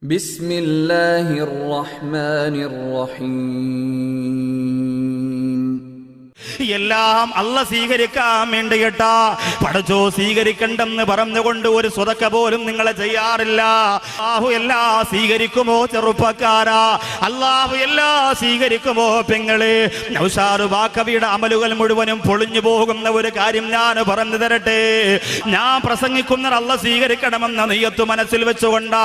ബിസ്മില്ലാഹിർ റഹ്മാനിർ റഹീം. എല്ലാം അല്ല സ്വീകരിക്കാൻ വേണ്ടിയിട്ടാ പഠിച്ചോ സ്വീകരിക്കണ്ടെന്ന് പറഞ്ഞുകൊണ്ട് ഒരു സ്വതക്ക പോലും നിങ്ങളെ ചെയ്യാറില്ല. അല്ലാഹു എല്ലാം സ്വീകരിക്കുമോ ചെറുപ്പക്കാരാ? അല്ലാഹു എല്ലാം സ്വീകരിക്കുമോ പെങ്ങളെ? നൗഷാദ് ബാക്കവിയുടെ അമലുകൾ മുഴുവനും പൊളിഞ്ഞു പോകുന്ന ഒരു കാര്യം ഞാൻ പറഞ്ഞു തരട്ടെ. ഞാൻ പ്രസംഗിക്കുന്ന അല്ല സ്വീകരിക്കണമെന്ന നിയ്യത്ത് മനസ്സിൽ വെച്ചുകൊണ്ടാ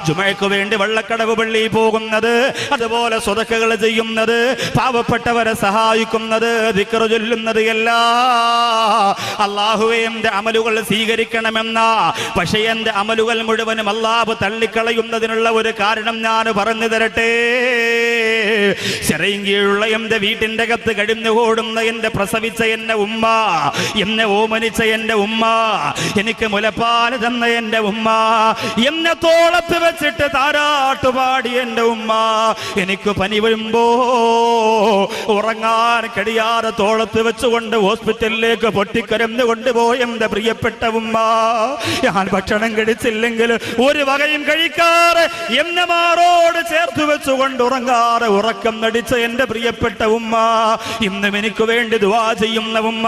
ജുമയ്ക്ക് വേണ്ടി വെള്ളക്കടവ് പള്ളി പോകുന്നത്, അതുപോലെ സ്വതക്കകൾ ചെയ്യുന്നത്, പാവപ്പെട്ടവരെ സഹായിക്കുന്നത്, ദിക്റ് ചൊല്ലുന്നത് എല്ലാം അല്ലാഹുവേ എന്റെ അമലുകൾ സ്വീകരിക്കണമെന്ന. പക്ഷേ എന്റെ അമലുകൾ മുഴുവനും അല്ലാഹു തള്ളിക്കളയുന്നതിനുള്ള ഒരു കാരണം ഞാൻ പറഞ്ഞു തരട്ടെ. ചെറിയങ്കിയുള്ള എന്റെ വീട്ടിന്റെ അകത്ത് കഴിഞ്ഞുകൂടുന്ന എന്റെ പ്രസവിച്ച എന്റെ ഉമ്മ, എന്നെ ഓമനിച്ച എന്റെ ഉമ്മ, എനിക്ക് മുലപ്പാല് തന്ന എന്റെ ഉമ്മ, എന്നെ തോളത്ത് വെച്ചിട്ട് താരാട്ടുപാടി എന്റെ ഉമ്മ, എനിക്ക് പനി വരുമ്പോ ഉറങ്ങാൻ കഴിയാതെ തോളത്ത് വെച്ചുകൊണ്ട് ഹോസ്പിറ്റലിലേക്ക് പൊട്ടിക്കരന്ന് കൊണ്ടുപോയി എന്റെ പ്രിയപ്പെട്ട ഉമ്മ. ഞാൻ ഭക്ഷണം കഴിച്ചില്ലെങ്കിൽ ഒരു വകയും കഴിക്കാറ് എന്നെ മാറോട് ചേർത്ത് വെച്ചുകൊണ്ട് ഉറങ്ങാറ് ഉറക്കം നടിച്ച എന്റെ പ്രിയപ്പെട്ട ഉമ്മ, ഇന്നും എനിക്ക് വേണ്ടി ദുആ ചെയ്യുന്ന ഉമ്മ.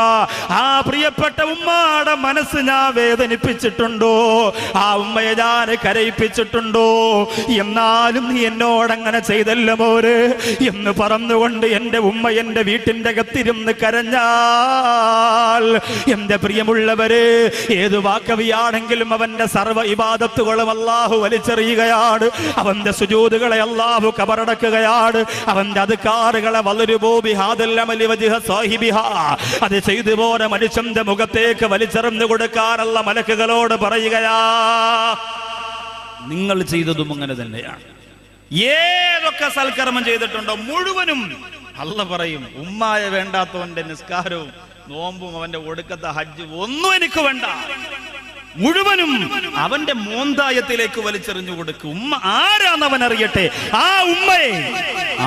ആ പ്രിയപ്പെട്ട ഉമ്മയുടെ മനസ്സ് ഞാൻ വേദനിപ്പിച്ചിട്ടുണ്ടോ? ആ ഉമ്മയെ ഞാൻ കരയിപ്പിച്ചിട്ടുണ്ടോ? എന്നാലും നീ എന്നോടങ്ങനെ ചെയ്തല്ലോ മോര് എന്ന് പറഞ്ഞുകൊണ്ട് എന്റെ ഉമ്മ എന്റെ വീട്ടിന്റെ അകത്തിരുന്ന് കരഞ്ഞാൽ, എന്റെ പ്രിയമുള്ളവര്, ഏത് വാക്കവിയാണെങ്കിലും അവന്റെ സർവ്വ ഇബാദത്തുകളും അല്ലാഹു വലിച്ചെറിയുകയാണ്. അവന്റെ സുജൂദുകളെ അല്ലാഹു കബറടക്കുകയാണ്. അവന്റെ അദ്കാറുകളെ അത് ചെയ്തു പോലെ മനുഷ്യന്റെ മുഖത്തേക്ക് വലിച്ചെറിഞ്ഞു കൊടുക്കാനുള്ള മലക്കുകളോട് പറയുകയാ, നിങ്ങൾ ചെയ്തതും അങ്ങനെ തന്നെയാണ്. ഏതൊക്കെ സൽക്കർമ്മം ചെയ്തിട്ടുണ്ടോ മുഴുവനും അല്ല പറയും, ഉമ്മായ വേണ്ടാത്തവന്റെ നിസ്കാരവും നോമ്പും അവന്റെ ഒടുക്കത്തെ ഹജ്ജ് ഒന്നും എനിക്ക് വേണ്ട, മുഴുവനും അവന്റെ മോന്തായത്തിലേക്ക് വലിച്ചെറിഞ്ഞു കൊടുക്കും. ഉമ്മ ആരാന്നവൻ അറിയട്ടെ.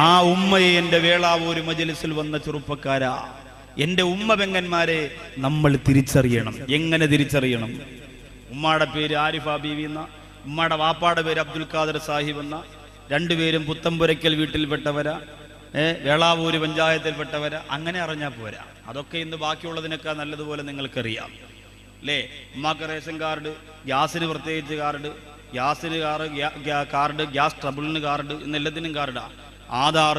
ആ ഉമ്മയെ എന്റെ വേളാവൂര് മജ്‌ലിസിൽ വന്ന ചെറുപ്പക്കാരാ, എന്റെ ഉമ്മ പെങ്ങന്മാരെ നമ്മൾ തിരിച്ചറിയണം. എങ്ങനെ തിരിച്ചറിയണം? ഉമ്മയുടെ പേര് ആരിഫ ബീവി എന്ന, ഉമ്മയുടെ വാപ്പാടെ പേര് അബ്ദുൽ ഖാദർ സാഹിബ് എന്ന, രണ്ടുപേരും പുത്തമ്പുരയ്ക്കൽ വീട്ടിൽപ്പെട്ടവരാ, വേളാവൂര് പഞ്ചായത്തിൽപ്പെട്ടവരാ. അങ്ങനെ അറിഞ്ഞാൽ പോരാ, അതൊക്കെ ഇന്ന് ബാക്കിയുള്ളതിനൊക്കെ നല്ലതുപോലെ നിങ്ങൾക്കറിയാം അല്ലേ. ഉമ്മാക്ക് റേഷൻ കാർഡ്, ഗ്യാസിന് പ്രത്യേകിച്ച് കാർഡ്, ഗ്യാസിന് കാർഡ്, ഗ്യാസ് ട്രബിളിന് കാർഡ്, എന്നെല്ലാത്തിനും കാർഡാ, ആധാർ,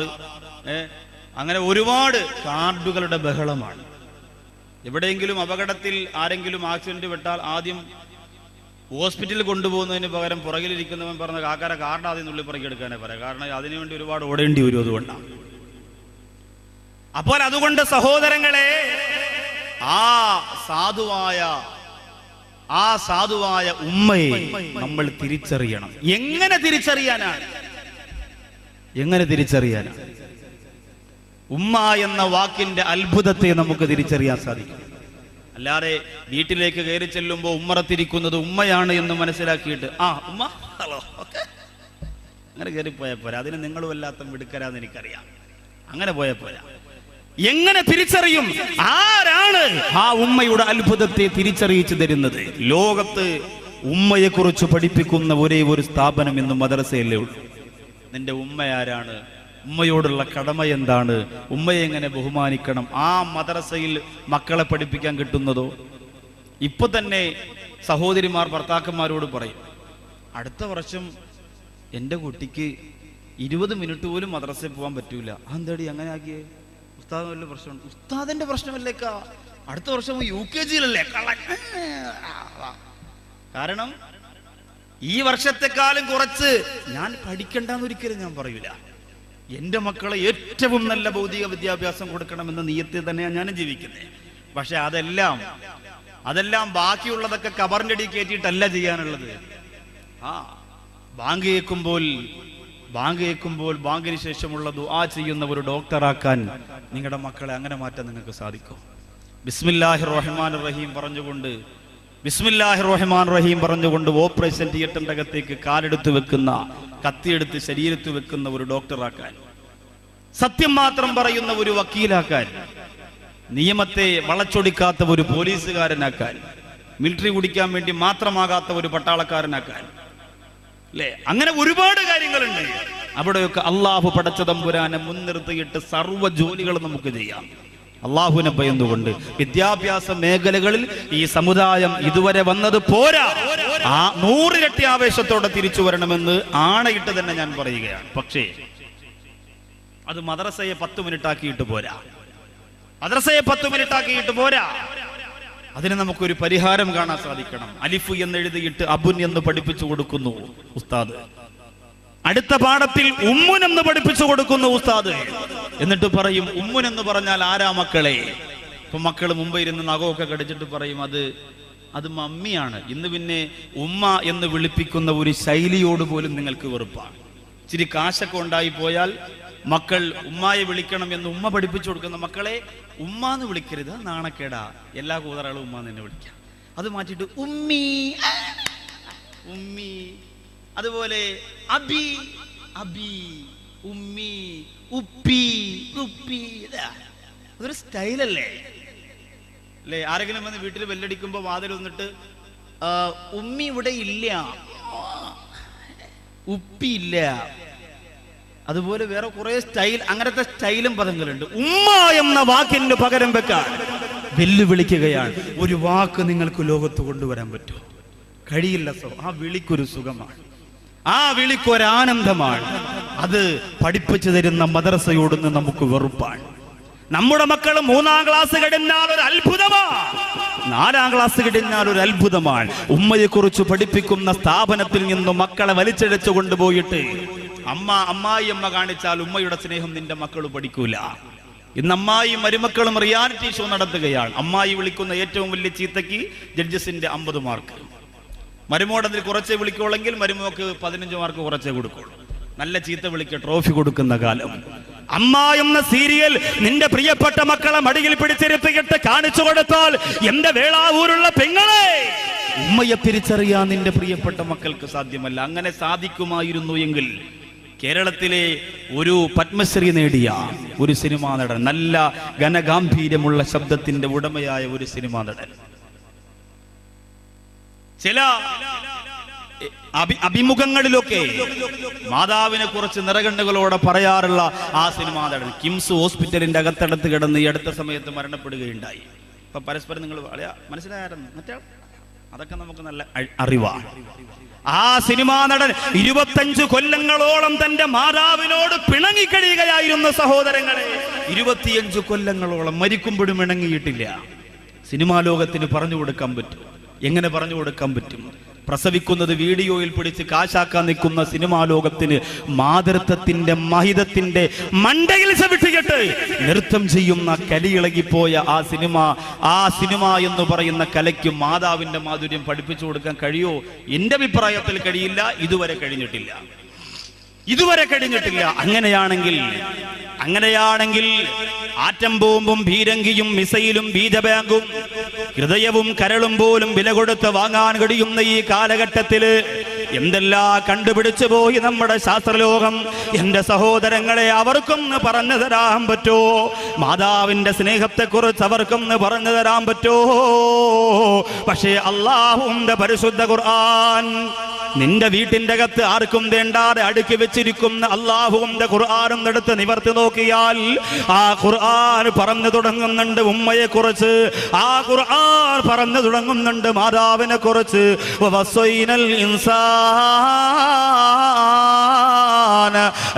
അങ്ങനെ ഒരുപാട് കാർഡുകളുടെ ബഹളമാണ്. എവിടെയെങ്കിലും അപകടത്തിൽ ആരെങ്കിലും ആക്സിഡന്റ് പെട്ടാൽ ആദ്യം ഹോസ്പിറ്റലിൽ കൊണ്ടുപോകുന്നതിന് പകരം പുറകിലിരിക്കുന്നവൻ പറഞ്ഞ കാക്കാരെ കാർഡ് ആദ്യം നുള്ളി പുറകിയെടുക്കാനേ പറയാം. കാരണം അതിനുവേണ്ടി ഒരുപാട് ഓടേണ്ടി വരും. അതുകൊണ്ടാണ്. അപ്പോൾ അതുകൊണ്ട് സഹോദരങ്ങളെ, ആ സാധുവായ ഉമ്മയെ നമ്മൾ തിരിച്ചറിയണം. എങ്ങനെ തിരിച്ചറിയാനാണ്? ഉമ്മ എന്ന വാക്കിന്റെ അത്ഭുതത്തെ നമുക്ക് തിരിച്ചറിയാൻ സാധിക്കും. അല്ലാതെ വീട്ടിലേക്ക് കയറി ചെല്ലുമ്പോൾ ഉമ്മറത്തിരിക്കുന്നത് ഉമ്മയാണ് എന്ന് മനസ്സിലാക്കിയിട്ട് ഉമ്മ ഹലോ ഓക്കെ അങ്ങനെ കയറിപ്പോയാൽ പോരാ. അതിന് നിങ്ങളും വല്ലാത്ത മിടുക്കരാന്ന് എനിക്കറിയാം. അങ്ങനെ പോയാൽ പോരാ. എങ്ങനെ തിരിച്ചറിയും? ആരാണ് ആ ഉമ്മയുടെ അത്ഭുതത്തെ തിരിച്ചറിയിച്ചു തരുന്നത്? ലോകത്ത് ഉമ്മയെ കുറിച്ച് പഠിപ്പിക്കുന്ന ഒരേ ഒരു സ്ഥാപനം ഇന്ന് മദ്രസയല്ലേ ഉള്ളൂ. നിന്റെ ഉമ്മ ആരാണ്? ഉമ്മയോടുള്ള കടമ എന്താണ്? ഉമ്മയെ എങ്ങനെ ബഹുമാനിക്കണം? ആ മദ്രസയിൽ മക്കളെ പഠിപ്പിക്കാൻ കിട്ടുന്നതോ? ഇപ്പൊ തന്നെ സഹോദരിമാർ ഭർത്താക്കന്മാരോട് പറയും, അടുത്ത വർഷം എൻ്റെ കുട്ടിക്ക് 20 മിനിറ്റ് പോലും മദ്രസയിൽ പോകാൻ പറ്റൂല. എന്താടി അങ്ങനെ ആക്കിയേ? ഉസ്താദ് വല്ല പ്രശ്നമുണ്ട്? ഉസ്താദിന്റെ പ്രശ്നമല്ലേക്കാ, അടുത്ത വർഷം UKG കാരണം ഈ വർഷത്തെക്കാളും കുറച്ച് ഞാൻ പഠിക്കണ്ടെന്ന് ഒരിക്കലും ഞാൻ പറയൂല. എന്റെ മക്കളെ ഏറ്റവും നല്ല ഭൗതിക വിദ്യാഭ്യാസം കൊടുക്കണമെന്ന നിയത്തിൽ തന്നെയാണ് ഞാനും ജീവിക്കുന്നത്. പക്ഷെ അതെല്ലാം ബാക്കിയുള്ളതൊക്കെ കബറിന്റെ അടി കയറ്റിയിട്ടല്ല ചെയ്യാനുള്ളത്. ബാങ്ക് കേൾക്കുമ്പോൾ ബാങ്കിന് ശേഷമുള്ള ദുആ ചെയ്യുന്ന ഒരു ഡോക്ടറാക്കാൻ നിങ്ങളുടെ മക്കളെ അങ്ങനെ മാറ്റാൻ നിങ്ങൾക്ക് സാധിക്കും. ബിസ്മില്ലാഹിർ റഹ്മാനിർ റഹീം പറഞ്ഞുകൊണ്ട് ഓപ്പറേഷൻ തിയേറ്ററിന്റെ അകത്തേക്ക് കാലെടുത്ത് വെക്കുന്ന, കത്തിയെടുത്ത് ശരീരത്ത് വെക്കുന്ന ഒരു ഡോക്ടറാക്കാൻ, സത്യം മാത്രം പറയുന്ന ഒരു വക്കീലാക്കാൻ, നിയമത്തെ വളച്ചൊടിക്കാത്ത ഒരു പോലീസുകാരനാക്കാൻ, മിലിറ്ററി കുടിക്കാൻ വേണ്ടി മാത്രമാകാത്ത ഒരു പട്ടാളക്കാരനാക്കാൻ, അല്ലേ? അങ്ങനെ ഒരുപാട് കാര്യങ്ങളുണ്ട്. അവിടെയൊക്കെ അള്ളാഹു പടച്ച തമ്പുരാനെ മുൻനിർത്തിയിട്ട് സർവ്വ ജോലികളും നമുക്ക് ചെയ്യാം. അള്ളാഹുവിനെ ഭയന്നുകൊണ്ട് വിദ്യാഭ്യാസ മേഖലകളിൽ ഈ സമുദായം ഇതുവരെ വന്നത് പോരാ, 100 ഇരട്ടി ആവേശത്തോടെ തിരിച്ചു വരണമെന്ന് ആണയിട്ട് തന്നെ ഞാൻ പറയുകയാണ്. പക്ഷേ അത് മദ്രസയെ 10 മിനിറ്റ് ആക്കിയിട്ട് പോരാ, മദ്രസയെ 10 മിനിറ്റ് ആക്കിയിട്ട് പോരാ. അതിന് നമുക്കൊരു പരിഹാരം കാണാൻ സാധിക്കണം. അലിഫ് എന്ന് എഴുതിയിട്ട് അബുൻ എന്ന് പഠിപ്പിച്ചു കൊടുക്കുന്നു ഉസ്താദ്. അടുത്ത പാഠത്തിൽ ഉമ്മുൻ എന്ന് പഠിപ്പിച്ചു കൊടുക്കുന്നു ഉസ്താദ്. എന്നിട്ട് പറയും ഉമ്മുൻ എന്ന് പറഞ്ഞാൽ ആരാ മക്കളെ? ഇപ്പൊ മക്കൾ മുമ്പ് ഇരുന്ന് നഖമൊക്കെ കടിച്ചിട്ട് പറയും അത് മമ്മിയാണ്. ഇന്ന് പിന്നെ ഉമ്മ എന്ന് വിളിപ്പിക്കുന്ന ഒരു ശൈലിയോട് പോലും നിങ്ങൾക്ക് വെറുപ്പാണ്. ഇച്ചിരി കാശൊക്കെ ഉണ്ടായി പോയാൽ മക്കൾ ഉമ്മായെ വിളിക്കണം എന്ന് ഉമ്മ പഠിപ്പിച്ചു കൊടുക്കുന്ന മക്കളെ ഉമ്മ എന്ന് വിളിക്കരുത്, നാണക്കേടാ. എല്ലാ കൂതറകളും ഉമ്മ എന്ന് വിളിക്കാം. അത് മാറ്റിയിട്ട് ഉമ്മി ഉമ്മി, അതുപോലെ അബി അബി, ഉമ്മി, ഉപ്പി ഉപ്പി. അതൊരു സ്റ്റൈലല്ലേ അല്ലേ? ആരെങ്കിലും വന്ന് വീട്ടിൽ ബെല്ലടിക്കുമ്പോ വാതിൽ വന്നിട്ട് ഉമ്മി ഇവിടെ ഇല്ല, ഉപ്പി ഇല്ല, അതുപോലെ വേറെ കുറെ സ്റ്റൈൽ, അങ്ങനത്തെ സ്റ്റൈലും പദങ്ങളുണ്ട്. ഉമ്മ എന്ന വാക്കിന് പകരം വെക്കാൻ വെല്ലുവിളിക്കുകയാണ്. ഒരു വാക്ക് നിങ്ങൾക്ക് ലോകത്ത് കൊണ്ടുവരാൻ പറ്റുമോ? കഴിയില്ല. ആ വിളിക്കൊരു സുഖമാണ്, ആ വിളിക്കൊരാനന്ദമാണ്. അത് പഠിപ്പിച്ചു തരുന്ന മദ്രസയോടുന്ന് നമുക്ക് വെറുപ്പാണ്. നമ്മുടെ മക്കൾ 3-ാം ക്ലാസ് കഴിഞ്ഞാൽ ഒരു അത്ഭുതമാണ്, 4-ാം ക്ലാസ് കഴിഞ്ഞാൽ ഒരു അത്ഭുതമാണ്. ഉമ്മയെ കുറിച്ച് പഠിപ്പിക്കുന്ന സ്ഥാപനത്തിൽ നിന്നും മക്കളെ വലിച്ചഴച്ചു കൊണ്ടുപോയിട്ട് അമ്മായിയമ്മ കാണിച്ചാൽ ഉമ്മയുടെ സ്നേഹം നിന്റെ മക്കൾ പഠിക്കൂല. ഇന്ന് അമ്മായിയും മരുമക്കളും റിയാലിറ്റി ഷോ നടത്തുകയാണ്. അമ്മായി വിളിക്കുന്ന ഏറ്റവും വലിയ ചീത്തയ്ക്ക് ജഡ്ജസിന്റെ 50 മാർക്ക്, മരുമോടതിൽ കുറച്ചേ വിളിക്കുള്ളെങ്കിൽ മരുമോക്ക് 15 മാർക്ക് കുറച്ചേ കൊടുക്കുള്ളൂ. നല്ല ചീത്ത വിളിക്ക് ട്രോഫി കൊടുക്കുന്ന കാലം. അമ്മ എന്ന സീരിയൽ നിന്റെ പ്രിയപ്പെട്ട മക്കളെ മടിയിൽ പിടിച്ചിരുത്തിയിട്ട് കാണിച്ചു കൊടുത്താൽ എന്റെ വേളാവൂരുള്ള പെങ്ങളെ, ഉമ്മയെ തിരിച്ചറിയാൻ നിന്റെ പ്രിയപ്പെട്ട മക്കൾക്ക് സാധ്യമല്ല. അങ്ങനെ സാധിക്കുമായിരുന്നു എങ്കിൽ കേരളത്തിലെ ഒരു പത്മശ്രീ നേടിയ ഒരു സിനിമാ നടൻ, നല്ല ഘനഗാംഭീര്യമുള്ള ശബ്ദത്തിന്റെ ഉടമയായ ഒരു സിനിമാ നടൻ, ചില അഭിമുഖങ്ങളിലൊക്കെ മാതാവിനെ കുറിച്ച് നിറകണ്ണുകളോടെ പറയാറുള്ള ആ സിനിമാ നടൻ കിംസ് ഹോസ്പിറ്റലിന്റെ അകത്തടത്ത് കിടന്ന് ഈ അടുത്ത സമയത്ത് മരണപ്പെടുകയുണ്ടായി. ഇപ്പൊ പരസ്പരം നിങ്ങൾ മനസ്സിലായിരുന്നു, മറ്റേ അതൊക്കെ നമുക്ക് നല്ല അറിവാണ്. ആ സിനിമാ നടൻ 25 കൊല്ലങ്ങളോളം തന്റെ മാതാവിനോട് പിണങ്ങിക്കഴിയുകയായിരുന്നു സഹോദരങ്ങളെ. 25 കൊല്ലങ്ങളോളം മരിക്കുമ്പോഴും ഇണങ്ങിയിട്ടില്ല. സിനിമാ ലോകത്തിന് പറഞ്ഞു കൊടുക്കാൻ പറ്റും. എങ്ങനെ പറഞ്ഞു കൊടുക്കാൻ പറ്റും? പ്രസവിക്കുന്നത് വീഡിയോയിൽ പിടിച്ച് കാശാക്കാൻ നിൽക്കുന്ന സിനിമാ ലോകത്തിന് മാതൃത്വത്തിന്റെ മഹിതത്തിന്റെ മണ്ടയിൽ ചവിട്ടിയിട്ട് നൃത്തം ചെയ്യുന്ന കലിയിളകിപ്പോയ ആ സിനിമ എന്ന് പറയുന്ന കലയ്ക്ക് മാതാവിന്റെ മാധുര്യം പഠിപ്പിച്ചു കൊടുക്കാൻ കഴിയോ? എന്റെ അഭിപ്രായത്തിൽ കഴിയില്ല. ഇതുവരെ കഴിഞ്ഞിട്ടില്ല. അങ്ങനെയാണെങ്കിൽ ആറ്റം ബോംബും ഭീരങ്കിയും മിസൈലും ബീജബാങ്കും ഹൃദയവും കരളും പോലും വില കൊടുത്ത് വാങ്ങാൻ കഴിയുന്ന ഈ കാലഘട്ടത്തില് എന്തെല്ലാം കണ്ടുപിടിച്ചു പോയി നമ്മുടെ ശാസ്ത്രലോകം. എന്റെ സഹോദരങ്ങളെ, അവർക്കൊന്ന് പറഞ്ഞു തരാൻ പറ്റോ? മാതാവിന്റെ സ്നേഹത്തെക്കുറിച്ച് അവർക്കൊന്ന് പറഞ്ഞു തരാൻ പറ്റോ? പക്ഷേ അല്ലാഹുവിന്റെ പരിശുദ്ധ ഖുർആൻ നിന്റെ വീട്ടിന്റെ അകത്ത് ആർക്കും വേണ്ടാതെ അടുക്കി വെച്ചിരിക്കുന്ന അല്ലാഹുവിന്റെ ഖുർആനും എടുത്ത് നിവർത്തി നോക്കിയാൽ ആ ഖുർആൻ പറഞ്ഞു തുടങ്ങുന്നുണ്ട് ഉമ്മയെ കുറിച്ച്, ആ ഖുർആൻ പറഞ്ഞു തുടങ്ങുന്നുണ്ട് മാതാവിനെ കുറിച്ച്. വവസ്വൈനൽ ഇൻസാന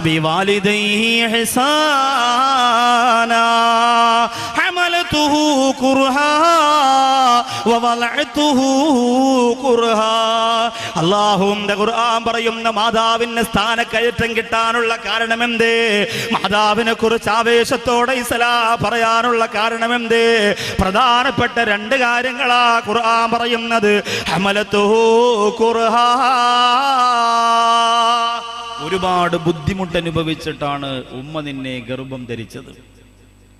ബിവാലിദൈഹി ഇഹ്സാനാ ഹമലതുഹു കുർഹാ വവലഅതുഹു കുർഹാ. അല്ലാഹുവിന്റെ ഖുർആൻ പറയുന്ന മാതാവിന്റെ സ്ഥാനക്കയറ്റം കിട്ടാനുള്ള കാരണം എന്തേ? മാതാവിനെ കുറിച്ച് ആവേശത്തോടെ ഇസ്ലാം പറയാനുള്ള കാരണം എന്തേ? പ്രധാനപ്പെട്ട 2 കാര്യങ്ങളാ ഖുർആൻ പറയുന്നത്. ഹമലതുഹു കുർഹാ, ഒരുപാട് ബുദ്ധിമുട്ട് അനുഭവിച്ചിട്ടാണ് ഉമ്മ നിന്നെ ഗർഭം ധരിച്ചത്,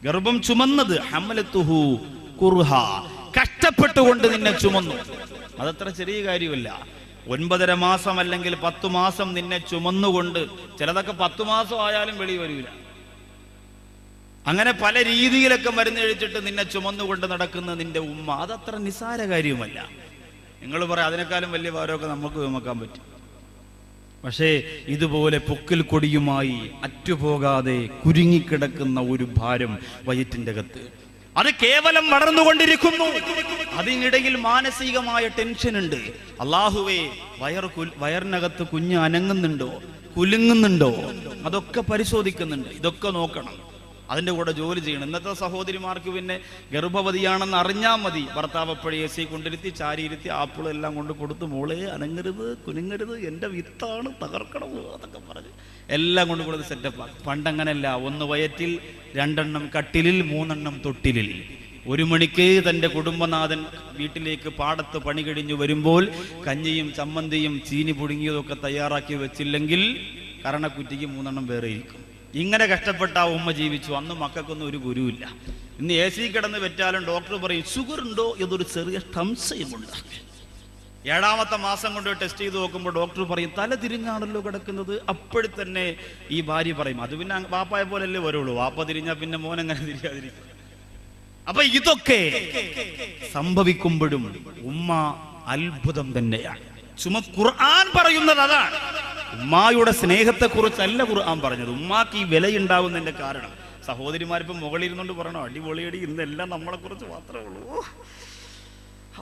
ഗർഭം ചുമന്നത്. ഹമലതുഹു കുർഹാ, കഷ്ടപ്പെട്ടുകൊണ്ട് നിന്നെ ചുമന്നു. അതത്ര ചെറിയ കാര്യമല്ല. 9.5 മാസം അല്ലെങ്കിൽ 10 മാസം നിന്നെ ചുമന്നുകൊണ്ട്, ചിലതൊക്കെ 10 മാസം ആയാലും വെളി വരില്ല. അങ്ങനെ പല രീതിയിലൊക്കെ മരുന്ന് കഴിച്ചിട്ട് നിന്നെ ചുമന്നുകൊണ്ട് നടക്കുന്ന നിന്റെ ഉമ്മ, അതത്ര നിസ്സാര കാര്യവുമല്ല. നിങ്ങൾ പറയാം അതിനേക്കാളും വലിയ ഭാരമൊക്കെ നമുക്ക് ചുമക്കാൻ പറ്റും. പക്ഷേ ഇതുപോലെ പൊക്കിൽ കൊടിയുമായി അറ്റുപോകാതെ കുരുങ്ങിക്കിടക്കുന്ന ഒരു ഭാരം വയറ്റിൻ്റെ അകത്ത്, അത് കേവലം വളർന്നുകൊണ്ടിരിക്കുന്നു. അതിനിടയിൽ മാനസികമായ ടെൻഷൻ ഉണ്ട്. അല്ലാഹുവേ, വയറിനകത്ത് കുഞ്ഞ് അനങ്ങുന്നുണ്ടോ, കുലുങ്ങുന്നുണ്ടോ, അതൊക്കെ പരിശോധിക്കുന്നുണ്ട്. ഇതൊക്കെ നോക്കണം, അതിൻ്റെ കൂടെ ജോലി ചെയ്യണം. ഇന്നത്തെ സഹോദരിമാർക്ക് പിന്നെ ഗർഭവതിയാണെന്ന് അറിഞ്ഞാൽ മതി, ഭർത്താവ് എപ്പോഴും AC കൊണ്ടിരുത്തി ചാരിയിരുത്തി ആപ്പിളും എല്ലാം കൊണ്ട് കൊടുത്ത്, മോളെ അനങ്ങരുത്, കുലുങ്ങരുത്, എൻ്റെ വിത്താണ്, തകർക്കണം അതൊക്കെ പറഞ്ഞ് എല്ലാം കൊണ്ട് കൊടുത്ത് സെറ്റപ്പാണ്. പണ്ടങ്ങനല്ല, 1 വയറ്റിൽ, 2 എണ്ണം കട്ടിലിൽ, 3 എണ്ണം തൊട്ടിലിൽ. 1 മണിക്ക് തൻ്റെ കുടുംബനാഥൻ വീട്ടിലേക്ക് പാടത്ത് പണി കഴിഞ്ഞു വരുമ്പോൾ കഞ്ഞിയും ചമ്മന്തിയും ചീനി പുഴുങ്ങിയതൊക്കെ തയ്യാറാക്കി വെച്ചില്ലെങ്കിൽ കരണക്കുറ്റിക്ക് 3 എണ്ണം വേറെ ഇരിക്കും. ഇങ്ങനെ കഷ്ടപ്പെട്ട ആ ഉമ്മ ജീവിച്ചു. അന്ന് മക്കൾക്കൊന്നും ഒരു ഗുരുവില്ല. ഇന്ന് AC കിടന്ന് വെറ്റാലും ഡോക്ടർ പറയും ഷുഗർ ഉണ്ടോ എന്നൊരു ചെറിയ സംശയമുണ്ട്. 7ാമത്തെ മാസം കൊണ്ട് ടെസ്റ്റ് ചെയ്ത് നോക്കുമ്പോൾ ഡോക്ടർ പറയും തല തിരിഞ്ഞാണല്ലോ കിടക്കുന്നത്. അപ്പോഴത്തന്നെ ഈ ഭാര്യ പറയും അത് പിന്നെ വാപ്പായെ പോലല്ലേ വരുള്ളൂ, വാപ്പ തിരിഞ്ഞാൽ പിന്നെ മോൻ എങ്ങനെ തിരിയാതിരിക്കും. അപ്പൊ ഇതൊക്കെ സംഭവിക്കുമ്പോഴും ഉമ്മ അത്ഭുതം തന്നെയാണ്. ഖുർആൻ പറയുന്നത് അതാണ്. ഉമ്മായുടെ സ്നേഹത്തെക്കുറിച്ചല്ല ഖുർആൻ പറഞ്ഞത്. ഉമ്മാക്ക് ഈ വിലയുണ്ടാവുന്നതിന്റെ കാരണം സഹോദരിമാരിപ്പം മുകളിലിരുന്നുകൊണ്ട് പറയണോ അടിപൊളിയടി, ഇന്നെല്ലാം നമ്മളെ കുറിച്ച് മാത്രമേ ഉള്ളൂ.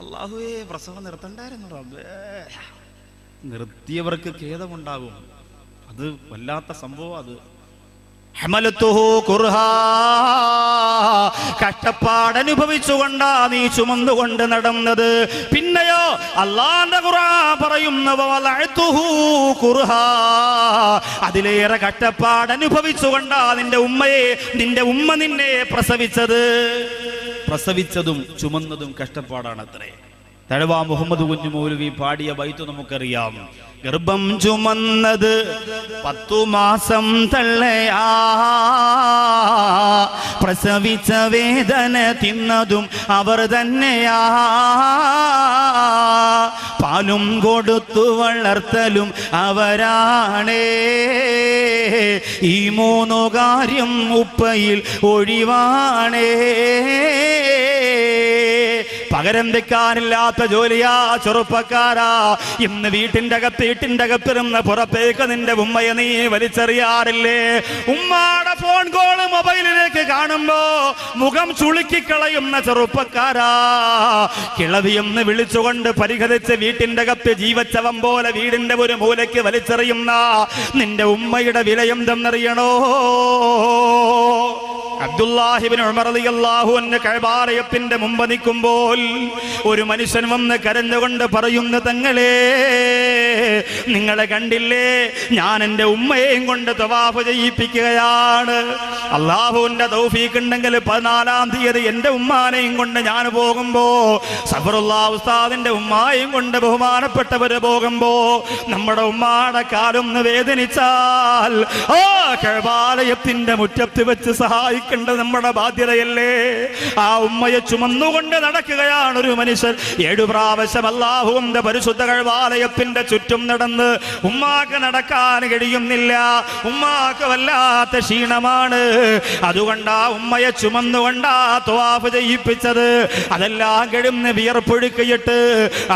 അല്ലാഹുവേ, പ്രസവം നിർത്തണ്ടായിരുന്നു റബ്ബേ. നിർത്തിയവർക്ക് ഖേദമുണ്ടാകും. അത് വല്ലാത്ത സംഭവം. അത് കഷ്ടപ്പാടനുഭവിച്ചുകൊണ്ടാ നീ ചുമന്നുകൊണ്ട് നടന്നത്. പിന്നെയോ അല്ലാഹുവിന്റെ ഖുർആൻ പറയുന്നു അതിലേറെ കഷ്ടപ്പാടനുഭവിച്ചുകൊണ്ടാ നിന്റെ ഉമ്മ നിന്നെ പ്രസവിച്ചതും ചുമന്നതും കഷ്ടപ്പാടാണത്രേ. തഴവ മുഹമ്മദ് കുഞ്ഞു മൗലവി പാടിയ ബൈത്ത് നമുക്കറിയാം. ഗർഭം ചുമന്നത് 10 മാസം തള്ളയാ, പ്രസവിച്ച വേദന തിന്നതും അവർ തന്നെയാ, പാലും കൊടുത്തു വളർത്തലും അവരാണേ. ഈ 3 കാര്യം ഉപ്പയിൽ ഒഴിവാണേ. പകരം വെക്കാനില്ലാത്ത ജോലിയാ ചെറുപ്പക്കാരാ. ഇന്ന് വീട്ടിന്റെ അകത്തിരുന്ന് പുറത്തേക്ക് നിന്റെ ഉമ്മയെ നീ വലിച്ചെറിയാറില്ലേ? ഉമ്മാടെ ഫോൺ കോള് മൊബൈലിലേക്ക് കാണുമ്പോ മുഖം ചുളുക്കിക്കളയുന്ന ചെറുപ്പക്കാരാ. കിളവിയെന്ന് വിളിച്ചുകൊണ്ട് പരിഹരിച്ച് വീട്ടിന്റെ അകത്ത് ജീവച്ചവം പോലെ വീടിന്റെ ഒരു മൂലയ്ക്ക് വലിച്ചെറിയുന്ന നിന്റെ ഉമ്മയുടെ വിലയെന്തെന്നറിയണോ? അബ്ദുല്ലാഹിബ്നു ഉമർ റളിയല്ലാഹു അൻഹു കഅബാലയത്തിന്റെ മുമ്പ് നിൽക്കുമ്പോൾ ഒരു മനുഷ്യൻ വന്ന് കരഞ്ഞുകൊണ്ട് പറയുന്നു, തങ്ങളെ നിങ്ങളെ കണ്ടില്ലേ, ഞാൻ എൻ്റെ ഉമ്മയെയും കൊണ്ട് തവാഫ് ചെയ്യിപ്പിക്കുകയാണ്. അല്ലാഹുവിന്റെ തൗഫീഖ് ഉണ്ടെങ്കിൽ 14-ാം തീയതി എൻ്റെ ഉമ്മാനെയും കൊണ്ട് ഞാൻ പോകുമ്പോ, സഫറുല്ലാഹ് ഉസ്താദിന്റെ ഉമ്മായെയും കൊണ്ട് ബഹുമാനപ്പെട്ടവര് പോകുമ്പോ നമ്മുടെ ഉമ്മാടെ കാലൊന്ന് വേദനിച്ചാൽ ആ കഅബാലയത്തിന്റെ മുറ്റത്ത് വെച്ച് സഹായിക്കേണ്ടത് നമ്മുടെ ബാധ്യതയല്ലേ? ആ ഉമ്മയെ ചുമന്നുകൊണ്ട് നടക്കുകയാണ് ഒരു മനുഷ്യൻ. 7 പ്രാവശ്യം അല്ലാഹുവിന്റെ പരിശുദ്ധ കഅബാലയത്തിന്റെ ചുറ്റും നടന്ന് ഉമ്മാക്ക് നടക്കാൻ കഴിയുന്നില്ല. ഉമ്മാക്ക് വല്ലാത്ത ക്ഷീണമാണ്. അതുകൊണ്ടാ ഉമ്മയെ ചുമന്നുകൊണ്ടാ തവാഫ് ചെയ്യിപ്പിച്ചത്. അതെല്ലാം കഴിഞ്ഞ് വിയർപ്പൊഴുക്കിയിട്ട്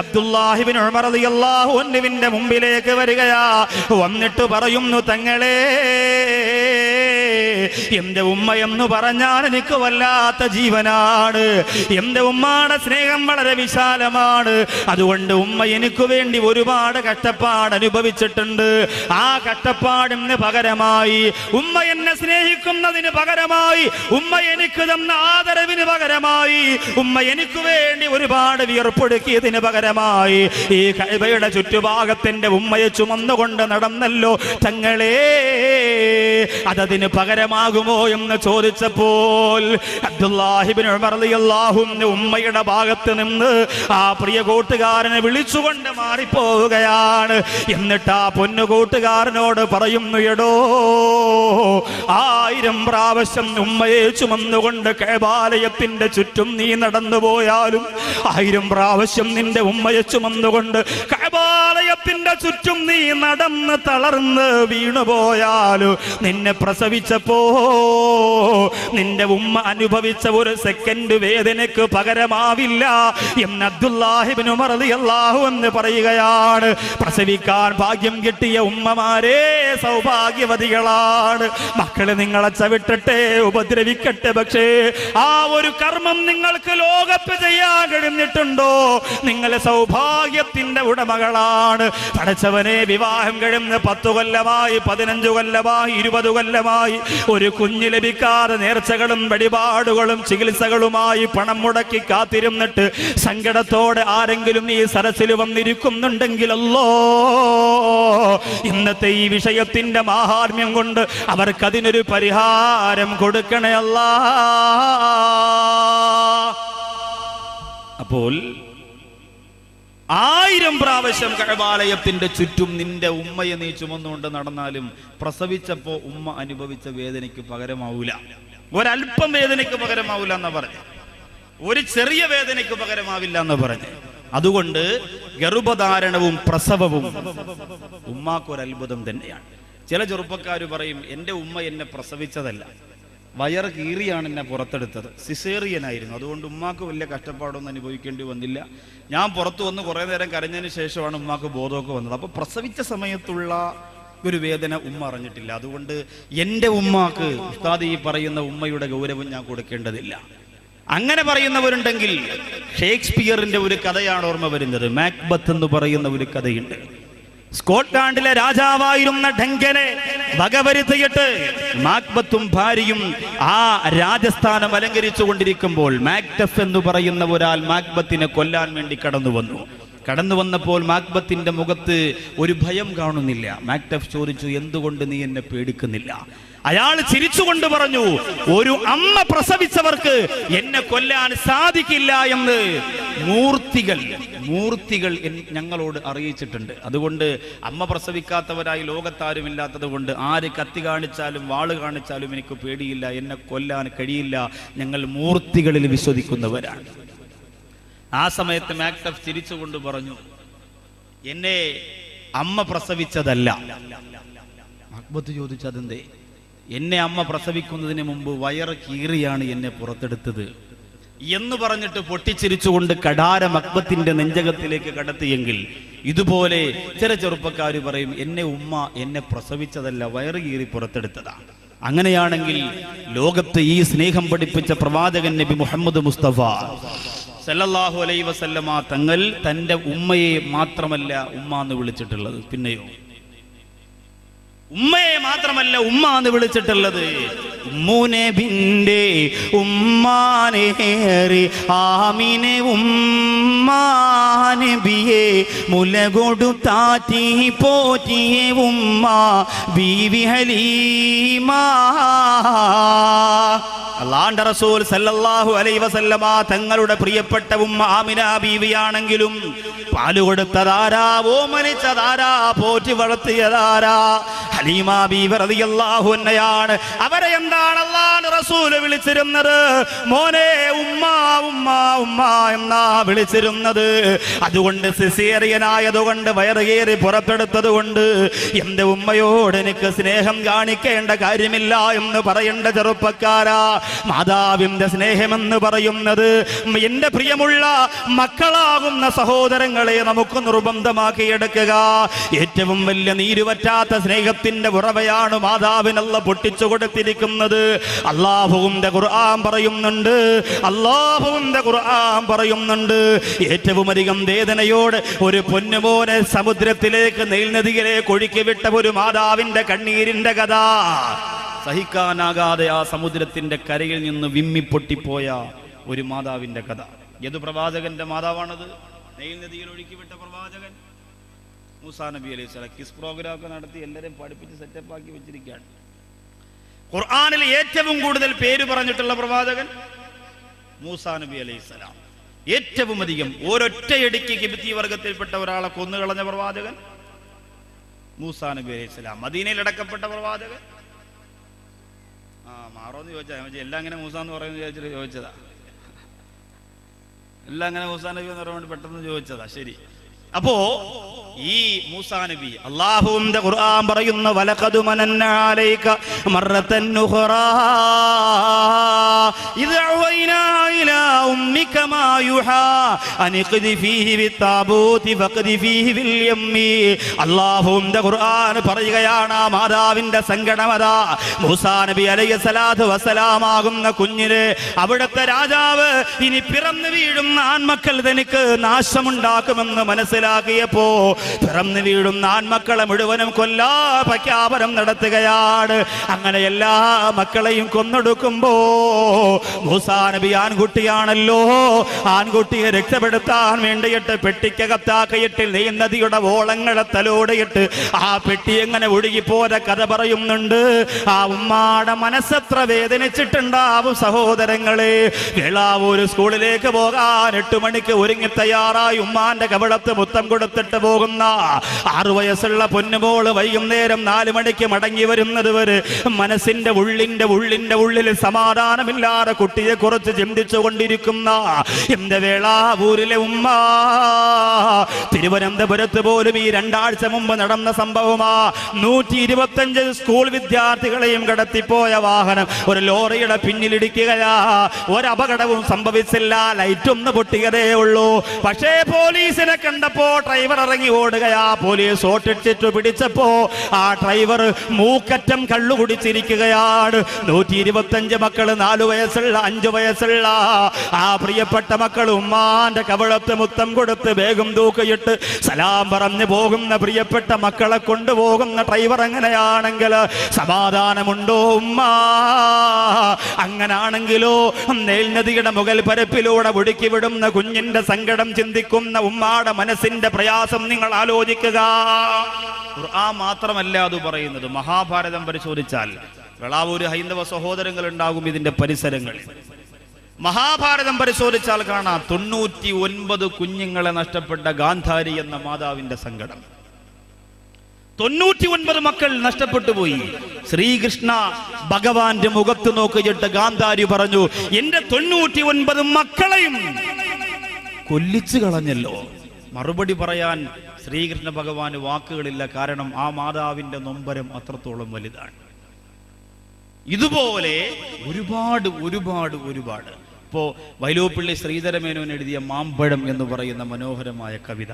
അബ്ദുല്ലാഹിബ്നു ഉമർ റളിയല്ലാഹു അൻഹുവിന്റെ മുമ്പിലേക്ക് വരികയാ. വന്നിട്ട് പറയുന്നു, തങ്ങളെ എന്റെ ഉമ്മ എന്ന് പറഞ്ഞാൽ എനിക്ക് വല്ലാത്ത ജീവനാണ്. എന്റെ ഉമ്മയുടെ സ്നേഹം വളരെ വിശാലമാണ്. അതുകൊണ്ട് ഉമ്മ എനിക്ക് വേണ്ടി ഒരുപാട് കഷ്ടപ്പാട് അനുഭവിച്ചിട്ടുണ്ട്. ആ കഷ്ടപ്പാടിന് പകരമായി, ഉമ്മ എന്നെ സ്നേഹിക്കുന്നതിന് പകരമായി, ഉമ്മ എനിക്ക് തന്ന ആദരവിന് പകരമായി, ഉമ്മ എനിക്ക് വേണ്ടി ഒരുപാട് വിയർപ്പൊടുക്കിയതിന് പകരമായി ഈ കഅബയുടെ ചുറ്റുഭാഗത്തിന്റെ ഉമ്മയെ ചുമന്നുകൊണ്ട് നടന്നല്ലോ തങ്ങളെ, അതതിന് പകരമാകുമോ എന്ന് ചോദിച്ചപ്പോൾ അബ്ദുല്ലാഹിബ്നു ഉമർ റളിയല്ലാഹു അൻഹു ഉമ്മയുടെ ഭാഗത്ത് നിന്ന് ആ പ്രിയ കൂട്ടുകാരനെ വിളിച്ചുകൊണ്ട് മാറിപ്പോവുകയാണ്. എന്നിട്ട് ആ പൊന്നു കൂട്ടുകാരനോട് പറയുന്നു, എടോ 1000 പ്രാവശ്യം ഉമ്മയെ ചുമന്നുകൊണ്ട് കഅബാലയത്തിന്റെ ചുറ്റും നീ നടന്നു പോയാലും, 1000 പ്രാവശ്യം നിന്റെ ഉമ്മയെ ചുമന്നുകൊണ്ട് കഅബാലയ കഴബാലയത്തിന്റെ ചുറ്റും നീ നടന്ന് തളർന്ന് വീണുപോയാലു നിന്നെ പ്രസവിച്ചപ്പോ നിന്റെ ഉമ്മ അനുഭവിച്ച ഒരു സെക്കൻഡ് വേദനയ്ക്ക് പകരമാവില്ല എന്ന് അബ്ദുല്ലാഹി ഇബ്നു ഉമർ റളിയല്ലാഹു അൻഹു പറയുകയാണ്. പ്രസവിക്കാൻ ഭാഗ്യം കിട്ടിയ ഉമ്മമാരെ സൗഭാഗ്യവതികളാണ്. മക്കളെ നിങ്ങളെ ചവിട്ടട്ടെ, ഉപദ്രവിക്കട്ടെ, പക്ഷേ ആ ഒരു കർമ്മം നിങ്ങൾക്ക് ലോകത്ത് ചെയ്യാൻ കഴിഞ്ഞിട്ടുണ്ടോ? നിങ്ങളെ സൗഭാഗ്യത്തിന്റെ ഉടമകളാണ്. പടച്ചവനെ, വിവാഹം കഴിഞ്ഞ് 10 കൊല്ലമായി, 15 കൊല്ലമായി, 20 കൊല്ലമായി ഒരു കുഞ്ഞ് ലഭിക്കാതെ നേർച്ചകളും വഴിപാടുകളും ചികിത്സകളുമായി പണം മുടക്കി കാത്തിരുന്നിട്ട് സങ്കടത്തോടെ ആരെങ്കിലും ഈ സരസിൽ വന്നിരിക്കുന്നുണ്ടെങ്കിലല്ലോ, ഇന്നത്തെ ഈ വിഷയത്തിന്റെ മാഹാത്മ്യം കൊണ്ട് അവർക്കതിനൊരു പരിഹാരം കൊടുക്കണേ അല്ലാ. അപ്പോൾ 1000 പ്രാവശ്യം കഅബാലയത്തിന്റെ ചുറ്റും നിന്റെ ഉമ്മയെ നീ ചുമന്നുകൊണ്ട് നടന്നാലും പ്രസവിച്ചപ്പോ ഉമ്മ അനുഭവിച്ച വേദനയ്ക്ക് പകരമാവൂല. ഒരല്പം വേദനയ്ക്ക് പകരമാവൂല എന്ന് പറഞ്ഞു, ഒരു ചെറിയ വേദനയ്ക്ക് പകരമാവില്ല എന്ന് പറഞ്ഞു. അതുകൊണ്ട് ഗർഭധാരണവും പ്രസവവും ഉമ്മാക്കൊരത്ഭുതം തന്നെയാണ്. ചില ചെറുപ്പക്കാർ പറയും, എൻ്റെ ഉമ്മ എന്നെ പ്രസവിച്ചതല്ല, വയറ് കീറിയാണ് എന്നെ പുറത്തെടുത്തത്, സിസേറിയനായിരുന്നു, അതുകൊണ്ട് ഉമ്മാക്ക് വലിയ കഷ്ടപ്പാടൊന്നും അനുഭവിക്കേണ്ടി വന്നില്ല, ഞാൻ പുറത്തു വന്ന് കുറേ നേരം കരഞ്ഞതിന് ശേഷമാണ് ഉമ്മാക്ക് ബോധമൊക്കെ വന്നത്. അപ്പോൾ പ്രസവിച്ച സമയത്തുള്ള ഒരു വേദന ഉമ്മ അറിഞ്ഞിട്ടില്ല, അതുകൊണ്ട് എൻ്റെ ഉമ്മാക്ക് ഉസ്താദ് ഈ പറയുന്ന ഉമ്മയുടെ ഗൗരവം ഞാൻ കൊടുക്കേണ്ടതില്ല. അങ്ങനെ പറയുന്നവരുണ്ടെങ്കിൽ ഷേക്സ്പിയറിന്റെ ഒരു കഥയാണ് ഓർമ്മ വരുന്നത്. മാക്ബത്ത് എന്ന് പറയുന്ന ഒരു കഥയുണ്ട്. സ്കോട്ട്ലാൻഡിലെ രാജാവായിരുന്ന ഡങ്കനെ വകവരുത്തിയിട്ട് മാക്ബത്തും ഭാര്യയും ആ രാജസ്ഥാനം അലങ്കരിച്ചു കൊണ്ടിരിക്കുമ്പോൾ മാക്ടഫ് എന്ന് പറയുന്ന ഒരാൾ മാക്ബത്തിനെ കൊല്ലാൻ വേണ്ടി കടന്നു വന്നപ്പോൾ മാക്ബത്തിന്റെ മുഖത്ത് ഒരു ഭയം കാണുന്നില്ല. മാക്ടഫ് ചോദിച്ചു, എന്തുകൊണ്ട് നീ എന്നെ പേടിക്കുന്നില്ല? അയാൾ ചിരിച്ചുകൊണ്ട് പറഞ്ഞു, ഒരു അമ്മ പ്രസവിച്ചവർക്ക് എന്നെ കൊല്ലാൻ സാധിക്കില്ല എന്ന് മൂർത്തികൾ ഞങ്ങളോട് അറിയിച്ചിട്ടുണ്ട്. അതുകൊണ്ട് അമ്മ പ്രസവിക്കാത്തവരായി ലോകത്താരുമില്ലാത്തത് കൊണ്ട് ആര് കത്തി കാണിച്ചാലും വാള് കാണിച്ചാലും എനിക്ക് പേടിയില്ല, എന്നെ കൊല്ലാൻ കഴിയില്ല, ഞങ്ങൾ മൂർത്തികളിൽ വിശ്വസിക്കുന്നവരാണ്. ആ സമയത്ത് മാക്ടഫ് ചിരിച്ചുകൊണ്ട് പറഞ്ഞു, എന്നെ അമ്മ പ്രസവിച്ചതല്ല. അക്ബത്ത് ചോദിച്ചു, അതെന്തേ? എന്നെ അമ്മ പ്രസവിക്കുന്നതിന് മുമ്പ് വയറ് കീറിയാണ് എന്നെ പുറത്തെടുത്തത് എന്ന് പറഞ്ഞിട്ട് പൊട്ടിച്ചിരിച്ചുകൊണ്ട് കടാരം അക്ബത്തിന്റെ നെഞ്ചകത്തിലേക്ക് കടത്തിയെങ്കിൽ ഇതുപോലെ ചില ചെറുപ്പക്കാർ പറയും, എന്നെ പ്രസവിച്ചതല്ല, വയറ് കീറി പുറത്തെടുത്തതാണ്. അങ്ങനെയാണെങ്കിൽ ലോകത്ത് ഈ സ്നേഹം പഠിപ്പിച്ച പ്രവാചകൻ നബി മുഹമ്മദ് മുസ്തഫ സല്ലല്ലാഹു അലൈഹി വസല്ലമ തങ്ങൾ തന്റെ ഉമ്മയെ മാത്രമല്ല ഉമ്മ എന്ന് വിളിച്ചിട്ടുള്ളത്, പിന്നെയോ ഉമ്മയെ മാത്രമല്ല ഉമ്മ എന്ന് വിളിച്ചിട്ടുള്ളത്. ഉമ്മുനബിന്റെ ഉമ്മാനേറി ആമിനെ ഉമ്മാനബിയെ മുലകൊടു താറ്റി പോറ്റിയെ ഉമ്മ ബീവി ഹലീമ. അല്ലാഹുവിന്റെ റസൂൽ സല്ലല്ലാഹു അലൈഹി വസല്ലമ തങ്ങളുടെ പ്രിയപ്പെട്ട ഉമ്മ ആമിന ബീവിയാണെങ്കിലും പാല് കൊടുത്തതാരാ, ഓമനിച്ചതാരാ, പോറ്റി വളർത്തിയതാരാ? ഹലീമ ബീവി റളിയല്ലാഹു അൻഹയാണ്. അവരെ എന്താണ് അല്ലാഹുവിന്റെ റസൂൽ വിളിച്ചിരുന്നത്? മോനെ ഉമ്മ ഉമ്മ ഉമ്മ എന്നാ വിളിച്ചിരുന്നത്. അതുകൊണ്ട് സിസേറിയനായതുകൊണ്ട് വയറുകേറി പുറത്തെടുത്തത് കൊണ്ട് എന്റെ ഉമ്മയോട് എനിക്ക് സ്നേഹം കാണിക്കേണ്ട കാര്യമില്ല എന്ന് പറയേണ്ട ചെറുപ്പക്കാരാ, മാതാവിന്റെ സ്നേഹമെന്ന് പറയുന്നത് എന്റെ പ്രിയമുള്ള മക്കളാകുന്ന സഹോദരങ്ങളെ നമുക്ക് നിർബന്ധമാക്കിയെടുക്കുക. ഏറ്റവും വലിയ നീരുവറ്റാത്ത സ്നേഹത്തിന്റെ ഉറവയാണ് മാതാവിനല്ല പൊട്ടിച്ചു കൊടുത്തിരിക്കുന്നത്. അല്ലാഹുവിന്റെ ഖുർആൻ പറയുന്നുണ്ട്, ഏറ്റവും അധികം വേദനയോട് ഒരു പൊന്നുമോനെ സമുദ്രത്തിലേക്ക് നീൽനദിയിലേക്ക് ഒഴുക്കി വിട്ട ഒരു മാതാവിന്റെ കണ്ണീരിന്റെ കഥ, സഹിക്കാനാകാതെ ആ സമുദ്രത്തിന്റെ കരയിൽ നിന്ന് വിമ്മിപ്പൊട്ടിപ്പോയ ഒരു മാതാവിന്റെ കഥ. ഏത് പ്രവാചകന്റെ മാതാവാണത്? നൈൽ നദിയിൽ ഒഴുക്കിവിട്ട പ്രവാചകൻ മൂസാ നബി അലൈഹി സ്വലാം. കിസ് പ്രോഗ്രാം ഒക്കെ നടത്തി എല്ലാവരെയും പഠിപ്പിച്ച് സെറ്റപ്പ് ആക്കി വെച്ചിരിക്കുകയാണ്. ഖുർആനിൽ ഏറ്റവും കൂടുതൽ പേര് പറഞ്ഞിട്ടുള്ള പ്രവാചകൻ മൂസാ നബി അലൈഹി സ്വലാം. ഏറ്റവും അധികം ഒരൊറ്റയടിക്ക് കിബ്തി വർഗത്തിൽപ്പെട്ട ഒരാളെ കൊന്നുകളഞ്ഞ പ്രവാചകൻ മൂസാ നബി അലൈഹി സ്വലാം. മദീനയിൽ അടക്കപ്പെട്ട പ്രവാചകൻ മാറോന്ന് ചോദിച്ചാൽ എല്ലാം അങ്ങനെ മൂസ എന്ന് പറയുന്നത് ചോദിച്ചിട്ട് ചോദിച്ചതാ. എല്ലാം അങ്ങനെ മൂസാ നബി എന്ന് പറയാൻ വേണ്ടി പെട്ടെന്ന് ചോദിച്ചതാ. ശരി, അപ്പോ ഈ മൂസാ നബി അല്ലാഹുവിന്റെ ഖുർആൻ പറയുന്നു വലഖദ് മനന്നാ അലൈക മറത്തൻ ഉഖറാ ഇദ് അവൈനാ ഇലാ ഉമ്മിക മാ യുഹാ അനിഖ്ദി ഫീഹി ബിത്താബൂതി ഫഖ്ദി ഫീഹി ബിൽ യമ്മി. അല്ലാഹുവിന്റെ ഖുർആൻ പറയുകയാണ് ആ മാതാവിന്റെ സങ്കടമതാ. മൂസാ നബി അലൈഹിസ്സലാത്തു വസ്സലാം ആകുന്ന കുഞ്ഞിനെ അവിടുത്തെ രാജാവ് ഇനി പിറന്നു വീഴുന്ന ആൺമക്കൾ തനിക്ക് നാശമുണ്ടാക്കുമെന്ന് മനസ്സിലാക്കിയപ്പോ പിറന്നു വീഴുന്ന ആൺമക്കളെ മുഴുവനും കൊല്ലാ പ്രഖ്യാപനം നടത്തുകയാണ്. അങ്ങനെ എല്ലാ മക്കളെയും കൊന്നൊടുക്കുമ്പോ മൂസാ നബി ആൺകുട്ടിയാണല്ലോ, ആൺകുട്ടിയെ രക്ഷപ്പെടുത്താൻ വേണ്ടിയിട്ട് പെട്ടിക്കകത്താക്കിയിട്ട് നദിയുടെ ഓളങ്ങളെ തലോടിയിട്ട് ആ പെട്ടി എങ്ങനെ ഒഴുകിപ്പോര കഥ പറയുന്നുണ്ട്. ആ ഉമ്മാടെ മനസ്സെത്ര വേദനിച്ചിട്ടുണ്ടാവും സഹോദരങ്ങളെ. വേളാവൂർ സ്കൂളിലേക്ക് പോകാൻ 8 മണിക്ക് ഒരുങ്ങി തയ്യാറായി ഉമ്മാന്റെ കവളത്ത് മുത്തം കൊടുത്തിട്ട് പോകുന്ന 6 വയസ്സുള്ള പൊന്നുമോള് വൈകുന്നേരം 4 മണിക്ക് മടങ്ങി വരുന്നത് വരെ മനസ്സിന്റെ ഉള്ളിൽ സമാധാനമില്ലാതെ കുട്ടിയെ കുറിച്ച് ചിന്തിച്ചു കൊണ്ടിരിക്കുന്ന എന്റെ വേളാവൂരിലെ ഉമ്മ. തിരുവനന്തപുരത്ത് പോലും ഈ 2 ആഴ്ച മുമ്പ് നടന്ന സംഭവമാ. 125 സ്കൂൾ വിദ്യാർത്ഥികളെയും കടത്തിപ്പോയ വാഹനം ഒരു ലോറിയുടെ പിന്നിലിടിക്കുകയാ. ഒരപകടവും സംഭവിച്ചില്ല, ലൈറ്റ് ഒന്ന് പൊട്ടിയതേ ഉള്ളൂ. പക്ഷേ പോലീസിനെ കണ്ടപ്പോ ഡ്രൈവർ ഇറങ്ങി ഓടുകയാ. പോലീസ് ഓട്ടിച്ചിട്ട് പിടിച്ചപ്പോ ആ ഡ്രൈവർ മൂക്കറ്റം കള്ളു കുടിച്ചിരിക്കുകയാണ്. 125 മക്കള്, 4 വയസ്സുള്ള 5 വയസ്സുള്ള ആ പ്രിയപ്പെട്ട മക്കൾ ഉമ്മാന്റെ കവളത്ത് മുത്തം കൊടുത്ത് വേഗം തൂക്കിയിട്ട് സലാം പറഞ്ഞു പോകുന്ന പ്രിയപ്പെട്ട മക്കളെ കൊണ്ടുപോകുന്ന ഡ്രൈവർ എങ്ങനെയാണെങ്കിൽ സമാധാനമുണ്ടോ ഉമ്മ? അങ്ങനാണെങ്കിലോ നെൽനദിയുടെ മുകൾ പരപ്പിലൂടെ ഒടുക്കി വിടുന്ന കുഞ്ഞിന്റെ സങ്കടം ചിന്തിക്കുന്ന ഉമ്മാടെ മനസ്സിന്റെ പ്രയാസം നിങ്ങൾ ആലോചിക്കുക. ഖുർആൻ മാത്രമല്ല അത് പറയുന്നത്. മഹാഭാരതം പരിശോധിച്ചാൽ വെളാവൂര് ഹൈന്ദവ സഹോദരങ്ങൾ ഉണ്ടാകും ഇതിന്റെ പരിസരങ്ങൾ. മഹാഭാരതം പരിശോധിച്ചാൽ കാണാം 99 കുഞ്ഞുങ്ങളെ നഷ്ടപ്പെട്ട ഗാന്ധാരി എന്ന മാതാവിന്റെ സങ്കടം. 99 മക്കൾ നഷ്ടപ്പെട്ടു പോയി. ശ്രീകൃഷ്ണ ഭഗവാന്റെ മുഖത്ത് നോക്കിയിട്ട് ഗാന്ധാരി പറഞ്ഞു, എന്റെ 99 മക്കളെയും കൊല്ലിച്ചു കളഞ്ഞല്ലോ. മറുപടി പറയാൻ ശ്രീകൃഷ്ണ ഭഗവാന് വാക്കുകളില്ല. കാരണം ആ മാതാവിന്റെ നൊമ്പരം അത്രത്തോളം വലുതാണ്. ഇതുപോലെ ഒരുപാട് ഒരുപാട് ഒരുപാട് ഇപ്പോ വൈലോപ്പിള്ളി ശ്രീധരമേനോൻ എഴുതിയ മാമ്പഴം എന്ന് പറയുന്ന മനോഹരമായ കവിത,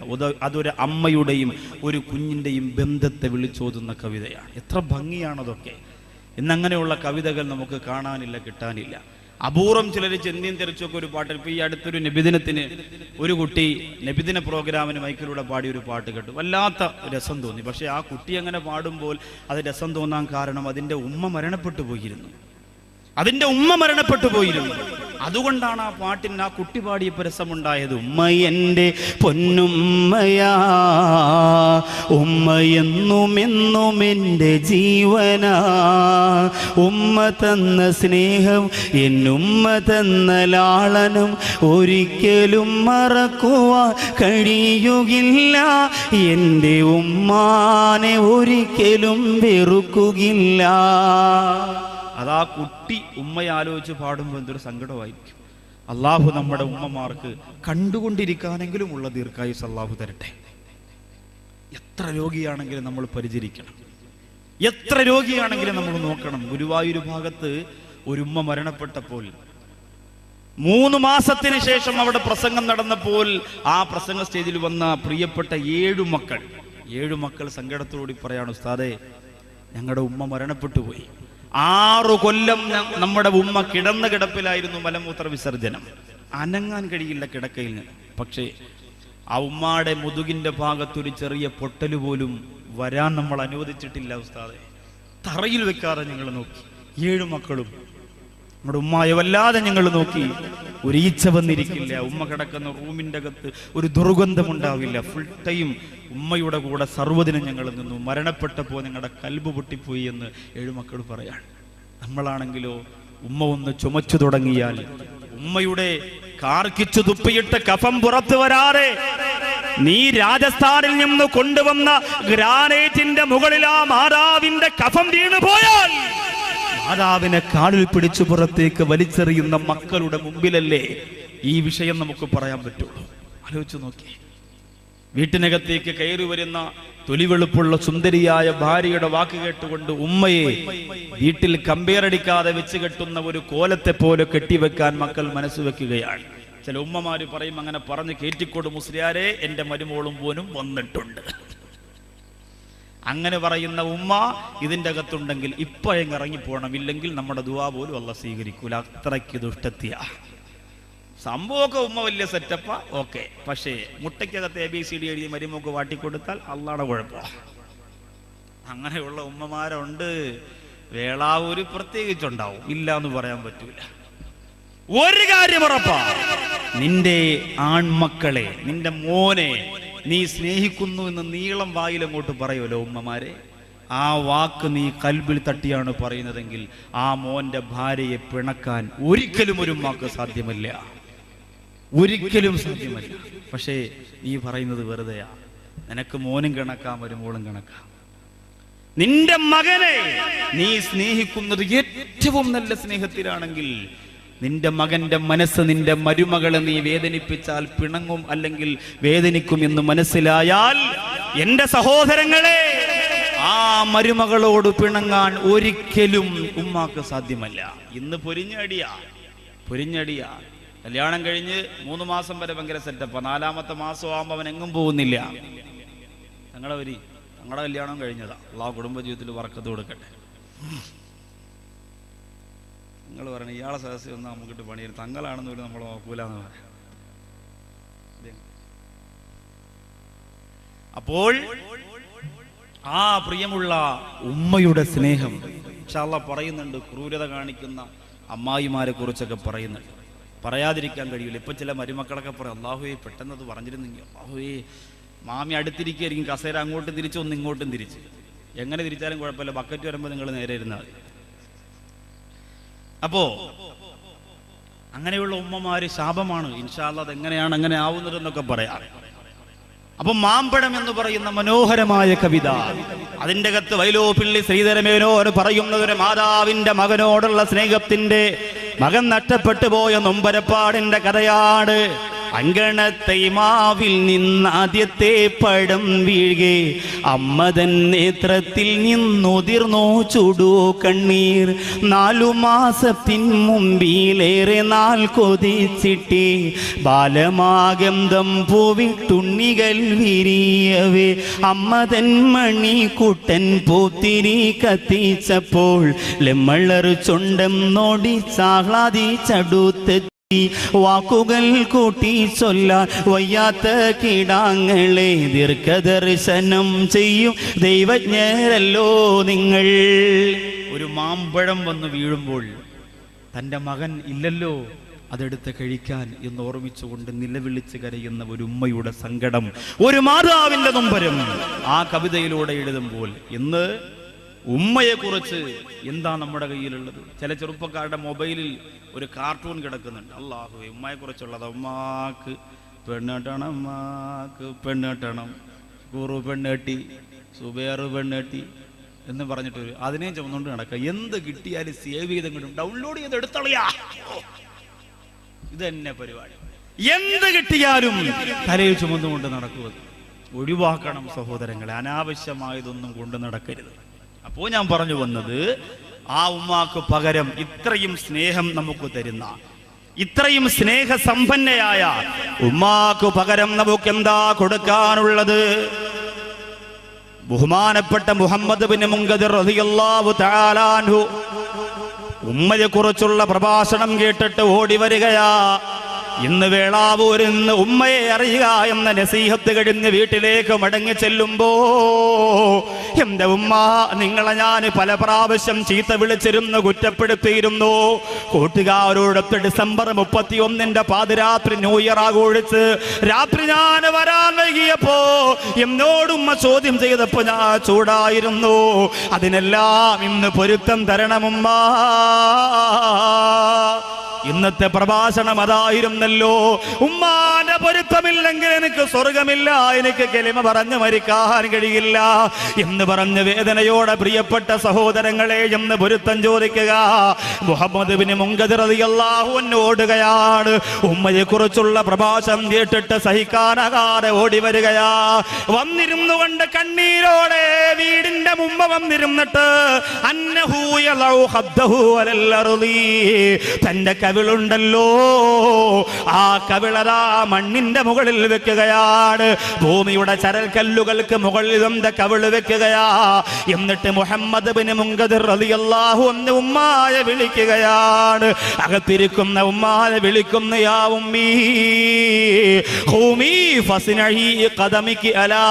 അതൊരു അമ്മയുടെയും ഒരു കുഞ്ഞിന്റെയും ബന്ധത്തെ വിളിച്ചോതുന്ന കവിതയാണ്. എത്ര ഭംഗിയാണതൊക്കെ. ഇന്നങ്ങനെയുള്ള കവിതകൾ നമുക്ക് കാണാനില്ല, കിട്ടാനില്ല. അപൂർവം ചിലർ ചെന്നിയും തെറിച്ചൊക്കെ ഒരു പാട്ട്. ഇപ്പൊ ഈ അടുത്തൊരു നബിദിനത്തിന് ഒരു കുട്ടി നബിദിന പ്രോഗ്രാമിന് മൈക്കിലൂടെ പാടിയൊരു പാട്ട് കേട്ടു. വല്ലാത്ത രസം തോന്നി. പക്ഷെ ആ കുട്ടി അങ്ങനെ പാടുമ്പോൾ അത് രസം തോന്നാൻ കാരണം അതിന്റെ ഉമ്മ മരണപ്പെട്ടു പോയിരുന്നു. അതുകൊണ്ടാണ് ആ പാട്ടിന് ആ കുട്ടി പാടിയപ്പോൾ രസമുണ്ടായത്. ഉമ്മ എൻ്റെ പൊന്നുമ്മയാ, ഉമ്മയെന്നുമെന്നും എൻ്റെ ജീവനാ, ഉമ്മ തന്ന സ്നേഹം എന്നുമ്മ തന്ന ലാളനം ഒരിക്കലും മറക്കുവാൻ കഴിയുകില്ല, എൻ്റെ ഉമ്മാനെ ഒരിക്കലും വെറുക്കുകയില്ല. അതാ കുട്ടി ഉമ്മയെ ആലോചിച്ച് പാടുമ്പോൾ എന്തൊരു സങ്കടമായിരിക്കും. അള്ളാഹു നമ്മുടെ ഉമ്മമാർക്ക് കണ്ടുകൊണ്ടിരിക്കാനെങ്കിലും ഉള്ള ദീർഘായുസ് അള്ളാഹു തരട്ടെ. എത്ര രോഗിയാണെങ്കിലും നമ്മൾ പരിചരിക്കണം, എത്ര രോഗിയാണെങ്കിലും നമ്മൾ നോക്കണം. ഗുരുവായൂർ ഭാഗത്ത് ഒരു ഉമ്മ മരണപ്പെട്ടപ്പോൾ 3 മാസത്തിന് ശേഷം അവിടെ പ്രസംഗം നടന്നപ്പോൾ ആ പ്രസംഗ സ്റ്റേജിൽ വന്ന പ്രിയപ്പെട്ട 7 മക്കൾ സങ്കടത്തോടുകൂടി പറയാണ്, ഉസ്താദേ ഞങ്ങളുടെ ഉമ്മ മരണപ്പെട്ടു പോയി. 6 കൊല്ലം നമ്മുടെ ഉമ്മ കിടന്ന കിടപ്പിലായിരുന്നു, മലമൂത്ര വിസർജനം, അനങ്ങാൻ കഴിയില്ല കിടക്കയിൽ നിന്ന്. പക്ഷേ ആ ഉമ്മാടെ മുതുകിന്റെ ഭാഗത്തൊരു ചെറിയ പൊട്ടല് പോലും വരാൻ നമ്മൾ അനുവദിച്ചിട്ടില്ല ഉസ്താദെ. തറയിൽ വെക്കാതെ ഞങ്ങൾ നോക്കി. 7 മക്കളും നമ്മുടെ ഉമ്മായെ വല്ലാതെ ഞങ്ങൾ നോക്കി. ഒരു ഈച്ച വന്നിരിക്കില്ല. ഉമ്മ കിടക്കുന്ന റൂമിൻ്റെ അകത്ത് ഒരു ദുർഗന്ധമുണ്ടാവില്ല. ഫുൾ ടൈം ഉമ്മയുടെ കൂടെ സർവ്വദിനം ഞങ്ങൾ നിന്നു. മരണപ്പെട്ടപ്പോൾ ഞങ്ങളുടെ കൽബ് പൊട്ടിപ്പോയി എന്ന് 7 മക്കൾ പറയാണ്. നമ്മളാണെങ്കിലോ ഉമ്മ ഒന്ന് ചുമച്ചു തുടങ്ങിയാൽ ഉമ്മയുടെ കാർക്കിച്ചു തുപ്പിയിട്ട് കഫം പുറത്തു വരാതെ നീ രാജസ്ഥാനിൽ നിന്ന് കൊണ്ടുവന്ന ഗ്രാനൈറ്റിന്റെ മുകളിൽ ആ മാതാവിന്റെ കഫം വീണു പോയാൽ മാതാവിനെ കാലിൽ പിടിച്ചു പുറത്തേക്ക് വലിച്ചെറിയുന്ന മക്കളുടെ മുമ്പിലല്ലേ ഈ വിഷയം നമുക്ക് പറയാൻ പറ്റുള്ളൂ. ആലോചിച്ചു നോക്കി. വീട്ടിനകത്തേക്ക് കയറി വരുന്ന തൊലിവെളുപ്പുള്ള സുന്ദരിയായ ഭാര്യയുടെ വാക്ക് കേട്ടുകൊണ്ട് ഉമ്മയെ വീട്ടിൽ കമ്പേറടിക്കാതെ വെച്ച് കെട്ടുന്ന ഒരു കോലത്തെ പോലെ കെട്ടിവെക്കാൻ മക്കൾ മനസ്സ് വെക്കുകയാണ്. ചില ഉമ്മമാര് പറയും, അങ്ങനെ പറഞ്ഞ് കേറ്റിക്കോട് മുസ്ലിയാരെ, എന്റെ മരുമോളും പോനും വന്നിട്ടുണ്ട്. അങ്ങനെ പറയുന്ന ഉമ്മ ഇതിൻ്റെ അകത്തുണ്ടെങ്കിൽ ഇപ്പോഴെങ്ങ് ഇറങ്ങിപ്പോണം, ഇല്ലെങ്കിൽ നമ്മുടെ ദുആ പോലും അല്ലാഹ് സ്വീകരിക്കൂല. അത്രയ്ക്ക് ദുഷ്ടത്തിയ സംഭവമൊക്കെ ഉമ്മ വലിയ സെറ്റപ്പാ, ഓക്കെ. പക്ഷേ മുട്ടയ്ക്കകത്ത് ABCD എഴുതി മരുമോക്ക് വാട്ടിക്കൊടുത്താൽ അള്ളാടെ കുഴപ്പമാണ്. അങ്ങനെയുള്ള ഉമ്മമാരുണ്ട്. വേളാവൂര് പ്രത്യേകിച്ചുണ്ടാവും, ഇല്ല എന്ന് പറയാൻ പറ്റൂല. ഒരു കാര്യം ഉറപ്പാ, നിന്റെ ആൺമക്കളെ, നിന്റെ മോനെ നീ സ്നേഹിക്കുന്നു എന്ന് നീളം വായിലങ്ങോട്ട് പറയുമല്ലോ ഉമ്മമാരെ, ആ വാക്ക് നീ കൽബിൽ തട്ടിയാണ് പറയുന്നതെങ്കിൽ ആ മോന്റെ ഭാര്യയെ പിണക്കാൻ ഒരിക്കലും ഒരു ഉമ്മാക്ക് സാധ്യമല്ല, ഒരിക്കലും സാധ്യമല്ല. പക്ഷേ നീ പറയുന്നത് വെറുതെയാ. നിനക്ക് മോനും കണക്കാം, ഒരു മോളും കണക്കാം. നിന്റെ മകനെ നീ സ്നേഹിക്കുന്നത് ഏറ്റവും നല്ല സ്നേഹത്തിലാണെങ്കിൽ നിന്റെ മകന്റെ മനസ്സ്, നിന്റെ മരുമകളെ നീ വേദനിപ്പിച്ചാൽ പിണങ്ങും, അല്ലെങ്കിൽ വേദനിക്കും എന്ന് മനസ്സിലായാൽ, എന്റെ സഹോദരങ്ങളെ, ആ മരുമകളോട് പിണങ്ങാൻ ഒരിക്കലും ഉമ്മാക്ക് സാധ്യമല്ല. ഇന്ന് പൊരിഞ്ഞടിയാ. കല്യാണം കഴിഞ്ഞ് 3 മാസം വരെ ഭയങ്കര സെറ്റപ്പാ. 4ാമത്തെ മാസം ആകുമ്പോൾ അവൻ എങ്ങും പോകുന്നില്ല. ഞങ്ങളുടെ കല്യാണം കഴിഞ്ഞതാ. അള്ളാഹു കുടുംബജീവിതത്തിൽ ബർക്കത്ത് കൊടുക്കട്ടെ. നിങ്ങൾ പറയണ ഇയാളെ സദസ്യം ഒന്നും നമുക്കിട്ട് പണിയും, തങ്ങളാണെന്ന് പോലും നമ്മൾ നോക്കൂലെന്ന് പറയാം. അപ്പോൾ ആ പ്രിയമുള്ള ഉമ്മയുടെ സ്നേഹം ഇൻഷാ അല്ലാഹ് പറയുന്നുണ്ട്. ക്രൂരത കാണിക്കുന്ന അമ്മായിമാരെ കുറിച്ചൊക്കെ പറയുന്നുണ്ട്, പറയാതിരിക്കാൻ കഴിയില്ല. ഇപ്പൊ ചില മരുമക്കളൊക്കെ പറയും, അല്ലാഹുവേ പെട്ടെന്നത് പറഞ്ഞിരുന്നെങ്കിൽ, അല്ലാഹുവേ മാമി അടുത്തിരിക്കുകയായിരിക്കും, കസേര അങ്ങോട്ടും തിരിച്ച് ഒന്ന് ഇങ്ങോട്ടും തിരിച്ച്, എങ്ങനെ തിരിച്ചാലും കുഴപ്പമില്ല, ബക്കറ്റ് വരുമ്പോൾ നിങ്ങൾ നേരെ ഇരുന്നാൽ മതി. അപ്പോ അങ്ങനെയുള്ള ഉമ്മമാര് ശാപമാണ്. ഇൻഷാ അല്ലാഹ് അതെങ്ങനെയാണ് അങ്ങനെ ആവുന്നതെന്നൊക്കെ പറയാം. അപ്പൊ മാമ്പഴം എന്ന് പറയുന്ന മനോഹരമായ കവിത, അതിൻ്റെ അകത്ത് വൈലോപ്പിള്ളി ശ്രീധരമേനോൻ പറയുന്നത് ഒരു മാതാവിന്റെ മകനോടുള്ള സ്നേഹത്തിന്റെ, മകൻ നഷ്ടപ്പെട്ടു പോയ നൊമ്പരപ്പാടിന്റെ കഥയാണ്. അങ്കണത്തെ മാവിൽ നിന്ന് ആദ്യത്തെ പഴം വീഴുകെ അമ്മതൻ നേത്രത്തിൽ നിന്നുതിർന്നോ ചുടു കണ്ണീർ. 4 മാസത്തിൻ മുമ്പിലേറെ നാൾ കൊതിച്ചിട്ടേ ബാലമാഗന്ധം പൂവിട്ടുണ്ണികൾ വിരിയവേ അമ്മതൻ മണിക്കുട്ടൻ പൂത്തിരി കത്തിച്ചപ്പോൾ ലെമ്മളർ ചുണ്ടം നോടി ചാഹ്ലാദിച്ചടുത്ത് വാക്കുകൾ കൂട്ടി ചൊല്ലാൻ വയ്യാത്ത കീടാങ്ങളെ ദീർഘദർശനം ചെയ്യും ദൈവജ്ഞരല്ലോ നിങ്ങൾ. ഒരു മാമ്പഴം വന്ന് വീഴുമ്പോൾ തൻ്റെ മകൻ ഇല്ലല്ലോ അതെടുത്ത് കഴിക്കാൻ എന്ന് ഓർമ്മിച്ചുകൊണ്ട് നിലവിളിച്ച് കരയുന്ന ഒരു ഉമ്മയുടെ സങ്കടം, ഒരു മാതാവിന്റെ നൊമ്പരം ആ കവിതയിലൂടെ എഴുതുമ്പോൾ ഇന്ന് ഉമ്മയെ കുറിച്ച് എന്താ നമ്മുടെ കയ്യിലുള്ളത്? ചില ചെറുപ്പക്കാരുടെ മൊബൈലിൽ ഒരു കാർട്ടൂൺ കിടക്കുന്നുണ്ട്. അല്ലാഹുവേ, ഉമ്മയെ കുറിച്ചുള്ളത്. ഉമ്മാക്ക് പെണ്ണേട്ടണം, ഉമ്മാക്ക് പെണ്ണേട്ടണം, കൂറു പെണ്ണേട്ടി, സുബേറ് പെണ്ണേട്ടി എന്ന് പറഞ്ഞിട്ട് അതിനെ ചുമന്നുകൊണ്ട് നടക്കുക. എന്ത് കിട്ടിയാലും സേവ് ചെയ്തെങ്കിലും ഡൗൺലോഡ് ചെയ്ത് എടുത്തളയാ. ഇത് തന്നെ പരിപാടി. എന്ത് കിട്ടിയാലും തലയിൽ ചുമന്നുകൊണ്ട് നടക്കുക. ഒഴിവാക്കണം സഹോദരങ്ങളെ, അനാവശ്യമായതൊന്നും കൊണ്ട് നടക്കരുത്. അപ്പോൾ ഞാൻ പറഞ്ഞു വന്നത്, ആ ഉമ്മാക്ക് പകരം ഇത്രയും സ്നേഹം നമുക്ക് തരുന്ന, ഇത്രയും സ്നേഹസമ്പന്നയായ ഉമ്മാക്ക് പകരം നമുക്ക് എന്താ കൊടുക്കാനുള്ളത്? ബഹുമാനപ്പെട്ട മുഹമ്മദ് ബിൻ മുൻകദിർ റളിയല്ലാഹു തആല അൻഹു ഉമ്മയെ കുറിച്ചുള്ള പ്രഭാഷണം കേട്ടിട്ട് ഓടി വരികയാ. ഇന്ന് വേളാവൂരിൽ നിന്ന് ഉമ്മയെ അറിയുക എന്ന നസീഹത്ത് കഴിഞ്ഞ് വീട്ടിലേക്ക് മടങ്ങി ചെല്ലുമ്പോ, എന്റെ ഉമ്മ, നിങ്ങളെ ഞാൻ പല പ്രാവശ്യം ചീത്ത വിളിച്ചിരുന്നു, കുറ്റപ്പെടുത്തിയിരുന്നു. കൂട്ടുകാരോടൊത്ത് ഡിസംബർ 31 പാതിരാത്രി ന്യൂ ഇയർ ആഘോഷിച്ച് രാത്രി ഞാൻ വരാൻ വൈകിയപ്പോ എന്നോടുമ്മ ചോദ്യം ചെയ്തപ്പോ ഞാൻ ചൂടായിരുന്നു. അതിനെല്ലാം ഇന്ന് പൊരുത്തം തരണമുമ്മ. ഇന്നത്തെ പ്രഭാഷണം അതായിരുന്നല്ലോ. ഉമ്മാന്റെ അല്ലാഹുവിന്റെ പൊരുത്തമില്ലെങ്കിൽ എനിക്ക് സ്വർഗമില്ല, എനിക്ക് കലിമ പറഞ്ഞു മരിക്കാൻ കഴിയില്ല എന്ന് പറഞ്ഞ് വേദനയോടെ പ്രിയപ്പെട്ട സഹോദരങ്ങളെ എന്ന് പൊരുത്തം ചോദിക്കുക. മുഹമ്മദ് ബിൻ മുൻകദിർ റളിയല്ലാഹു അൻഹു ഓടുകയാണ്. ഉമ്മയെ കുറിച്ചുള്ള പ്രഭാഷണം കേട്ടിട്ട് സഹിക്കാനാകാതെ ഓടി വരികയാ. വന്നിരുന്നു കൊണ്ട് കണ്ണീരോടെ വീടിന്റെ മുമ്പ് വന്നിരുന്നിട്ട് അന്നഹു യലഉ ഖദ്ദഹു അലൽ അർളി, തന്റെ കവിളുണ്ടല്ലോ ആ കവിളതാ മണ്ണിന്റെ മുകളിൽ വെക്കുകയാണ്. ഭൂമിയുടെ ചരൽക്കല്ലുകൾക്ക് മുകളിൽ തന്റെ കവിള് വെക്കുകയാ. എന്നിട്ട് മുഹമ്മദ് ബിൻ മുൻകദിർ റളിയല്ലാഹു അൻഹു ഉമ്മായെ വിളിക്കുകയാണ്. അകത്തിരിക്കുന്ന ഉമ്മായെ വിളിക്കുന്ന യാ ഉമ്മീ ഖൂമി ഫസ്നഇ ഖദമികി അലാ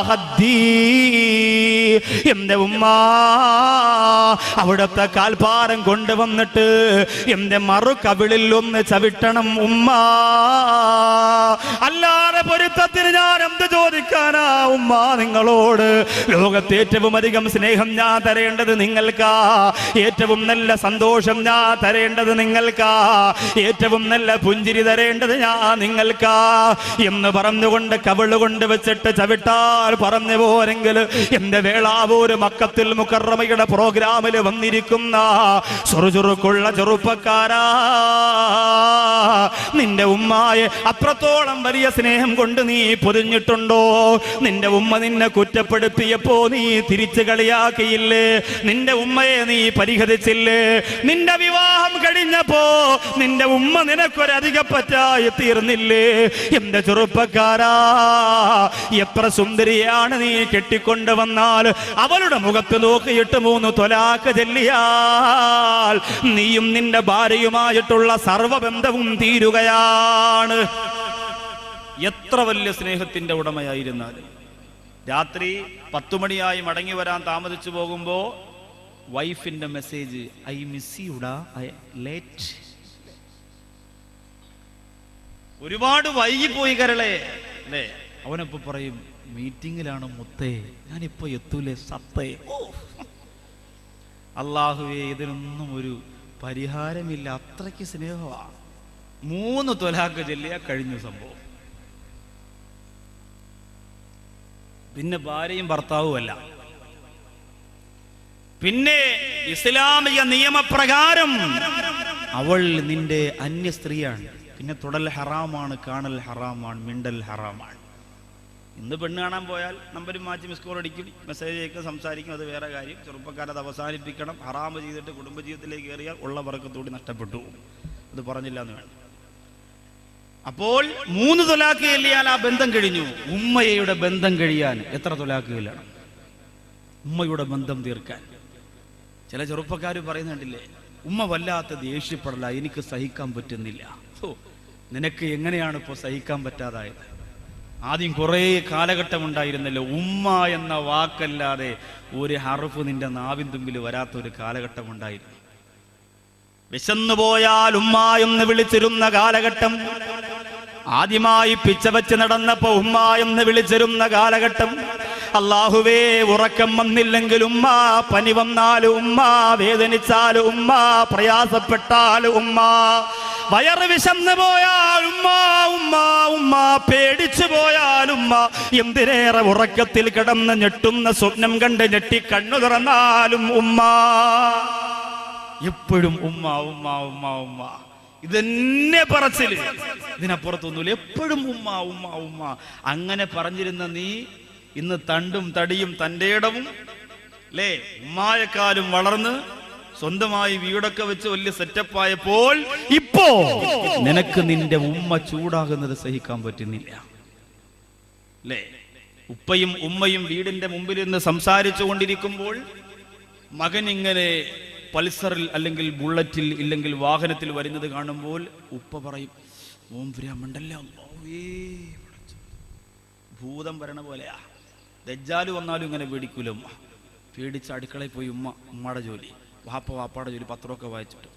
ഖദ്ദി, എന്റെ ഉമ്മ അവിടുത്തെ കാൽഭാരം കൊണ്ടുവന്നിട്ട് എന്റെ മറു കവിളിൽ ഒന്ന് ചവിട്ടണം ഉമ്മ. അല്ലാതെ പൊരുത്തത്തിന് ഞാൻ എന്ത് ചോദിക്കാനാ ഉമ്മ നിങ്ങളോട്? ലോകത്തെ ഏറ്റവും അധികം സ്നേഹം ഞാൻ തരേണ്ടത് നിങ്ങൾക്കാ, ഏറ്റവും നല്ല സന്തോഷം ഞാൻ തരേണ്ടത് നിങ്ങൾക്കാ, ഏറ്റവും നല്ല പുഞ്ചിരി തരേണ്ടത് ഞാൻ നിങ്ങൾക്കാ എന്ന് പറഞ്ഞുകൊണ്ട് കവിള് കൊണ്ട് വെച്ചിട്ട് ചവിട്ടാൽ പറഞ്ഞു പോരെങ്കിൽ എന്റെ വേളാവൂര് മക്കത്തിൽ മുക്കറമയുടെ പ്രോഗ്രാമിൽ വന്നിരിക്കുന്ന ചുറുചുറുക്കുള്ള ചെറുപ്പക്കാരാ, നിന്റെ ഉമ്മായെ അത്രത്തോളം വലിയ സ്നേഹം കൊണ്ട് നീ പൊതിഞ്ഞിട്ടുണ്ടോ? നിന്റെ ഉമ്മ നിന്നെ കുറ്റപ്പെടുത്തിയപ്പോ നീ തിരിച്ചു കളിയാക്കിയില്ലേ? നിന്റെ ഉമ്മയെ നീ പരിഹരിച്ചില്ലേ? നിന്റെ വിവാഹം കഴിഞ്ഞപ്പോ നിന്റെ ഉമ്മ നിനക്കൊരധിക പറ്റായി തീർന്നില്ലേ? എന്റെ ചെറുപ്പക്കാരാ, എത്ര സുന്ദരിയാണ് നീ കെട്ടിക്കൊണ്ടുവന്നാൽ അവളുടെ മുഖത്ത് നോക്കിയിട്ട് 3 ത്വലാഖ് ചൊല്ലിയാൽ നീയും നിന്റെ ഭാര്യയുമായിട്ടുള്ള സർവബന്ധവും തീരുകയാണ്. എത്ര വലിയ സ്നേഹത്തിന്റെ ഉടമയായിരുന്നാലും രാത്രി 10 മണിയായി മടങ്ങി വരാൻ താമസിച്ചു പോകുമ്പോ വൈഫിന്റെ മെസ്സേജ്, ഐ മിസ് യുടാ, ഐ ലേറ്റ്. ഒരുപാട് വൈകിപ്പോയി കരളെ അല്ലേ? അവനപ്പോ പറയും, മീറ്റിംഗിലാണ് മുത്തേ, ഞാനിപ്പോ എത്തൂലേ സത്തേ. അല്ലാഹുവേ, ഇതിനൊന്നും ഒരു പരിഹാരമില്ല, അത്രയ്ക്ക് സ്നേഹമാ. 3 ത്വലാഖ് ചൊല്ലിയ കഴിഞ്ഞ സംഭവം. പിന്നെ ഭാര്യയും ഭർത്താവുമല്ല, പിന്നെ ഇസ്ലാമിക നിയമപ്രകാരം അവൾ നിന്റെ അന്യ സ്ത്രീയാണ്. പിന്നെ തൊടൽ ഹറാമാണ്, കാണൽ ഹറാമാണ്, മിണ്ടൽ ഹറാമാണ്. ഇന്ന് പെണ്ണ് കാണാൻ പോയാൽ നമ്പരും മാറ്റി മിസ് കോൾ അടിക്കും, മെസ്സേജ് അയക്കും, സംസാരിക്കും, അത് വേറെ കാര്യം. ചെറുപ്പക്കാരത് അവസാനിപ്പിക്കണം. ഹറാമ് ചെയ്തിട്ട് കുടുംബജീവിതത്തിലേക്ക് കയറിയാൽ ഉള്ള ബർക്കത്തോടെ നഷ്ടപ്പെട്ടു. അത് പറഞ്ഞില്ല എന്ന് വേണം. അപ്പോൾ 3 ത്വലാഖ് ചൊല്ലിയാൽ ആ ബന്ധം കഴിഞ്ഞു. ഉമ്മയുടെ ബന്ധം കഴിയാൻ എത്ര ത്വലാഖ് ചൊല്ലണം? ഉമ്മയുടെ ബന്ധം തീർക്കാൻ. ചില ചെറുപ്പക്കാർ പറയുന്നുണ്ടില്ലേ, ഉമ്മ വല്ലാത്ത ദേഷ്യപ്പെടല, എനിക്ക് സഹിക്കാൻ പറ്റുന്നില്ല. നിനക്ക് എങ്ങനെയാണ് ഇപ്പോൾ സഹിക്കാൻ പറ്റാതായത്? ആദ്യം കുറേ കാലഘട്ടം ഉണ്ടായിരുന്നല്ലോ, ഉമ്മ എന്ന വാക്കല്ലാതെ ഒരു ഹർഫ് നിന്റെ നാവിൻ തുമ്പിൽ വരാത്തൊരു കാലഘട്ടം ഉണ്ടായിരുന്നു. വിശന്നു പോയാൽ ഉമ്മ എന്ന് വിളിച്ചിരുന്ന കാലഘട്ടം, ആദ്യമായി പിച്ച വെച്ച് നടന്നപ്പോ ഉമ്മ എന്ന് വിളിച്ചിരുന്ന കാലഘട്ടം. അല്ലാഹുവേ, ഉറക്കം വന്നില്ലെങ്കിൽ ഉമ്മ, പനി വന്നാലും ഉമ്മ, വേദനിച്ചാലും ഉമ്മ, പ്രയാസപ്പെട്ടാലും ഉമ്മ, വയറ് വിശന്നു പോയാൽ ഉമ്മ ഉമ്മ ഉമ്മ, പേടിച്ചു പോയാൽ ഉമ്മ, എന്തിനേറെ ഉറക്കത്തിൽ കിടന്ന് ഞെട്ടുന്ന സ്വപ്നം കണ്ട് ഞെട്ടി കണ്ണു തുറന്നാലും ഉമ്മ, എപ്പോഴും ഉമ്മ ഉമ്മ ഉമ്മ ഉമ്മ. ഇതെന്നെ പറച്ചില്, ഇതിനപ്പുറത്തൊന്നുമില്ല. എപ്പോഴും ഉമ്മ ഉമ്മ ഉമ്മ. അങ്ങനെ പറഞ്ഞിരുന്ന നീ ഇന്ന് തണ്ടും തടിയും തൻ്റെ ഇടവും അല്ലേ, ഉമ്മായെക്കാലും വളർന്ന് സ്വന്തമായി വീടൊക്കെ വെച്ച് വലിയ സെറ്റപ്പായപ്പോൾ ഇപ്പോ നിനക്ക് നിന്റെ ഉമ്മ ചൂടാകുന്നത് സഹിക്കാൻ പറ്റുന്നില്ല അല്ലേ? ഉപ്പയും ഉമ്മയും വീടിന്റെ മുമ്പിൽ നിന്ന് സംസാരിച്ചു കൊണ്ടിരിക്കുമ്പോൾ മകൻ ഇങ്ങനെ പൾസറിൽ അല്ലെങ്കിൽ ബുള്ളറ്റിൽ ഇല്ലെങ്കിൽ വാഹനത്തിൽ വരുന്നത് കാണുമ്പോൾ ഉപ്പ പറയും, ഓം ബ്രാഹ്മണ്ടല്ലോ, ഭൂതം വരണ പോലെയാ. ദജ്ജാല് വന്നാലും ഇങ്ങനെ പേടിക്കൂല ഉമ്മ. പേടിച്ച് അടുക്കളയിൽ പോയി ഉമ്മയുടെ ജോലി, വാപ്പാടെ ജോലി, പത്രമൊക്കെ വായിച്ചിട്ട്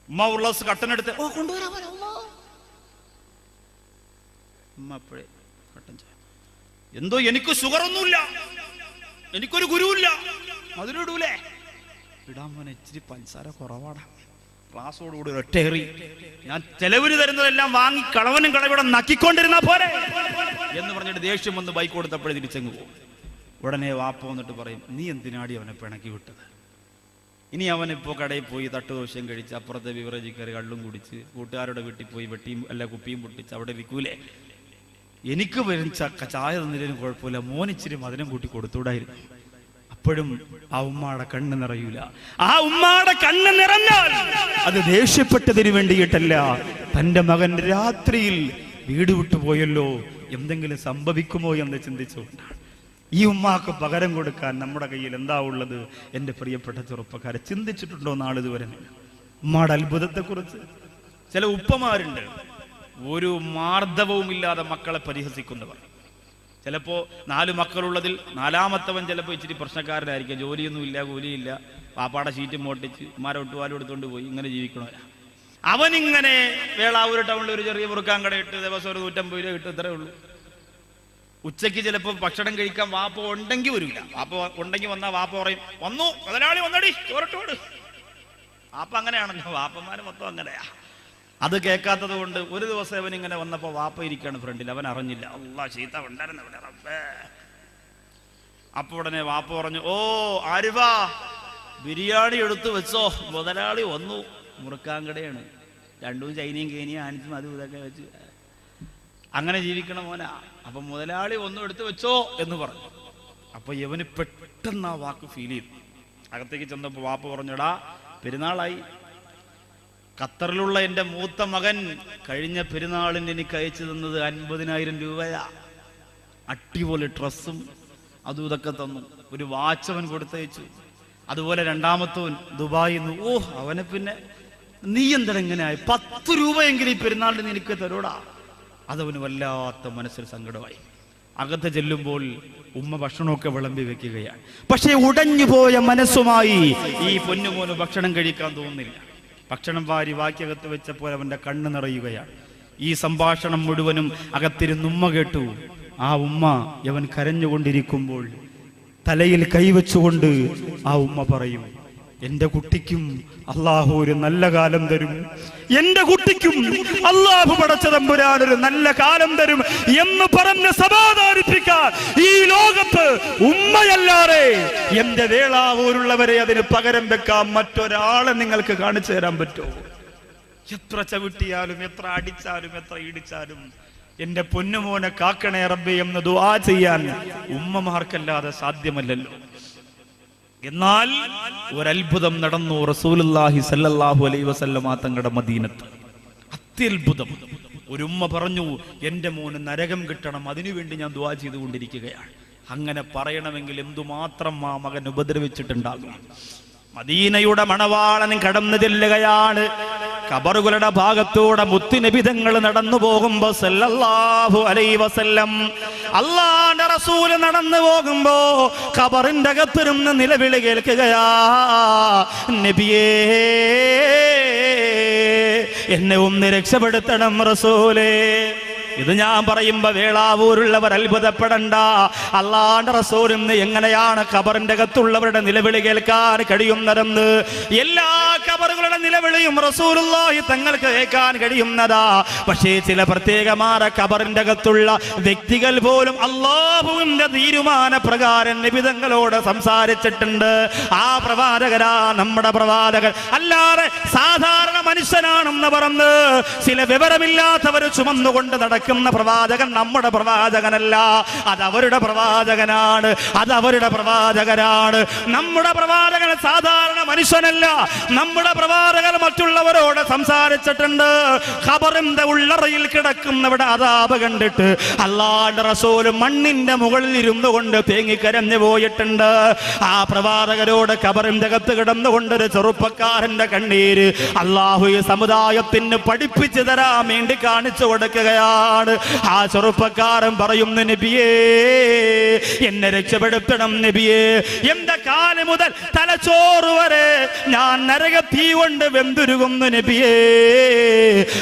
ഉമ്മ ഉള്ള കട്ടനെടുത്ത് കൊണ്ടുവരാൻ ഉമ്മ അപ്പോഴേ കട്ടൻ ചായ. എന്തോ എനിക്ക് ഷുഗറൊന്നുമില്ല, എനിക്കൊരു ഗുരുവില്ല, അതിലിടൂലേ? ഇടാൻ മോനെ ഇച്ചിരി പഞ്ചസാര കുറവാടാ. ക്ലാസ്സോടുകൂടി ഒറ്റേറി, ഞാൻ ചെലവിന് തരുന്നതെല്ലാം വാങ്ങി കളവനും കളവിടെ നക്കിക്കൊണ്ടിരുന്നാ പോരെ എന്ന് പറഞ്ഞിട്ട് ദേഷ്യം വന്ന് ബൈക്ക് കൊടുത്തപ്പോഴേ തിരിച്ചങ്ങ് പോകും. ഉടനെ വാപ്പ വന്നിട്ട് പറയും, നീ എന്തിനാടി അവനെ പിണക്കി വിട്ടത്? ഇനി അവനിപ്പോൾ കടയിൽ പോയി തട്ടുദോശയും കഴിച്ച് അപ്പുറത്തെ ബിവറേജിൽ കയറി കള്ളും കുടിച്ച് കൂട്ടുകാരുടെ വീട്ടിൽ പോയി വെട്ടിയും അല്ല കുപ്പിയും പൊട്ടിച്ച് അവിടെ വിൽക്കൂലേ? എനിക്ക് വരും ചായ തന്നില്ലേലും കുഴപ്പമില്ല, മോനിച്ചിരി മധുരം കൂട്ടി കൊടുത്തൂടായിരുന്നു. അപ്പോഴും ആ ഉമ്മാടെ കണ്ണ് നിറയൂല. ആ ഉമ്മാടെ കണ്ണ് നിറഞ്ഞാൽ അത് ദേഷ്യപ്പെട്ടതിന് വേണ്ടിയിട്ടല്ല, തന്റെ മകൻ രാത്രിയിൽ വീട് വിട്ടുപോയല്ലോ, എന്തെങ്കിലും സംഭവിക്കുമോ എന്ന് ചിന്തിച്ചുകൊണ്ടാണ്. ഈ ഉമ്മാക്ക് പകരം കൊടുക്കാൻ നമ്മുടെ കയ്യിൽ എന്താ ഉള്ളത്? എൻ്റെ പ്രിയപ്പെട്ട ചെറുപ്പക്കാരെ, ചിന്തിച്ചിട്ടുണ്ടോ നാളിതുവരെ ഉമ്മാടെ അത്ഭുതത്തെക്കുറിച്ച്? ചില ഉപ്പമാരുണ്ട് ഒരു മാർദ്ദവവും ഇല്ലാതെ മക്കളെ പരിഹസിക്കുന്നവർ. ചിലപ്പോ 4 മക്കളുള്ളതിൽ 4-മത്തവൻ ചിലപ്പോൾ ഇച്ചിരി പ്രശ്നക്കാരനായിരിക്കും, ജോലിയൊന്നും ഇല്ല, കൂലിയില്ല, പാപ്പാടെ ഷീറ്റ് മോട്ടിച്ച് ഉമ്മാരെ ഒട്ടുപാലും എടുത്തുകൊണ്ട് പോയി ഇങ്ങനെ ജീവിക്കണമല്ല. അവനിങ്ങനെ വേളാവൂർ ടൗണിൽ ഒരു ചെറിയ മുറുക്കാൻ കടയിട്ട് ദിവസം ഒരു 150 രൂപ കിട്ടും, ഇത്രേ ഉള്ളൂ. ഉച്ചയ്ക്ക് ചിലപ്പോൾ ഭക്ഷണം കഴിക്കാൻ വാപ്പ ഉണ്ടെങ്കിൽ വരില്ല. വാപ്പ ഉണ്ടെങ്കിൽ വന്നാൽ വാപ്പ പറയും, വന്നു മുതലാളി വന്നടി ചോരട്ടോട്. വാപ്പ അങ്ങനെയാണല്ലോ, വാപ്പന്മാര് മൊത്തം അങ്ങനെയാ. അത് കേൾക്കാത്തത് കൊണ്ട് ഒരു ദിവസം അവൻ ഇങ്ങനെ വന്നപ്പോൾ വാപ്പ ഇരിക്കുകയാണ് ഫ്രണ്ടിൽ, അവൻ അറിഞ്ഞില്ല. അള്ളാ ചീത്ത ഉണ്ടായിരുന്നു ഇവിടെ റബ്ബേ. അപ്പൊ ഉടനെ വാപ്പ പറഞ്ഞു, ഓ ആരിഫാ ബിരിയാണി എടുത്തു വെച്ചോ, മുതലാളി വന്നു. മുറുക്കാങ്കടയാണ്, രണ്ടും ചൈനയും കേനിയും ആനിച്ചും അതും ഇതൊക്കെ വെച്ച് അങ്ങനെ ജീവിക്കണം മോനാ. അപ്പൊ മുതലാളി ഒന്നും എടുത്തു വെച്ചോ എന്ന് പറഞ്ഞു. അപ്പൊ ഇവന് പെട്ടെന്ന് ആ വാക്ക് ഫീൽ ചെയ്തു. അകത്തേക്ക് ചെന്നപ്പോ വാപ്പ പറഞ്ഞടാ, പെരുന്നാളായി, ഖത്തറിലുള്ള എൻ്റെ മൂത്ത മകൻ കഴിഞ്ഞ പെരുന്നാളിന് എനിക്ക് അയച്ചു തന്നത് 50,000 രൂപയാ. അടിപൊളി ഡ്രസ്സും അതും ഇതൊക്കെ തന്നു. ഒരു വാച്ച് അവൻ കൊടുത്തയച്ചു. അതുപോലെ 2-മത്തവൻ ദുബായിൽ നിന്ന്. ഓ അവനെ പിന്നെ നീ എന്തെങ്ങനെയായി, 10 രൂപയെങ്കിലും ഈ പെരുന്നാളിന് എനിക്ക് തരൂടാ. അതവന് വല്ലാത്ത മനസ്സിൽ സങ്കടമായി. അകത്ത് ചെല്ലുമ്പോൾ ഉമ്മ ഭക്ഷണമൊക്കെ വിളമ്പി വെക്കുകയാണ്. പക്ഷേ ഉടഞ്ഞുപോയ മനസ്സുമായി ഈ പൊന്നുമോന് ഭക്ഷണം കഴിക്കാൻ തോന്നുന്നില്ല. ഭക്ഷണം വാരി വാക്കിയകത്ത് വെച്ചപ്പോൾ അവന്റെ കണ്ണ് നിറയുകയാണ്. ഈ സംഭാഷണം മുഴുവനും അകത്തിരുന്ന് ഉമ്മ കേട്ടു. ആ ഉമ്മ അവൻ കരഞ്ഞുകൊണ്ടിരിക്കുമ്പോൾ തലയിൽ കൈവച്ചുകൊണ്ട് ആ ഉമ്മ പറയും, എന്റെ കുട്ടിക്കും അള്ളാഹു ഒരു നല്ല കാലം തരും, എന്റെ കുട്ടിക്കും അള്ളാഹു പടച്ച തമ്പുരാൻ ഒരു നല്ല കാലം തരും എന്ന് പറഞ്ഞ് സമാധാനിപ്പിക്കാൻ ഈ ലോകത്ത് ഉമ്മയല്ലാതെ എന്റെ വേളാവൂരുള്ളവരെ അതിന് പകരം വെക്കാൻ മറ്റൊരാളെ നിങ്ങൾക്ക് കാണിച്ചു തരാൻ പറ്റുമോ? എത്ര ചവിട്ടിയാലും എത്ര അടിച്ചാലും എത്ര ഇടിച്ചാലും എന്റെ പൊന്നുമോനെ കാക്കണേ റബ്ബേ എന്ന് ദുആ ചെയ്യാൻ ഉമ്മമാർക്കല്ലാതെ സാധ്യമല്ലല്ലോ. എന്നാൽ ഒരത്ഭുതം നടന്നു റസൂലുള്ളാഹി സ്വല്ലല്ലാഹു അലൈഹി വസല്ലമ തങ്ങളുടെ മദീനത്ത്. അത്യത്ഭുതം. ഒരു ഉമ്മ പറഞ്ഞു, എന്റെ മോന് നരകം കിട്ടണം, അതിനുവേണ്ടി ഞാൻ ദുആ ചെയ്തുകൊണ്ടിരിക്കുകയാണ്. അങ്ങനെ പറയണമെങ്കിൽ എന്തുമാത്രം ആ മകൻ ഉപദ്രവിച്ചിട്ടുണ്ടാകും. മദീനയുടെ മണവാളൻ കടന്നു ചെല്ലുകയാണ്. ഖബറുകളുടെ ഭാഗത്തൂടെ മുത്തുനബി തങ്ങൾ നടന്നു പോകുമ്പോ സല്ലല്ലാഹു അലൈഹി വസല്ലം അല്ലാഹുവിന്റെ റസൂൽ നടന്നു പോകുമ്പോ ഖബറിന്റെ അകത്തിരുന്ന് നിലവിളി കേൾക്കുകയാ, നബിയേ എന്നെ ഒന്ന് രക്ഷപ്പെടുത്തണം റസൂലേ. ഇത് ഞാൻ പറയുമ്പോ വേളാവൂരുള്ളവർ അത്ഭുതപ്പെടണ്ട. അല്ലാഹുവിന്റെ റസൂലിന് എങ്ങനെയാണ് ഖബറിന്റെ അകത്തുള്ളവരുടെ നിലവിളി കേൾക്കാൻ കഴിയുന്നതെന്ന്. എല്ലാ ഖബറുകളുടെ നിലവിളിയും റസൂലുള്ളാഹി തങ്ങൾക്ക് കേൾക്കാൻ കഴിയുന്നതാ. പക്ഷേ ചില പ്രത്യേകമായ ഖബറിന്റെ അകത്തുള്ള വ്യക്തികൾ പോലും അല്ലാഹുവിന്റെ തീരുമാന പ്രകാരം നബി തങ്ങളോട് സംസാരിച്ചിട്ടുണ്ട്. ആ പ്രവാചകരാ നമ്മുടെ പ്രവാചകൻ. അല്ലാതെ സാധാരണ മനുഷ്യനാണെന്ന് പറഞ്ഞ് ചില വിവരമില്ലാത്തവർ ചുമന്നുകൊണ്ട് നടക്കുന്ന പ്രവാചകൻ നമ്മുടെ പ്രവാചകനല്ല. അത് അവരുടെ പ്രവാചകനാണ്, അത് അവരുടെ പ്രവാചകനാണ്. നമ്മുടെ പ്രവാചകൻ സാധാരണ മനുഷ്യനല്ല. നമ്മുടെ പ്രവാചകൻ മറ്റുള്ളവരോട് സംസാരിച്ചിട്ടുണ്ട്. ഖബറിന്റെ ഉള്ളറയിൽ കിടക്കുന്നവരുടെ അദാബ് കണ്ടിട്ട് അല്ലാഹുവിന്റെ റസൂൽ മണ്ണിന്റെ മുകളിൽ ഇരുന്നു കൊണ്ട് തേങ്ങിക്കരഞ്ഞു പോയിട്ടുണ്ട്. ആ പ്രവാചകരോട് ഖബറിന്റെ അകത്ത് കിടന്നുകൊണ്ടൊരു ചെറുപ്പക്കാരന്റെ കണ്ണീര് അല്ലാഹു ഈ സമുദായത്തിന് പഠിപ്പിച്ചു തരാൻ വേണ്ടി കാണിച്ചു കൊടുക്കുകയാ. പോവുകയാണ്. ആ ചെറുപ്പക്കാരൻ പറയുന്നു, നബിയേ എന്നെ രക്ഷപ്പെടുത്തണം നബിയേ. എന്റെ കാല് മുതൽ തലച്ചോറ് വരെ ഞാൻ നരകത്തീ കൊണ്ട് വെന്തുരുകുന്നു നബിയേ.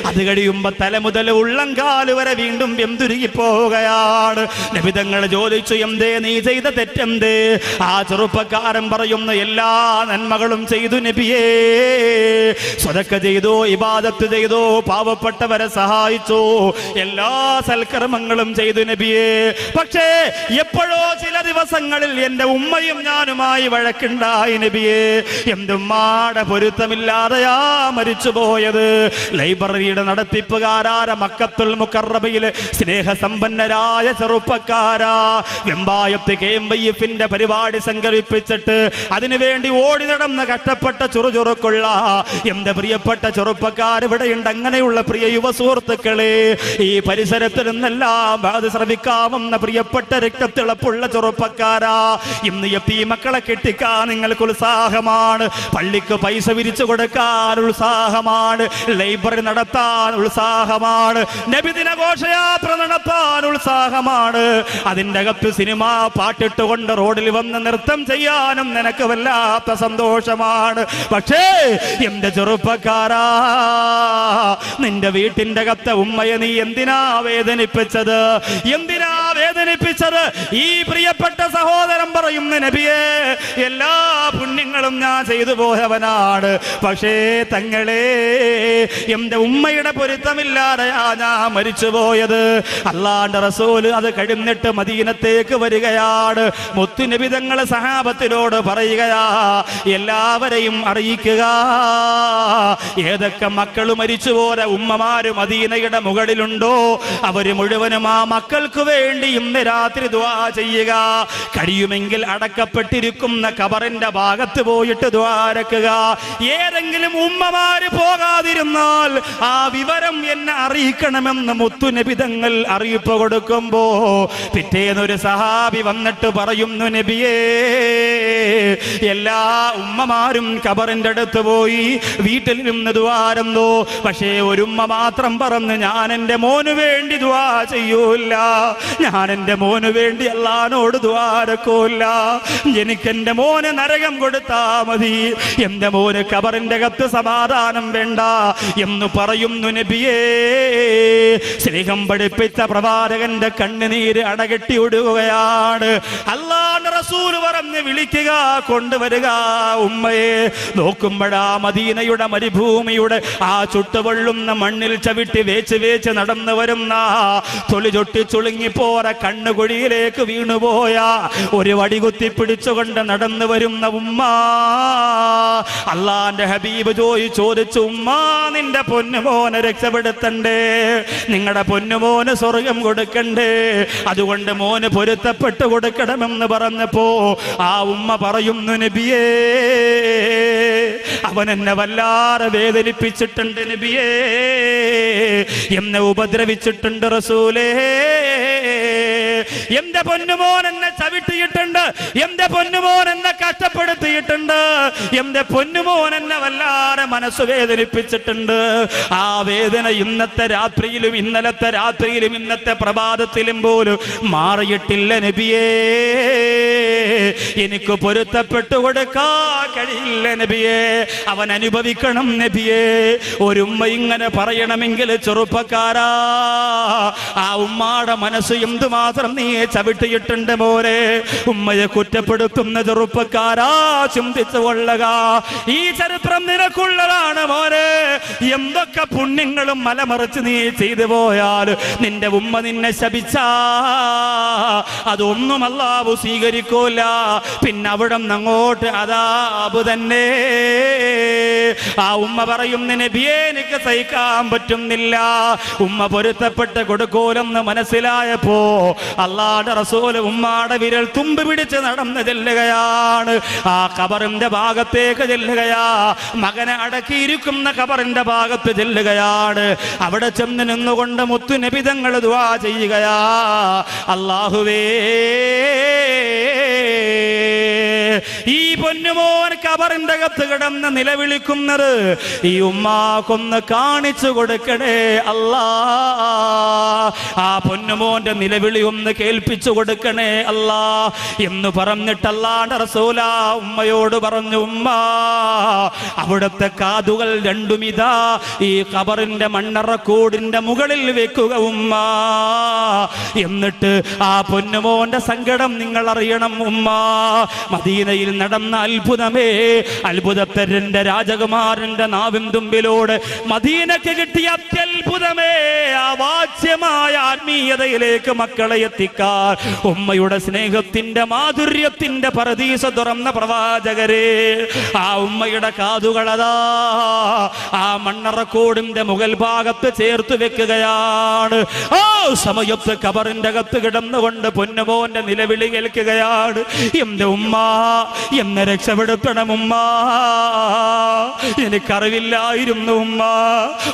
അത് കഴിയുമ്പോ തല മുതൽ ഉള്ളംകാല് വരെ വീണ്ടും വെന്തുരുകി പോവുകയാണ്. നബി തങ്ങൾ ചോദിച്ചു, എന്തേ നീ ചെയ്ത തെറ്റെന്തേ? ആ ചെറുപ്പക്കാരൻ പറയുന്നു, എല്ലാ നന്മകളും ചെയ്തു നബിയേ. സ്വതക്ക ചെയ്തു, ഇബാദത്ത് ചെയ്തു, പാവപ്പെട്ടവരെ സഹായിച്ചു, എല്ലാ സൽക്കർമ്മങ്ങളും ചെയ്തു നബിയേ. പക്ഷേ എപ്പോഴോ ചില ദിവസങ്ങളിൽ എന്റെ ഉമ്മയും ഞാനുമായി വഴക്കുണ്ടായി നബിയേ. എന്തുമ്മാടെ പൊരുത്തമില്ലാതെയാ മരിച്ചുപോയത്. ലൈബ്രറിയുടെ നടത്തിപ്പുകാരാര മക്കത്തുൽ മുക്കറബയിലെ സ്നേഹസമ്പന്നരായ ചെറുപ്പക്കാരാ വെമ്പായത്ത് KMYF-ന്റെ പരിപാടി സംഘടിപ്പിച്ചിട്ട് അതിനുവേണ്ടി ഓടി നടന്ന കഷ്ടപ്പെട്ട ചുറുചുറുക്കുള്ള എന്റെ പ്രിയപ്പെട്ട ചെറുപ്പക്കാർ ഇവിടെയുണ്ട്. അങ്ങനെയുള്ള പ്രിയ യുവ സുഹൃത്തുക്കളെ, ഈ പരിസരത്തിൽ നിന്നെല്ലാം അത് ശ്രമിക്കാവുന്ന പ്രിയപ്പെട്ട രക്തത്തിളപ്പുള്ള ചെറുപ്പക്കാരാ, ഇന്ന് ഈ മക്കളെ കെട്ടിക്കാൻ നിങ്ങൾക്ക് ഉത്സാഹമാണ്, പള്ളിക്ക് പൈസ വിരിച്ചു കൊടുക്കാൻ ഉത്സാഹമാണ്, ലൈബ്രറി നടത്താൻ ഉത്സാഹമാണ്, നബിദിന ഘോഷയാത്ര നടത്താൻ ഉത്സാഹമാണ്. അതിൻ്റെ അകത്ത് സിനിമ പാട്ടിട്ടുകൊണ്ട് റോഡിൽ വന്ന് നൃത്തം ചെയ്യാനും നിനക്ക് വല്ലാത്ത സന്തോഷമാണ്. പക്ഷേ എന്റെ ചെറുപ്പക്കാരാ, നിന്റെ വീട്ടിന്റെ അകത്തെ ഉമ്മയെ നീ എന്തിനാ വേദനിപ്പിച്ചത്? എന്തിനാ വേദനിപ്പിച്ചത്? ഈ പ്രിയപ്പെട്ട സഹോദരൻ പറയുന്ന നബിയെ, എല്ലാ പുണ്യങ്ങളും ഞാൻ ചെയ്തു പോയവനാണ്. പക്ഷേ തങ്ങളെ, എന്റെ ഉമ്മയുടെ പൊരുത്തമില്ലാതെയാ ഞാൻ മരിച്ചുപോയത്. അല്ലാഹുവിന്റെ റസൂല് അത് കഴിഞ്ഞിട്ട് മദീനത്തേക്ക് വരികയാണ്. മുത്തുനബി തങ്ങൾ സഹാബത്തിനോട് പറയുകയാ, എല്ലാവരെയും അറിയിക്കുക, ഏതൊക്കെ മക്കൾ മരിച്ചുപോയ ഉമ്മമാര് മദീനയുടെ മുകളിലുണ്ടോ അവര് മുഴുവനും ആ മക്കൾക്ക് വേണ്ടി ഇന്ന് രാത്രി ദുആ ചെയ്യുക. കഴിയുമെങ്കിൽ അടക്കപ്പെട്ടിരിക്കുന്ന ഖബറിന്റെ ഭാഗത്ത് പോയിട്ട് ദ്വാരക്കുക. ഏതെങ്കിലും ഉമ്മമാര് പോകാതിരുന്നാൽ ആ വിവരം എന്നെ അറിയിക്കണമെന്ന് മുത്തുനബി തങ്ങൾ അറിയിപ്പ് കൊടുക്കുമ്പോ പിറ്റേന്നൊരു സഹാബി വന്നിട്ട് പറയുന്നു, നബിയേ, എല്ലാ ഉമ്മമാരും ഖബറിന്റെ അടുത്ത് പോയി വീട്ടിൽ നിന്ന് ദ്വാരുന്നു. പക്ഷേ ഒരു ഉമ്മ മാത്രം പറഞ്ഞു, ഞാൻ എൻ്റെ മോന് വേണ്ടി ദ്വാ ചെയ്യൂല, ഞാൻ എൻ്റെ മോന് വേണ്ടി അല്ലാഹുവോട് ദ്വാരക്കൂല, എനിക്കെന്റെ മോന് നരകം കൊടുത്താ മതി, എന്റെ മോന് ഖബറിന്റെ അകത്ത് സമാധാനം വേണ്ട എന്ന് പറയുന്നു നബിയേ. സ്നേഹം പഠിപ്പിച്ച പ്രവാചകന്റെ കണ്ണുനീര് അടകെട്ടി ഒടുകയാണ്. അല്ലാഹുവിന്റെ റസൂൽ പറഞ്ഞ് വിളിക്കുക, കൊണ്ടുവരിക ഉമ്മയെ. നോക്കുമ്പോഴാ മദീനയുടെ മരുഭൂമിയുടെ ആ ചുട്ടുപൊള്ളുന്ന മണ്ണിൽ ചവിട്ടി വേച്ച് വേച്ച് നടന്നു വരുന്ന തൊളി ചൊട്ടി ചുളുങ്ങിപ്പോര കണ്ണുകുഴിയിലേക്ക് വീണുപോയ ഒരു വടി കുത്തി പിടിച്ചുകൊണ്ട് നടന്നു വരുന്ന ഉമ്മ. അല്ലാഹുവിന്റെ ഹബീബ് ചോദിച്ചു, ഉമ്മ, നിന്റെ പൊന്നുമോനെ രക്ഷപ്പെടുത്തണ്ടേ, നിങ്ങളുടെ പൊന്നുമോന് സ്വർഗം കൊടുക്കണ്ടേ, അതുകൊണ്ട് മോന് പൊരുത്തപ്പെട്ട് കൊടുക്കണമെന്ന് പറഞ്ഞപ്പോ ആ ഉമ്മ പറയുന്നു, നബിയേ, അവൻ എന്നെ വല്ലാതെ വേദനിപ്പിച്ചിട്ടുണ്ട് നബിയേ, എന്നെ ഉപദ്രവിച്ചിട്ടുണ്ട് റസൂലേ, എന്റെ പൊന്നുമോൻ എന്നെ ചവിട്ടിയിട്ടുണ്ട്, എന്റെ പൊന്നുമോൻ എന്നെ കഷ്ടപ്പെടുത്തിയിട്ടുണ്ട്, എന്റെ പൊന്നുമോൻ എന്നെ വല്ലാതെ മനസ്സ് വേദനിപ്പിച്ചിട്ടുണ്ട്. ആ വേദന ഇന്നത്തെ രാത്രിയിലും ഇന്നലത്തെ രാത്രിയിലും ഇന്നത്തെ പ്രഭാതത്തിലും പോലും മാറിയിട്ടില്ല നബിയേ. എനിക്ക് പൊരുത്തപ്പെട്ടു കൊടുക്കാൻ കഴിയില്ല നബിയേ, അവൻ അനുഭവിക്കണം നബിയേ. ഒരു ഉമ്മ ഇങ്ങനെ പറയണമെങ്കിൽ ചെറുപ്പക്കാരാ, ആ ഉമ്മാടെ മനസ്സ് എന്തുമാത്രം നീ ചവിട്ടിയിട്ടുണ്ട് മോനെ. ഉമ്മയെ കുറ്റപ്പെടുത്തുന്ന ചെറുപ്പക്കാരാ, ചിന്തിച്ചു കൊള്ളുക, ഈ ചരിത്രം നിനക്കുള്ളതാണ് മോനെ. എന്തൊക്കെ പുണ്യങ്ങളും മലമറിച്ച് നീ ചെയ്തു പോയാൽ നിന്റെ ഉമ്മ നിന്നെ ശപിച്ചാ അതൊന്നും അല്ലാഹു സ്വീകരിക്കൂല. പിന്നെ അവിടെ നിന്ന് അങ്ങോട്ട് അദാബ് തന്നെ. ആ ഉമ്മ പറയും, നബിയേ, എനിക്ക് സഹിക്കാൻ പറ്റുന്നില്ല. ഉമ്മ പൊരുത്തപ്പെട്ട് കൊടുക്കൂലെന്ന് മനസ്സിലായപ്പോ അല്ലാഹുവിന്റെ റസൂൽ ഉമ്മാടെ വിരൽ തുമ്പ് പിടിച്ച് നടന്ന് ചെല്ലുകയാണ്. ആ ഖബറിന്റെ ഭാഗത്തേക്ക് ചെല്ലുകയാ, മകനെ അടക്കിയിരിക്കുന്ന ഖബറിന്റെ ഭാഗത്ത് ചെല്ലുകയാണ്. അവിടെ ചെന്ന് നിന്നുകൊണ്ട് മുത്തുനബി തങ്ങൾ ദുആ ചെയ്യുകയാ, അല്ലാഹുവേ, ഈ പൊന്നുമോൻ ഖബറിന്റെ അകത്ത് കിടന്ന് നിലവിളിക്കുന്നത് ഈ ഉമ്മാക്കൊന്ന് കാണിച്ചു കൊടുക്കണേ അല്ലാ. ആ പൊന്നുമോന്റെ നിലവിളി ഒന്ന് കേൾപ്പിച്ചു കൊടുക്കണേ അല്ലാ എന്ന് പറഞ്ഞിട്ട് അല്ലാഹുവിന്റെ റസൂൽ ഉമ്മയോട് പറഞ്ഞു, ഉമ്മ അവിടുത്തെ കാതുകൾ രണ്ടും ഇതാ ഈ ഖബറിന്റെ മണ്ണറക്കൂടിന്റെ മുകളിൽ വെക്കുക ഉമ്മ. എന്നിട്ട് ആ പൊന്നുമോന്റെ സങ്കടം നിങ്ങൾ അറിയണം ഉമ്മ. മദീനയിൽ നടന്ന അത്ഭുതമേ, അത്ഭുതത്തരന്റെ രാജകുമാരന്റെ നാവിൻ തുമ്പിലൂടെ മദീനക്ക് കിട്ടിയ അത്യത്ഭുതമേ, ആ വാച്യമായ ആത്മീയതയിലേക്ക് മക്കളെ എത്തിക്കാൻ ഉമ്മയുടെ സ്നേഹത്തിന്റെ മാധുര്യത്തിന്റെ പരദീസ തുറന്ന പ്രവാചകരെ, ആ ഉമ്മയുടെ കാതുകളതാ ആ മണ്ണറക്കോടിന്റെ മുകൾ ഭാഗത്ത് ചേർത്ത് വെക്കുകയാണ്. ആ സമയത്ത് ഖബറിന്റെ അകത്ത് കിടന്നുകൊണ്ട് പൊന്നുമോന്റെ നിലവിളി കേൾക്കുകയാണ്. എന്റെ ഉമ്മ എന്നെ രക്ഷപ്പെടുത്തണം ഉമ്മ, എനിക്കറിവില്ലായിരുന്നു ഉമ്മ.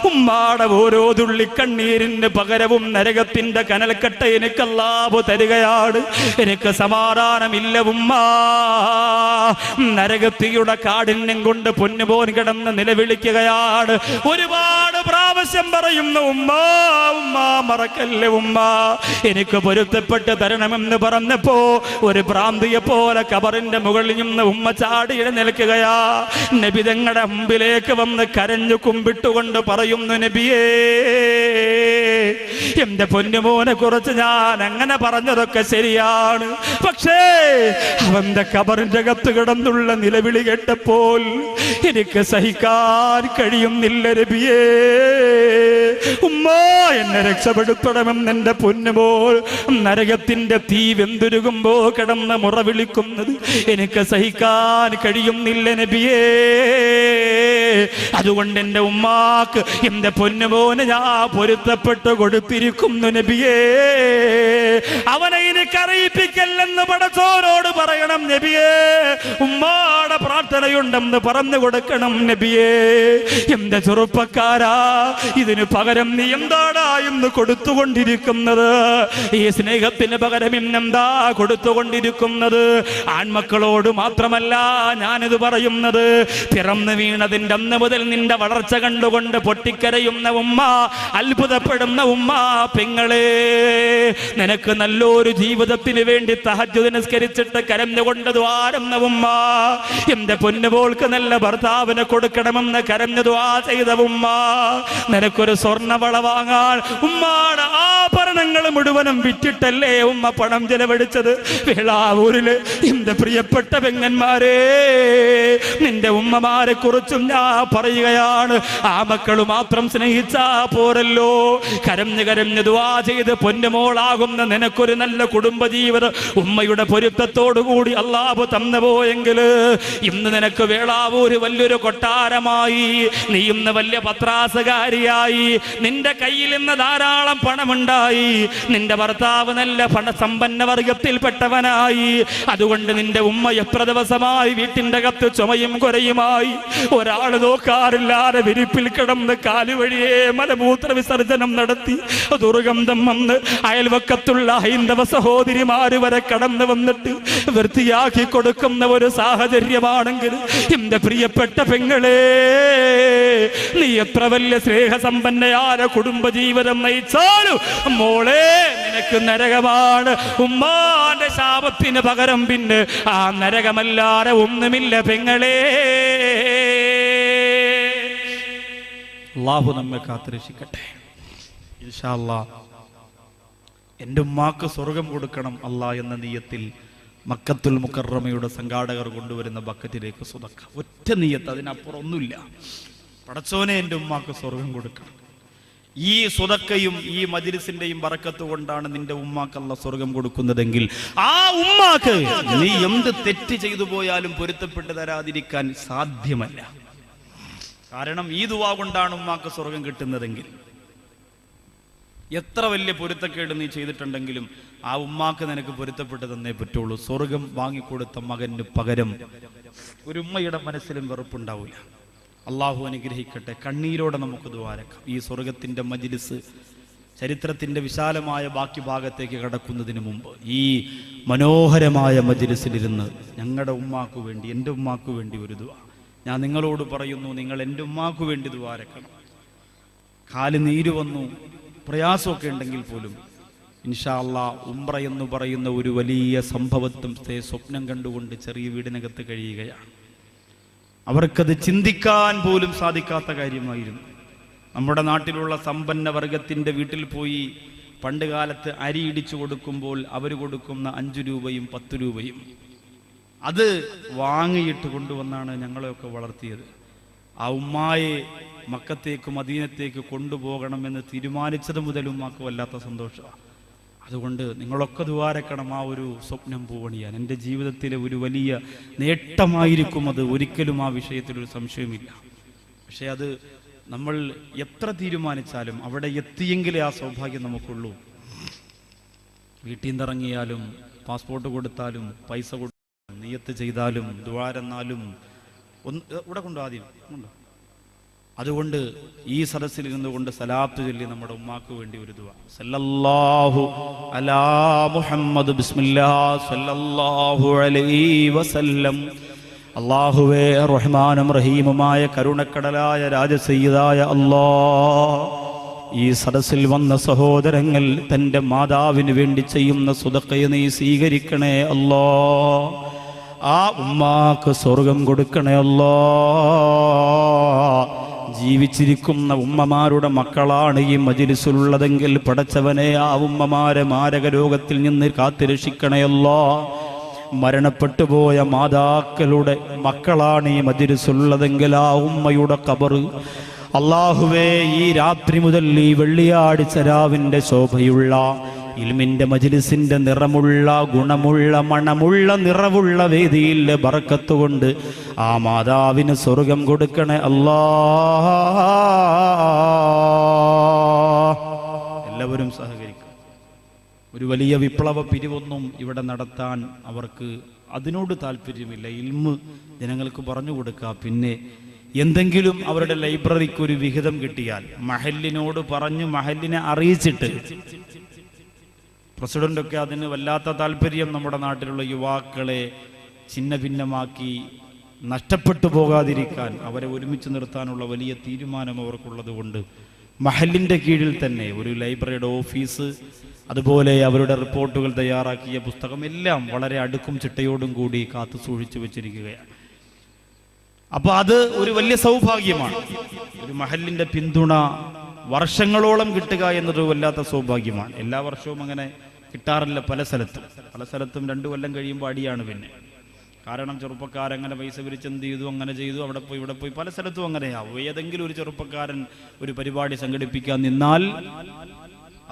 ഉമ്മാടെ ഓരോ തുള്ളി കണ്ണീരിന് പകരവും നരകത്തിന്റെ കനൽക്കട്ട എനിക്ക് അല്ലാഹു തരികയാണ്. എനിക്ക് സമാധാനമില്ല ഉമ്മ. നരകത്തിയുടെ കാഠിന്യം കൊണ്ട് പൊന്നുമോൻ കിടന്ന് നിലവിളിക്കുകയാണ്. ഒരുപാട് പ്രാവശ്യം പറയുന്നു ഉമ്മ ഉമ്മ മറക്കല്ലേ ഉമ്മ, എനിക്ക് പൊരുത്തപ്പെട്ട് തരണമെന്ന് പറഞ്ഞപ്പോ ഒരു ഭ്രാന്തിയെ പോലെ ഖബറിന്റെ മുകളിൽ നിന്ന് ഉമ്മ ചാടി എഴുന്നേൽക്കുകയാ. നബി തങ്ങളുടെ മുമ്പിലേക്ക് വന്ന് കരഞ്ഞു കുമ്പിട്ടുകൊണ്ട് പറയുന്നു, നബിയേ എന്റെ പൊന്നുമോനെ കുറിച്ച് ഞാൻ അങ്ങനെ പറഞ്ഞതൊക്കെ ശരിയാണ്, പക്ഷേ അവന്റെ ഖബറിന്റെ അകത്ത് കിടന്നുള്ള നിലവിളി കേട്ടപ്പോൾ എനിക്ക് സഹിക്കാൻ കഴിയുന്നില്ല നബിയേ. ഉമ്മ എന്നെ രക്ഷപ്പെടുത്തണമെന്ന് എന്റെ പൊന്നുമോൾ നരകത്തിന്റെ തീ വെന്തുരുകുമ്പോ കിടന്ന് മുറ വിളിക്കുന്നത് എനിക്ക് സഹിക്കാൻ കഴിയുന്നില്ല നബിയേ. അതുകൊണ്ട് എന്റെ ഉമ്മാക്ക് എന്റെ പൊന്നുമോന് ഞാൻ പൊരുത്തപ്പെട്ട് കൊടുത്തിരിക്കുന്നു നബിയേ. അവനെ എനിക്കറിയിപ്പിക്കല്ലെന്ന് പടച്ചോനോട് പറയണം നബിയേ. ഉമ്മാടെ പ്രാർത്ഥനയുണ്ടെന്ന് പറഞ്ഞു കൊടുക്കണം നബിയേ. എന്റെ ചെറുപ്പക്കാരാ, ഇതിന് പകരം നീ എന്താടാ ഇന്ന് കൊടുത്തുകൊണ്ടിരിക്കുന്നത്? ഈ സ്നേഹത്തിന് പകരം ഇന്നെന്താ കൊടുത്തുകൊണ്ടിരിക്കുന്നത്? ആൺമക്കളോട് മാത്രമല്ല ഞാനിത് പറയുന്നത്, പിറന്നു വീണതിന്റെ അന്ന് മുതൽ നിന്റെ വളർച്ച കണ്ടുകൊണ്ട് പൊട്ടിക്കരയുന്ന ഉമ്മ, അത്ഭുതപ്പെടുന്ന ഉമ്മ, പെങ്ങളെ നിനക്ക് നല്ലൊരു ജീവിതത്തിന് വേണ്ടി തഹജ്ജുദ് നിസ്കരിച്ചിട്ട് കരഞ്ഞുകൊണ്ട് ദ്വാരുന്ന ഉമ്മ, എന്റെ പൊന്നുമോൾക്ക് നല്ല ഭർത്താവിനെ കൊടുക്കണമെന്ന് കരഞ്ഞു ദ്വാ ചെയ്ത ഉമ്മ, നിനക്കൊരു സ്വർണ്ണവള വാങ്ങാൻ ഉമ്മാടെ ആഭരണങ്ങൾ മുഴുവനും വിറ്റിട്ടല്ലേ ഉമ്മ പണം ചെലവഴിച്ചത്? വേളാവൂരില് എന്റെ പ്രിയപ്പെട്ട പെങ്ങന്മാരെ, നിന്റെ ഉമ്മമാരെ കുറിച്ചും ഞാൻ പറയുകയാണ്. ആ മക്കള് മാത്രം സ്നേഹിച്ചാ പോരല്ലോ, കരഞ്ഞു കരഞ്ഞു ദുആ ചെയ്ത് പൊന്നുമോളാകുന്ന നിനക്കൊരു നല്ല കുടുംബജീവിതം ഉമ്മയുടെ പൊരുത്തത്തോടുകൂടി അല്ലാഹു തന്നു പോയെങ്കിൽ ഇന്ന് നിനക്ക് വേളാവൂര് വലിയൊരു കൊട്ടാരമായി, നീ ഇന്ന് വലിയ പത്രാസുകാരിയായി, നിന്റെ കയ്യിൽ ഇന്ന് ധാരാളം പണമുണ്ടായി, നിന്റെ ഭർത്താവ് നല്ല സമ്പന്ന വർഗത്തിൽപ്പെട്ടവനായി. അതുകൊണ്ട് നിന്റെ ഉമ്മ എത്ര ദിവസമായി വീട്ടിന്റെ അകത്ത് ചുമയും കുരയുമായി, ഒരാൾ നോക്കാറില്ലാതെ വിരിപ്പിൽ കിടന്ന് കാലുവഴിയെ മലമൂത്ര വിസർജനം നടത്തി ദുർഗന്ധം വന്ന് അയൽവക്കത്തുള്ള ഹൈന്ദവ സഹോദരിമാര് വരെ കടന്നു വന്നിട്ട് വൃത്തിയാക്കി കൊടുക്കുന്ന ഒരു സാഹചര്യമാണെങ്കിൽ എന്റെ പ്രിയപ്പെട്ട പെങ്ങളെ, നീ എത്ര വലിയ സ്നേഹസമ്പന്നയായ കുടുംബജീവിതം നയിച്ചാലും മോളെ നിനക്ക് നരകമാണ്. ഉമ്മാന്റെ ശാപത്തിന് പകരം പിന്നെ ആ നരകമല്ലാതെ ഒന്നുമില്ല പെങ്ങളെ. അല്ലാഹു നമ്മെ കാത്തുരക്ഷിക്കട്ടെ. ഇൻഷാ അല്ലാഹ് എൻ്റെ ഉമ്മാക്ക് സ്വർഗം കൊടുക്കണം അല്ലാ എന്ന നിയത്തിൽ മക്കത്തുൽ മുക്കറമയുടെ സംഘാടകർ കൊണ്ടുവരുന്ന ബക്കറ്റിലേക്ക് സ്വതക്ക. ഒറ്റ നിയത്ത്, അതിനപ്പുറം ഒന്നുമില്ല. പടച്ചോനെ എൻ്റെ ഉമ്മാക്ക് സ്വർഗം കൊടുക്കണം. ഈ സ്വതക്കയും ഈ മജ്‌ലിസിന്റെയും ബറക്കത്ത് കൊണ്ടാണ് നിന്റെ ഉമ്മാക്ക് അല്ലാഹ് സ്വർഗം കൊടുക്കുന്നതെങ്കിൽ ആ ഉമ്മാക്ക് നീ എന്ത് തെറ്റ് ചെയ്തു പോയാലും പൊരുത്തപ്പെട്ട് തരാതിരിക്കാൻ സാധ്യമല്ല. കാരണം ഈ ദുആ കൊണ്ടാണ് ഉമ്മാക്ക് സ്വർഗം കിട്ടുന്നതെങ്കിൽ എത്ര വലിയ പൊരുത്തക്കേട് നീ ചെയ്തിട്ടുണ്ടെങ്കിലും ആ ഉമ്മാക്ക് നിനക്ക് പൊരുത്തപ്പെട്ട് തന്നേ പറ്റുള്ളൂ. സ്വർഗം വാങ്ങിക്കൊടുത്ത മകന് പകരം ഒരു ഉമ്മയുടെ മനസ്സിലും വെറുപ്പുണ്ടാവില്ല. അള്ളാഹു അനുഗ്രഹിക്കട്ടെ. കണ്ണീരോടെ നമുക്ക് ദ്വാരക്കാം. ഈ സ്വർഗത്തിന്റെ മജ്‌ലിസ് ചരിത്രത്തിന്റെ വിശാലമായ ബാക്കി ഭാഗത്തേക്ക് കടക്കുന്നതിന് മുമ്പ് ഈ മനോഹരമായ മജ്‌ലിസിലിരുന്ന് ഞങ്ങളുടെ ഉമ്മാക്ക് വേണ്ടി, എൻ്റെ ഉമ്മാക്ക് വേണ്ടി ഒരു ദുആ ഞാൻ നിങ്ങളോട് പറയുന്നു. നിങ്ങൾ എൻ്റെ ഉമ്മാക്ക് വേണ്ടി ദ്വാരക്കണം. കാല് നീര് വന്നു പ്രയാസമൊക്കെ ഉണ്ടെങ്കിൽ പോലും ഇൻഷാ അല്ലാഹ് ഉംറ എന്ന് പറയുന്ന ഒരു വലിയ സംഭവത്തെ സ്വപ്നം കണ്ടുകൊണ്ട് ചെറിയ വീടിനകത്ത് കഴിയുകയാണ്. അവർക്കത് ചിന്തിക്കാൻ പോലും സാധിക്കാത്ത കാര്യമായിരുന്നു. നമ്മുടെ നാട്ടിലുള്ള സമ്പന്ന വർഗത്തിൻ്റെ വീട്ടിൽ പോയി പണ്ട് കാലത്ത് അരി ഇടിച്ചു കൊടുക്കുമ്പോൾ അവർ കൊടുക്കുന്ന 5 രൂപയും 10 രൂപയും അത് വാങ്ങിയിട്ട് കൊണ്ടുവന്നാണ് ഞങ്ങളെയൊക്കെ വളർത്തിയത്. ആ ഉമ്മായെ മക്കത്തേക്ക് മദീനത്തേക്ക് കൊണ്ടുപോകണമെന്ന് തീരുമാനിച്ചത് മുതൽ ഉമ്മാക്ക് വല്ലാത്ത സന്തോഷമാണ്. അതുകൊണ്ട് നിങ്ങളൊക്കെ ദ്വാരക്കണം ആ ഒരു സ്വപ്നം പൂവണിയാൻ. എൻ്റെ ജീവിതത്തിലെ ഒരു വലിയ നേട്ടമായിരിക്കും അത്, ഒരിക്കലും ആ വിഷയത്തിലൊരു സംശയമില്ല. പക്ഷേ അത് നമ്മൾ എത്ര തീരുമാനിച്ചാലും അവിടെ എത്തിയെങ്കിലേ ആ സൗഭാഗ്യം നമുക്കുള്ളൂ. വീട്ടിൽ നിന്നിറങ്ങിയാലും പാസ്പോർട്ട് കൊടുത്താലും പൈസ കൊടുത്താലും നിയത്ത് ചെയ്താലും ദ്വാരെന്നാലും ഇവിടെ കൊണ്ടു ആദ്യം ഉണ്ടോ. അതുകൊണ്ട് ഈ സദസ്സിൽ നിന്നുകൊണ്ട് സലാത്ത് ചൊല്ലി നമ്മുടെ ഉമ്മാക്ക് വേണ്ടി ഒരു ദുആ. സല്ലല്ലാഹു അലാ മുഹമ്മദ് ബിസ്മില്ലാഹ് സല്ലല്ലാഹു അലൈഹി വസല്ലം. അല്ലാഹുവേ റഹ്മാനും റഹീമുമായ കരുണക്കടലായ രാജസയ്യിദായ അല്ലാഹ്, ഈ സദസ്സിൽ വന്ന സഹോദരങ്ങൾ തൻ്റെ മാതാവിന് വേണ്ടി ചെയ്യുന്ന സ്വതക്കയെ നീ സ്വീകരിക്കണേ അല്ലാഹ്. ആ ഉമ്മാക്ക് സ്വർഗം കൊടുക്കണേ അല്ലാഹ്. ജീവിച്ചിരിക്കുന്ന ഉമ്മമാരുടെ മക്കളാണ് ഈ മജ്‌ലിസിലുള്ളതെങ്കിൽ പടച്ചവനെ ആ ഉമ്മമാരെ മാരക രോഗത്തിൽ നിന്ന് കാത്തുരക്ഷിക്കണേ അല്ലാഹ്. മരണപ്പെട്ടു പോയ മാതാക്കളുടെ മക്കളാണ് ഈ മജ്‌ലിസിലുള്ളതെങ്കിൽ ആ ഉമ്മയുടെ ഖബർ അല്ലാഹുവേ ഈ രാത്രി മുതൽ ഈ വെള്ളിയാഴ്ച രാവിന്റെ ശോഭയുള്ള ഇൽമിന്റെ മജ്‌ലിസിന്റെ നിറമുള്ള ഗുണമുള്ള മണമുള്ള നിറവുള്ള വേദിയിൽ ബറക്കത്ത് കൊണ്ട് ആ മാതാവിന് സ്വർഗം കൊടുക്കണേ അല്ലാഹ്. എല്ലാവരും സഹകരിക്കും. ഒരു വലിയ വിപ്ലവ പിരിവൊന്നും ഇവിടെ നടത്താൻ അവർക്ക് അതിനോട് താല്പര്യമില്ല. ഇൽമ് ജനങ്ങൾക്ക് പറഞ്ഞു കൊടുക്കുക. പിന്നെ എന്തെങ്കിലും അവരുടെ ലൈബ്രറിക്ക് ഒരു വിഹിതം കിട്ടിയാൽ മഹല്ലിനോട് പറഞ്ഞു മഹല്ലിനെ അറിയിച്ചിട്ട്, പ്രസിഡന്റൊക്കെ അതിന് വല്ലാത്ത താല്പര്യം, നമ്മുടെ നാട്ടിലുള്ള യുവാക്കളെ ഛിന്ന ഭിന്നമാക്കി നഷ്ടപ്പെട്ടു പോകാതിരിക്കാൻ അവരെ ഒരുമിച്ച് നിർത്താനുള്ള വലിയ തീരുമാനം അവർക്കുള്ളത് കൊണ്ട് മഹല്ലിൻ്റെ കീഴിൽ തന്നെ ഒരു ലൈബ്രറിയുടെ ഓഫീസ്, അതുപോലെ അവരുടെ റിപ്പോർട്ടുകൾ തയ്യാറാക്കിയ പുസ്തകം എല്ലാം വളരെ അടുക്കും ചിട്ടയോടും കൂടി കാത്തു സൂക്ഷിച്ചു വെച്ചിരിക്കുകയാണ്. അപ്പോൾ അത് ഒരു വലിയ സൗഭാഗ്യമാണ്. ഒരു മഹല്ലിൻ്റെ പിന്തുണ വർഷങ്ങളോളം കിട്ടുക എന്നതൊരു വല്ലാത്ത സൗഭാഗ്യമാണ്. എല്ലാ വർഷവും അങ്ങനെ കിട്ടാറില്ല. പല സ്ഥലത്തും 2 കൊല്ലം കഴിയുമ്പോൾ അടിയാണ്. പിന്നെ കാരണം ചെറുപ്പക്കാരങ്ങനെ പൈസ പിരിച്ച് എന്ത് ചെയ്തു, അങ്ങനെ ചെയ്തു, അവിടെ പോയി ഇവിടെ പോയി, പല സ്ഥലത്തും അങ്ങനെയാവും. ഏതെങ്കിലും ഒരു ചെറുപ്പക്കാരൻ ഒരു പരിപാടി സംഘടിപ്പിക്കാൻ നിന്നാൽ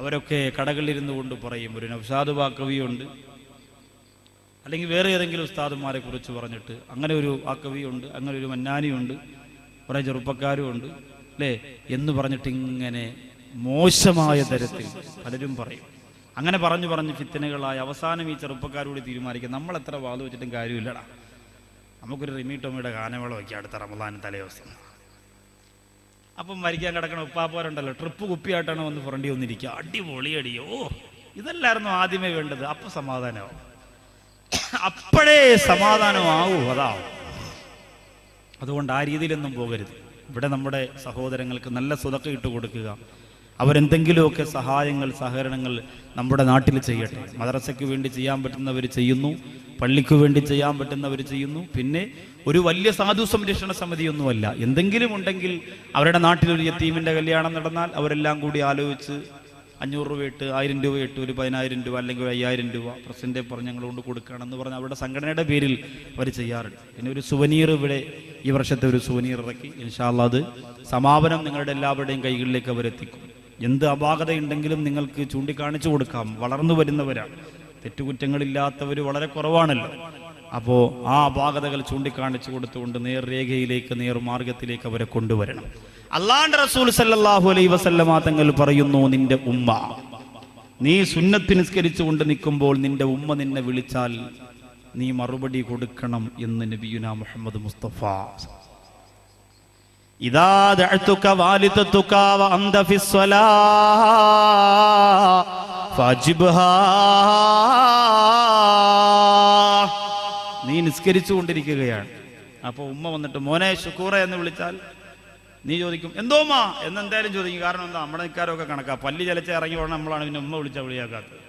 അവരൊക്കെ കടകളിലിരുന്നു കൊണ്ട് പറയും ഒരു നൗഷാദ് ബാക്കവിയുണ്ട്, അല്ലെങ്കിൽ വേറെ ഏതെങ്കിലും ഉസ്താദുമാരെ കുറിച്ച് പറഞ്ഞിട്ട് അങ്ങനെ ഒരു ആക്കവിയുണ്ട്, അങ്ങനെ ഒരു മന്നാനിയുണ്ട്, കുറേ ചെറുപ്പക്കാരുമുണ്ട് അല്ലേ എന്ന് പറഞ്ഞിട്ട് ഇങ്ങനെ മോശമായ തരത്തിൽ പലരും പറയും. അങ്ങനെ പറഞ്ഞു പറഞ്ഞ് ഫിത്തനകളായി അവസാനം ഈ ചെറുപ്പക്കാരോട് തീരുമാനിക്കുക നമ്മൾ എത്ര വാത് വെച്ചിട്ടും കാര്യമില്ലടാ, നമുക്കൊരു റിമി ടോമിയുടെ ഗാനമേള വയ്ക്കുക അടുത്ത റമദാൻ തലേദിവസം. അപ്പം മരിക്കാൻ കിടക്കണ ഉപ്പാപ്പോരുണ്ടല്ലോ, ട്രിപ്പ് കുപ്പിയായിട്ടാണ് വന്ന് ഫ്രണ്ടി വന്നിരിക്കുക, അടിപൊളിയടിയോ, ഇതല്ലായിരുന്നു ആദ്യമേ വേണ്ടത്. അപ്പം സമാധാനമാവും, അപ്പോഴേ സമാധാനമാവൂ, അതാവും. അതുകൊണ്ട് ആ രീതിയിലൊന്നും പോകരുത്. ഇവിടെ നമ്മുടെ സഹോദരങ്ങൾക്ക് നല്ല സ്വതക്ക ഇട്ട് കൊടുക്കുക. അവരെന്തെങ്കിലുമൊക്കെ സഹായങ്ങൾ സഹകരണങ്ങൾ നമ്മുടെ നാട്ടിൽ ചെയ്യട്ടെ. മദ്രസയ്ക്ക് വേണ്ടി ചെയ്യാൻ പറ്റുന്നവർ ചെയ്യുന്നു, പള്ളിക്ക് വേണ്ടി ചെയ്യാൻ പറ്റുന്നവർ ചെയ്യുന്നു. പിന്നെ ഒരു വലിയ സാധു സംരക്ഷണ സമിതിയൊന്നുമല്ല, എന്തെങ്കിലും ഉണ്ടെങ്കിൽ അവരുടെ നാട്ടിലൊരു യതീമിൻ്റെ കല്യാണം നടന്നാൽ അവരെല്ലാം കൂടി ആലോചിച്ച് 500 രൂപ ഇട്ട് 1000 രൂപ ഇട്ട് ഒരു 10000 രൂപ അല്ലെങ്കിൽ 5000 രൂപ പ്രസിഡന്റ് പറഞ്ഞ് ഞങ്ങളുകൊണ്ട് കൊടുക്കുകയാണെന്ന് പറഞ്ഞ് അവരുടെ സംഘടനയുടെ പേരിൽ അവർ ചെയ്യാറുണ്ട്. പിന്നെ ഒരു സുവനീർ ഇവിടെ ഈ വർഷത്തെ ഒരു സുവനീർ ഇറക്കി. ഇൻഷാ അല്ലാഹ് അത് സമാപനം നിങ്ങളുടെ എല്ലാവരുടെയും കൈകളിലേക്ക് അവരെത്തിക്കും. എന്ത് അപാകതയുണ്ടെങ്കിലും നിങ്ങൾക്ക് ചൂണ്ടിക്കാണിച്ചു കൊടുക്കാം. വളർന്നു വരുന്നവരാണ്, തെറ്റുകുറ്റങ്ങളില്ലാത്തവർ വളരെ കുറവാണല്ലോ. അപ്പോൾ ആ അപാകതകൾ ചൂണ്ടിക്കാണിച്ചു കൊടുത്തുകൊണ്ട് നേർരേഖയിലേക്ക് നേർമാർഗത്തിലേക്ക് അവരെ കൊണ്ടുവരണം. അല്ലാഹുവിന്റെ റസൂൽ സല്ലല്ലാഹു അലൈഹി വസല്ലമ തങ്ങൾ പറയുന്നു, നിന്റെ ഉമ്മ, നീ സുന്നത്ത് നിസ്കരിച്ചുകൊണ്ട് നിൽക്കുമ്പോൾ നിന്റെ ഉമ്മ നിന്നെ വിളിച്ചാൽ നീ മറുപടി കൊടുക്കണം എന്ന് നബിയുനാ മുഹമ്മദ് മുസ്തഫ. ഇദാ ദഅതുക വാലിദതുക വ അൻത ഫിസ്സലാ ഫജിബ്ഹാ. നീ നിസ്കരിച്ചു കൊണ്ടിരിക്കുകയാണ്, അപ്പോൾ ഉമ്മ വന്നിട്ട് മോനെ ശുക്കൂറ എന്ന് വിളിച്ചാൽ നീ ചോദിക്കും എന്തോമാ എന്ന് എന്തായാലും ചോദിക്കും. കാരണം എന്താ, നമ്മുടെ നിൽക്കാരൊക്കെ കണക്കാ, പല്ലി ചലച്ച ഇറങ്ങി പോകണം, നമ്മളാണ് പിന്നെ ഉമ്മ വിളിച്ചാൽ വിളിയാക്കാത്തത്.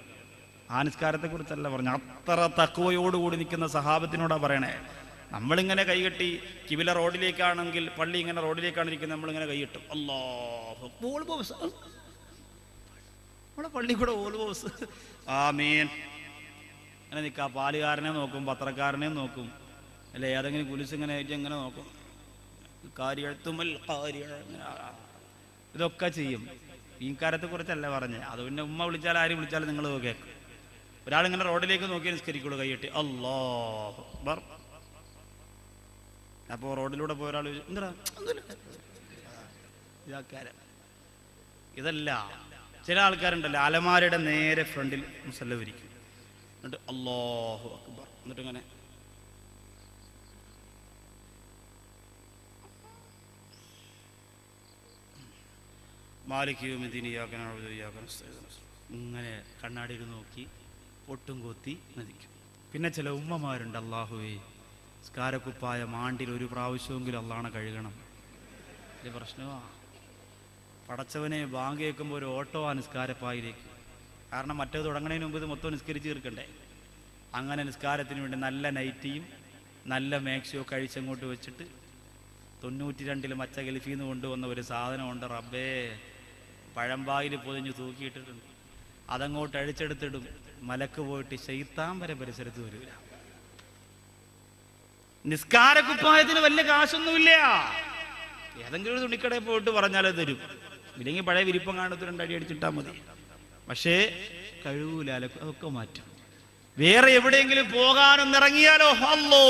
ആ നിസ്കാരത്തെ കുറിച്ചല്ല പറഞ്ഞു. അത്ര തഖ്വയോടുകൂടി നിൽക്കുന്ന സഹാബത്തിനോടാ പറയണേ. നമ്മളിങ്ങനെ കൈകെട്ടി കിബില റോഡിലേക്കാണെങ്കിൽ, പള്ളി ഇങ്ങനെ റോഡിലേക്കാണ് ഇരിക്കുന്നത്, നമ്മളിങ്ങനെ കൈകെട്ടും. അല്ലാഹു നമ്മുടെ പള്ളി കൂടെ ഓൾബോസ് ആമീൻ അങ്ങനെ നിൽക്കുക. പാലുകാരനെ നോക്കും, പത്രക്കാരനെ നോക്കും, അല്ലെ ഏതെങ്കിലും കുലിസ് ഇങ്ങനെ ആയിട്ട് എങ്ങനെ നോക്കും. ഇതൊക്കെ ചെയ്യും. ഈ കാര്യത്തെ കുറിച്ചല്ല പറഞ്ഞേ. അത് പിന്നെ ഉമ്മ വിളിച്ചാൽ ആര് വിളിച്ചാലും നിങ്ങൾ കേൾക്കും. ഒരാളിങ്ങനെ റോഡിലേക്ക് നോക്കി നിസ്കരിക്കുള്ളൂ കൈയ്യട്ടി അല്ലാഹു അക്ബർ. അപ്പോൾ റോഡിലൂടെ പോയ ഒരാൾ എന്താ ഇതാക്കാരം. ഇതല്ല. ചില ആൾക്കാരുണ്ടല്ലോ അലമാരയുടെ നേരെ ഫ്രണ്ടിൽ മുസല്ല വിരിക്കും, എന്നിട്ട് അല്ലാഹു അക്ബർ എന്നിട്ട് ഇങ്ങനെ ഇങ്ങനെ കണ്ണാടിയിൽ നോക്കി പൊട്ടും കൊത്തി നദിക്കും. പിന്നെ ചില ഉമ്മമാരുണ്ട്, അള്ളാഹുവേ സ്കാരക്കുപ്പായ മാണ്ടിൽ ഒരു പ്രാവശ്യമെങ്കിലും അള്ളാഹനെ കഴുകണം. ഇത് പ്രശ്നമാണ്. പടച്ചവനെ ബാങ്ക് കേൾക്കുമ്പോൾ ഒരു ഓട്ടോ ആ നിസ്കാരപ്പായിലേക്ക്. കാരണം മറ്റേത് തുടങ്ങുന്നതിന് മുമ്പ് ഇത് മൊത്തം നിസ്കരിച്ച് തീർക്കണ്ടേ. അങ്ങനെ നിസ്കാരത്തിന് വേണ്ടി നല്ല നൈറ്റിയും നല്ല മാക്സിയോ കഴിച്ചങ്ങോട്ട് വെച്ചിട്ട് 92 മച്ച ഗൾഫീന്ന് കൊണ്ടുവന്ന ഒരു സാധനമുണ്ട് റബ്ബേ, പഴമ്പായിൽ പൊതിഞ്ഞ് തൂക്കിയിട്ടിട്ടുണ്ട്. അതങ്ങോട്ട് അഴിച്ചെടുത്തിടും. മലക്ക് പോയിട്ട് ശൈത്താൻ വരെ പരിസരത്ത് വരില്ല. നിസ്കാരക്കുപ്പായത്തിന് വലിയ കാശൊന്നുമില്ല. ഏതെങ്കിലും ഒരു തുണിക്കടയിൽ പോയിട്ട് പറഞ്ഞാലേ തരും. ഇല്ലെങ്കിൽ പഴയ വിരിപ്പം കാണത്ത് 2 അടി അടിച്ചിട്ടാൽ മതി. പക്ഷേ കഴിവൂല, അതൊക്കെ മാറ്റും. വേറെ എവിടെയെങ്കിലും പോകാനൊന്നും ഇറങ്ങിയാലോ അല്ലോ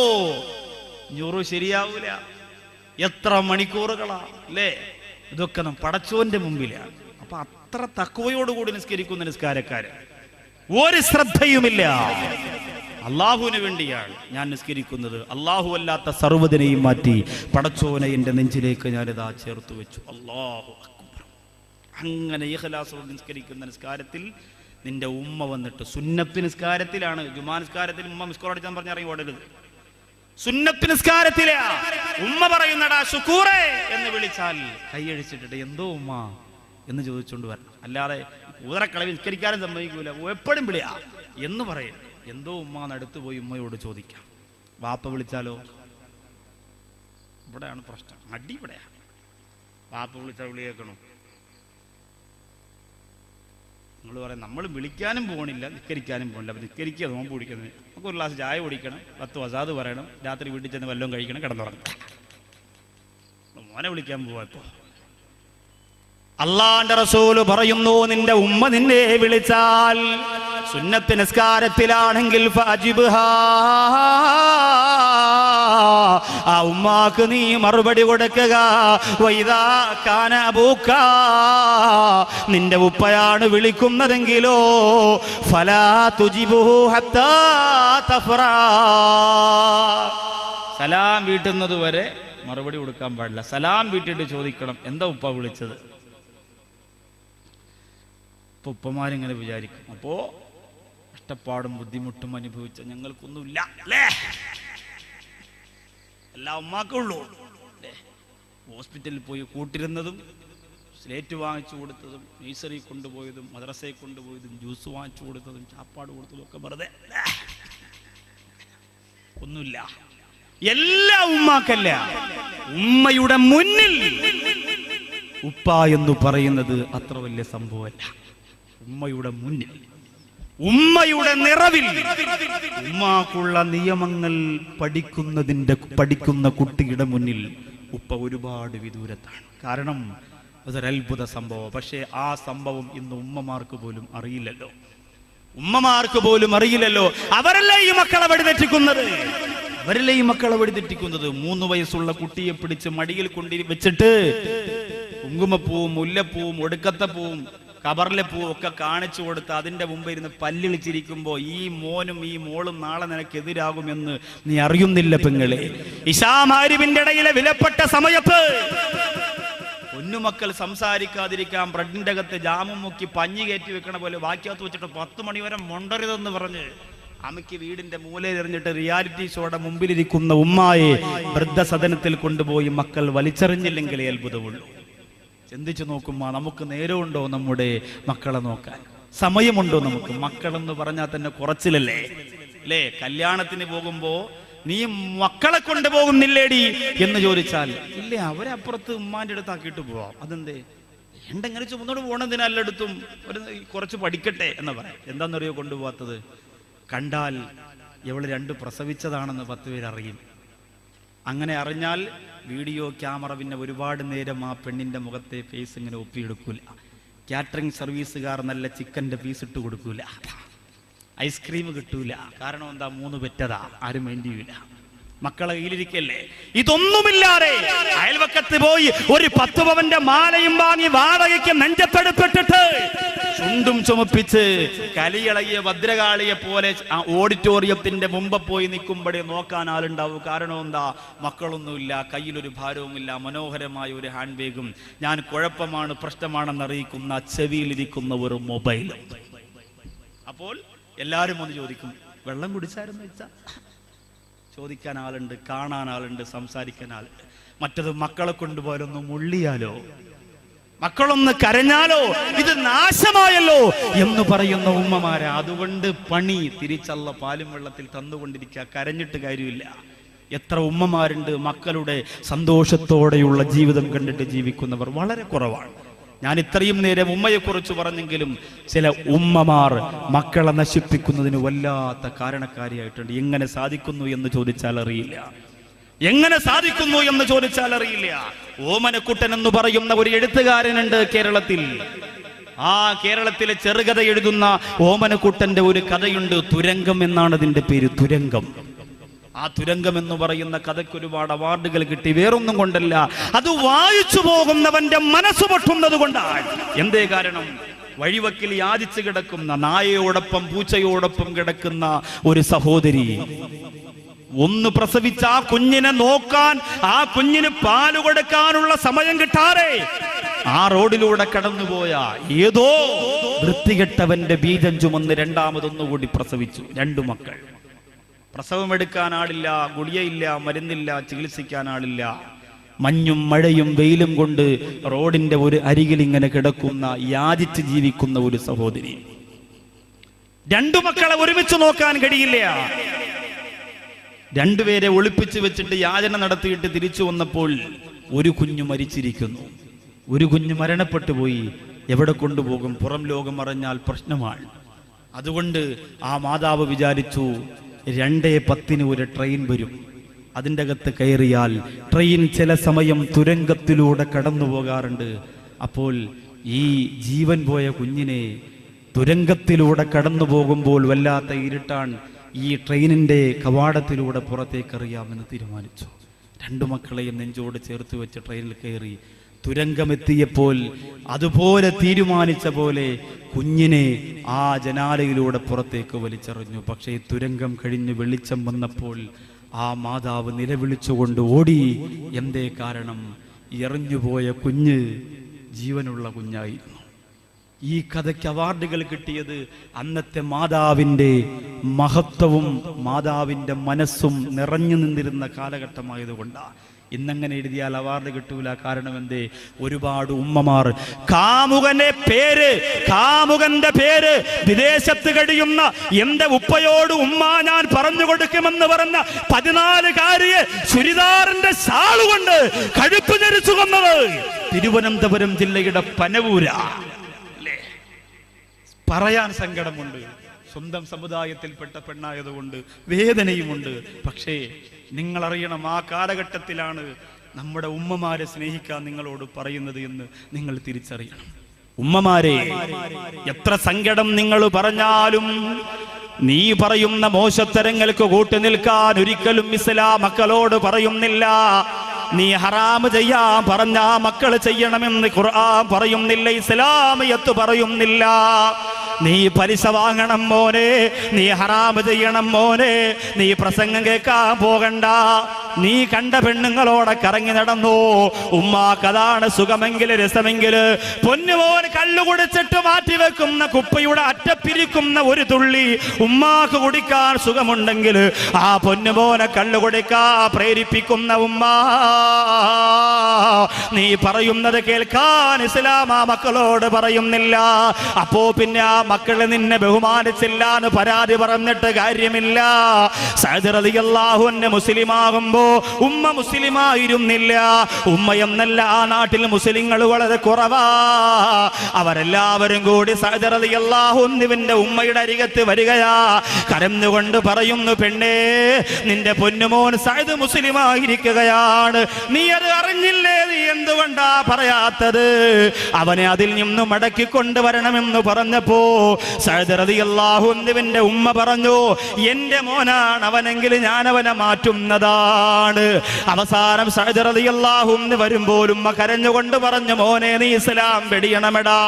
ഞൂറ് ശരിയാവൂല. എത്ര മണിക്കൂറുകളാ അല്ലേ. ഇതൊക്കെ നാം പടച്ചോന്റെ മുമ്പിലാണ്. അപ്പൊ അത്ര തഖ്വയോടുകൂടി നിസ്കരിക്കുന്ന നിസ്കാരക്കാരൻ ഒരു ശ്രദ്ധയുമില്ല. അള്ളാഹുവിന് വേണ്ടിയാണ് ഞാൻ നിസ്കരിക്കുന്നത്. അള്ളാഹു അല്ലാത്ത സർവ്വതിനെയും മാറ്റി പടച്ചോനെ എൻ്റെ നെഞ്ചിലേക്ക് ഞാനിതാ ചേർത്ത് വെച്ചു. അല്ലാഹു അക്ബർ. അങ്ങനെ ഇഖ്ലാസോടെ നിസ്കരിക്കുന്ന നിസ്കാരത്തിൽ നിന്റെ ഉമ്മ വന്നിട്ട്, സുന്നത്ത് നിസ്കാരത്തിലാണ്, ജുമാ നിസ്കാരത്തിൽ ഉമ്മ മിസ്കോൾ അടിച്ചാൻ പറഞ്ഞ് ഇറങ്ങി ഓടരുത്. സുന്നത്ത് നിസ്കാരത്തിലെ ഉമ്മ പറയുന്നടാ ശുക്കൂറേ എന്ന് വിളിച്ചാൽ കൈയഴിച്ചിട്ട് എന്തോ ഉമ്മ എന്ന് ചോദിച്ചുകൊണ്ട് വരണം. അല്ലാതെ ഊതറക്കളവിൽ നിസ്കരിക്കാനും സമ്മതിക്കൂല, എപ്പോഴും വിളിയാ എന്ന് പറയും. എന്തോ ഉമ്മ നടത്തു പോയി ഉമ്മയോട് ചോദിക്കാം. വാപ്പ വിളിച്ചാലോ? ഇവിടെയാണ് പ്രശ്നം. അടി ഇവിടെയാണ്. വാപ്പ വിളിച്ചാൽ വിളി കേൾക്കണം. നിങ്ങൾ പറയാം നമ്മൾ വിളിക്കാനും പോകണില്ല, നിസ്കരിക്കാനും പോകണില്ല. അപ്പം നിസ്കരിക്കുക, നോമ്പ് പിടിക്കുന്നത്, നമുക്ക് ഒരു ഗ്ലാസ് ചായ കുടിക്കണം, 10 വസാദ് പറയണം, രാത്രി വീട്ടിൽ ചെന്ന് വല്ലതും കഴിക്കണം, കിടന്നുറങ്ങണം. മോനെ വിളിക്കാൻ പോവാ. ഇപ്പോൾ അള്ളാന്റെ റസൂല് പറയുന്നു, നിന്റെ ഉമ്മ നിന്നെ വിളിച്ചാൽ സുന്നത്ത് നിസ്കാരത്തിലാണെങ്കിൽ ഫാജിബ്ഹാ, ആ ഉമ്മാക്ക് നീ മറുപടി കൊടുക്കുക. വൈദാ കാന അബൂക, നിന്റെ ഉപ്പയാണ് വിളിക്കുന്നതെങ്കിലോ ഫലാ തുജിബുഹു ഹത്താ തഫ്റാ, സലാം വീട്ടുന്നത് വരെ മറുപടി കൊടുക്കാൻ പാടില്ല. സലാം വീട്ടിട്ട് ചോദിക്കണം, എന്താ ഉപ്പ വിളിച്ചത്. ഇപ്പൊ ഉപ്പമാരിങ്ങനെ വിചാരിക്കും, അപ്പോ കഷ്ടപ്പാടും ബുദ്ധിമുട്ടും അനുഭവിച്ച ഞങ്ങൾക്കൊന്നുമില്ല അല്ലേ, എല്ലാ ഉമ്മാക്കുള്ളൂ. ഹോസ്പിറ്റലിൽ പോയി കൂട്ടിരുന്നതും സ്ലേറ്റ് വാങ്ങിച്ചു കൊടുത്തതും നഴ്സറി കൊണ്ടുപോയതും മദ്രസയിൽ കൊണ്ടുപോയതും ജ്യൂസ് വാങ്ങിച്ചു കൊടുത്തതും ചാപ്പാട് കൊടുത്തതും ഒക്കെ വെറുതെ ഒന്നുമില്ല. എല്ലാ ഉമ്മാക്കല്ല, ഉമ്മയുടെ മുന്നിൽ ഉപ്പ എന്ന് പറയുന്നത് അത്ര വലിയ സംഭവമല്ല. ഉമ്മയുടെ മുന്നിൽ, ഉമ്മയുടെ നിറവിൽ, ഉമ്മാക്കുള്ള നിയമങ്ങൾ പഠിക്കുന്ന കുട്ടിയുടെ മുന്നിൽ ഉപ്പ ഒരുപാട് വിദൂരത്താണ്. കാരണം അതൊരത്ഭുത സംഭവം. പക്ഷേ ആ സംഭവം ഇന്ന് ഉമ്മമാർക്ക് പോലും അറിയില്ലല്ലോ. അവരല്ലേ ഈ മക്കളെ വഴിതെറ്റിക്കുന്നത്. 3 വയസ്സുള്ള കുട്ടിയെ പിടിച്ച് മടിയിൽ കൊണ്ടി വെച്ചിട്ട് കുങ്കുമപ്പൂവും മുല്ലപ്പൂവും ഒടുക്കത്തെ പൂവും കബറിലെ പൂവും ഒക്കെ കാണിച്ചു കൊടുത്ത് അതിന്റെ മുമ്പ് ഇരുന്ന് പല്ലിളിച്ചിരിക്കുമ്പോ ഈ മോനും ഈ മോളും നാളെ നിനക്കെതിരാകുമെന്ന് നീ അറിയുന്നില്ല പെങ്ങളെ. ഇശാമാരിവിന്റെ ഇടയിലെ വിലപ്പെട്ട സമയത്ത് പൊന്നുമക്കൾ സംസാരിക്കാതിരിക്കാൻ ബ്രെഡിന്റെ അകത്ത് ജാമും മുക്കി പഞ്ഞി കയറ്റി വെക്കണ പോലെ വാക്യത്ത് വെച്ചിട്ട് 10 മണി വരെ മൊണ്ടരുതെന്ന് പറഞ്ഞ് അമ്മയ്ക്ക് വീടിന്റെ മൂലയിലെറിഞ്ഞിട്ട് റിയാലിറ്റി ഷോയുടെ മുമ്പിലിരിക്കുന്ന ഉമ്മായെ വൃദ്ധസദനത്തിൽ കൊണ്ടുപോയി മക്കൾ വലിച്ചെറിഞ്ഞില്ലെങ്കിലേ അത്ഭുതമുള്ളൂ. ചിന്തിച്ചു നോക്കുമ്പോ നമുക്ക് നേരമുണ്ടോ നമ്മുടെ മക്കളെ നോക്കാൻ? സമയമുണ്ടോ നമുക്ക്? മക്കളെന്ന് പറഞ്ഞാൽ തന്നെ കുറച്ചിലല്ലേ അല്ലേ? കല്യാണത്തിന് പോകുമ്പോ നീ മക്കളെ കൊണ്ടുപോകുന്നില്ലേടി എന്ന് ചോദിച്ചാൽ ഇല്ലേ, അവരെ അപ്പുറത്ത് ഉമ്മാന്റെ അടുത്താക്കിയിട്ട് പോവാം. അതെന്തേ? എന്തെങ്ങനെ ചുമന്നോട് പോകണതിന് എല്ലായിടത്തും കുറച്ച് പഠിക്കട്ടെ എന്ന് പറയാം. എന്താണെന്നറിയോ കൊണ്ടുപോകാത്തത്? കണ്ടാൽ ഇവള് 2 പ്രസവിച്ചതാണെന്ന് 10 പേര് അറിയും. അങ്ങനെ അറിഞ്ഞാൽ വീഡിയോ ക്യാമറ പിന്നെ ഒരുപാട് നേരം ആ പെണ്ണിന്റെ മുഖത്തെ ഫേസ് ഇങ്ങനെ ഒപ്പിയെടുക്കൂല. കാറ്ററിംഗ് സർവീസുകാർ നല്ല ചിക്കൻ്റെ പീസ് ഇട്ട് കൊടുക്കൂല, ഐസ്ക്രീം കിട്ടൂല. കാരണം എന്താ? 3 പെറ്റതാ, ആരും വേണ്ടിയില്ല, മക്കളെ കയ്യിലിരിക്കല്ലേ. ഇതൊന്നുമില്ലാതെ അയൽവക്കത്ത് പോയി ഒരു 10 പവന്റെ മാലയും വാങ്ങി വാടകയ്ക്ക് നെഞ്ചത്തെടുപ്പിട്ടിട്ട് ചുണ്ടും ചുമപ്പിച്ച് കലിയിളകിയ ഭദ്രകാളിയെ പോലെ ആ ഓഡിറ്റോറിയത്തിന്റെ മുമ്പ് പോയി നിൽക്കുമ്പോഴേ നോക്കാൻ ആളുണ്ടാവും. കാരണം എന്താ? മക്കളൊന്നുമില്ല, കയ്യിലൊരു ഭാരവുമില്ല, മനോഹരമായ ഒരു ഹാൻഡ് ബാഗും, ഞാൻ കുഴപ്പമാണ് പ്രശ്നമാണെന്ന് അറിയിക്കുന്ന ചെവിയിലിരിക്കുന്ന ഒരു മൊബൈലും. അപ്പോൾ എല്ലാവരും ഒന്ന് ചോദിക്കും, വെള്ളം കുടിച്ചായിരുന്നു വെച്ചാ? ചോദിക്കാൻ ആളുണ്ട്, കാണാൻ ആളുണ്ട്, സംസാരിക്കാൻ ആളുണ്ട്. മറ്റത് മക്കളെ കൊണ്ടുപോയാലൊന്ന് മുള്ളിയാലോ, മക്കളൊന്ന് കരഞ്ഞാലോ ഇത് നാശമായല്ലോ എന്ന് പറയുന്ന ഉമ്മമാരെ. അതുകൊണ്ട് പണി തിരിച്ചല്ല പാലും വെള്ളത്തിൽ തന്നുകൊണ്ടിരിക്കുക, കരഞ്ഞിട്ട് കാര്യമില്ല. എത്ര ഉമ്മമാരുണ്ട് മക്കളുടെ സന്തോഷത്തോടെയുള്ള ജീവിതം കണ്ടിട്ട് ജീവിക്കുന്നവർ വളരെ കുറവാണ്. ഞാൻ ഇത്രയും നേരം ഉമ്മയെക്കുറിച്ച് പറഞ്ഞെങ്കിലും ചില ഉമ്മമാർ മക്കളെ നശിപ്പിക്കുന്നതിന് വല്ലാത്ത കാരണക്കാരിയായിട്ടുണ്ട്. എങ്ങനെ സാധിക്കുന്നു എന്ന് ചോദിച്ചാൽ അറിയില്ല, എങ്ങനെ സാധിക്കുന്നു എന്ന് ചോദിച്ചാൽ അറിയില്ല. ഓമനക്കുട്ടൻ എന്ന് പറയുന്ന ഒരു എഴുത്തുകാരനുണ്ട് കേരളത്തിൽ. ആ കേരളത്തിലെ ചെറുകഥ എഴുതുന്ന ഓമനക്കുട്ടന്റെ ഒരു കഥയുണ്ട്. തുരങ്കം എന്നാണ് അതിന്റെ പേര്, തുരങ്കം. ആ തുരങ്കം എന്ന് പറയുന്ന കഥയ്ക്ക് ഒരുപാട് അവാർഡുകൾ കിട്ടി. വേറൊന്നും കൊണ്ടല്ല, അത് വായിച്ചു പോകുന്നവന്റെ മനസ്സ് പൊട്ടുന്നത് കൊണ്ടാണ്. എന്തേ കാരണം? വഴിവക്കിൽ യാചിച്ചു കിടക്കുന്ന, നായയോടൊപ്പം പൂച്ചയോടൊപ്പം കിടക്കുന്ന ഒരു സഹോദരി ഒന്ന് പ്രസവിച്ച ആ കുഞ്ഞിനെ നോക്കാൻ, ആ കുഞ്ഞിന് പാല് കൊടുക്കാനുള്ള സമയം കിട്ടാതെ ആ റോഡിലൂടെ കടന്നുപോയ ഏതോ വൃത്തികെട്ടവന്റെ ബീജം ചുമന്ന് രണ്ടാമതൊന്നുകൂടി പ്രസവിച്ചു 2 മക്കൾ. പ്രസവമെടുക്കാൻ ആളില്ല, ഗുളികയില്ല, മരുന്നില്ല, ചികിത്സിക്കാൻ ആളില്ല. മഞ്ഞും മഴയും വെയിലും കൊണ്ട് റോഡിന്റെ ഒരു അരികിൽ ഇങ്ങനെ കിടക്കുന്ന, യാചിച്ച് ജീവിക്കുന്ന ഒരു സഹോദരി. 2 മക്കളെ ഒരുമിച്ച് നോക്കാൻ കഴിയില്ല. 2 പേരെ ഒളിപ്പിച്ചു വെച്ചിട്ട് യാചന നടത്തിയിട്ട് തിരിച്ചു വന്നപ്പോൾ ഒരു കുഞ്ഞു മരിച്ചിരിക്കുന്നു, ഒരു കുഞ്ഞ് മരണപ്പെട്ടു പോയി. എവിടെ കൊണ്ടുപോകും? പുറം ലോകം അറിഞ്ഞാൽ പ്രശ്നമാണ്. അതുകൊണ്ട് ആ മാതാവ് വിചാരിച്ചു 2:10 ഒരു ട്രെയിൻ വരും, അതിൻ്റെ അകത്ത് കയറിയാൽ ട്രെയിൻ ചില സമയം തുരങ്കത്തിലൂടെ കടന്നു പോകാറുണ്ട്. അപ്പോൾ ഈ ജീവൻ പോയ കുഞ്ഞിനെ തുരങ്കത്തിലൂടെ കടന്നു പോകുമ്പോൾ വല്ലാത്ത ഇരുട്ടാണ്, ഈ ട്രെയിനിന്റെ കവാടത്തിലൂടെ പുറത്തേക്ക് എറിയാമെന്ന് തീരുമാനിച്ചു. 2 മക്കളെയും നെഞ്ചോട് ചേർത്ത് വെച്ച് ട്രെയിനിൽ കയറി. തുരങ്കമെത്തിയപ്പോൾ അതുപോലെ തീരുമാനിച്ച പോലെ കുഞ്ഞിനെ ആ ജനാലയിലൂടെ പുറത്തേക്ക് വലിച്ചെറിഞ്ഞു. പക്ഷേ തുരങ്കം കഴിഞ്ഞ് വെളിച്ചം വന്നപ്പോൾ ആ മാതാവ് നിലവിളിച്ചുകൊണ്ട് ഓടി. എന്തേ കാരണം? എറിഞ്ഞുപോയ കുഞ്ഞ് ജീവനുള്ള കുഞ്ഞായിരുന്നു. ഈ കഥയ്ക്ക് അവാർഡുകൾ കിട്ടിയത് അന്നത്തെ മാതാവിൻ്റെ മഹത്വവും മാതാവിൻ്റെ മനസ്സും നിറഞ്ഞു നിന്നിരുന്ന കാലഘട്ടമായതുകൊണ്ടാണ്. ഇന്നങ്ങനെ എഴുതിയാൽ അവാർഡ് കിട്ടൂല. കാരണം എന്തേ? ഒരുപാട് ഉമ്മമാർ കാമുകന്റെ പേര് വിദേശത്ത് കഴിയുന്ന എന്റെ ഉപ്പയോട് ഉമ്മ ഞാൻ പറഞ്ഞു കൊടുക്കുമെന്ന് പറഞ്ഞ 14-കാരിയെ ചുരിദാറിന്റെ ഷാളുകൊണ്ട് കഴുപ്പ് ഞെരിച്ചു കൊന്നത് തിരുവനന്തപുരം ജില്ലയുടെ പനവൂര. പറയാൻ സങ്കടമുണ്ട്, സ്വന്തം സമുദായത്തിൽപ്പെട്ട പെണ്ണായതുകൊണ്ട് വേദനയുമുണ്ട്. പക്ഷേ നിങ്ങൾ അറിയണം, ആ കാലഘട്ടത്തിലാണ് നമ്മുടെ ഉമ്മമാരെ സ്നേഹിക്കാൻ നിങ്ങളോട് പറയുന്നത് എന്ന് നിങ്ങൾ തിരിച്ചറിയണം. ഉമ്മമാരെ, എത്ര സങ്കടം നിങ്ങൾ പറഞ്ഞാലും നീ പറയുന്ന മോശത്തരങ്ങൾക്ക് കൂട്ടുനിൽക്കാൻ ഒരിക്കലും ഇസ്ലാം മക്കളോട് പറയുന്നില്ല. നീ ഹറാം ചെയ്യാൻ പറഞ്ഞാ മക്കൾ ചെയ്യണമെന്ന് ഖുർആൻ പറയുന്നില്ല, ഇസ്ലാമിയത്ത് പറയുന്നില്ല. നീ പലിശ വാങ്ങണം മോനെ, നീ ഹറാം ചെയ്യണം മോനെ, നീ പ്രസംഗം കേൾക്കാൻ പോകണ്ട, നീ കണ്ട പെണ്ണുങ്ങളോടെ കറങ്ങി നടന്നു. ഉമ്മാക്കതാണ് സുഖമെങ്കിൽ രസമെങ്കിൽ. പൊന്നുമോൻ കള്ളു കുടിച്ചിട്ട് മാറ്റിവെക്കുന്ന കുപ്പയുടെ അറ്റപ്പിരിക്കുന്ന ഒരു തുള്ളി ഉമ്മാക്ക് കുടിക്കാൻ സുഖമുണ്ടെങ്കിൽ ആ പൊന്നുമോനെ കള്ളു കുടിക്കാൻ പ്രേരിപ്പിക്കുന്ന ഉമ്മ, നീ പറയുന്നത് കേൾക്കാൻ ഇസ്ലാം ആ മക്കളോട് പറയുന്നില്ല. അപ്പോ പിന്നെ ആ മക്കളെ നിന്നെ ബഹുമാനിച്ചില്ല എന്ന് പരാതി പറഞ്ഞിട്ട് കാര്യമില്ല. സഅദ് റളിയല്ലാഹു അൻഹു മുസ്ലിമാകുമ്പോ ഉമ്മ മുസ്ലിമായിരുന്നില്ല. ഉമ്മ എന്നല്ല ആ നാട്ടിൽ മുസ്ലിങ്ങൾ വളരെ കുറവാ. അവരെല്ലാവരും കൂടി സഅദ് റളിയല്ലാഹു അൻഹുവിന്റെ ഉമ്മയുടെ അരികത്ത് വരികയാ. കരഞ്ഞുകൊണ്ട് പറയുന്നു, പെണ്ണേ, നിന്റെ പൊന്നുമോൻ സഅദ് മുസ്ലിമായിരിക്കുകയാണ്. നീ അത് അറിഞ്ഞില്ലേ? നീ എന്തുകൊണ്ടാ പറയാത്തത്? അവനെ അതിൽ നിന്നും മടക്കി കൊണ്ടുവരണമെന്ന് പറഞ്ഞപ്പോ സഅദ് റളിയല്ലാഹു അൻഹുവിന്റെ ഉമ്മ പറഞ്ഞു, എന്റെ മോനാണ് അവനെങ്കിൽ ഞാൻ അവനെ മാറ്റുന്നതാണ്. അവസാനം സഅദ് റളിയല്ലാഹു അൻഹു വരുമ്പോൾ ഉമ്മ കരഞ്ഞുകൊണ്ട് പറഞ്ഞു, മോനെ, നീ ഇസ്ലാം വെടിയണമെടാ.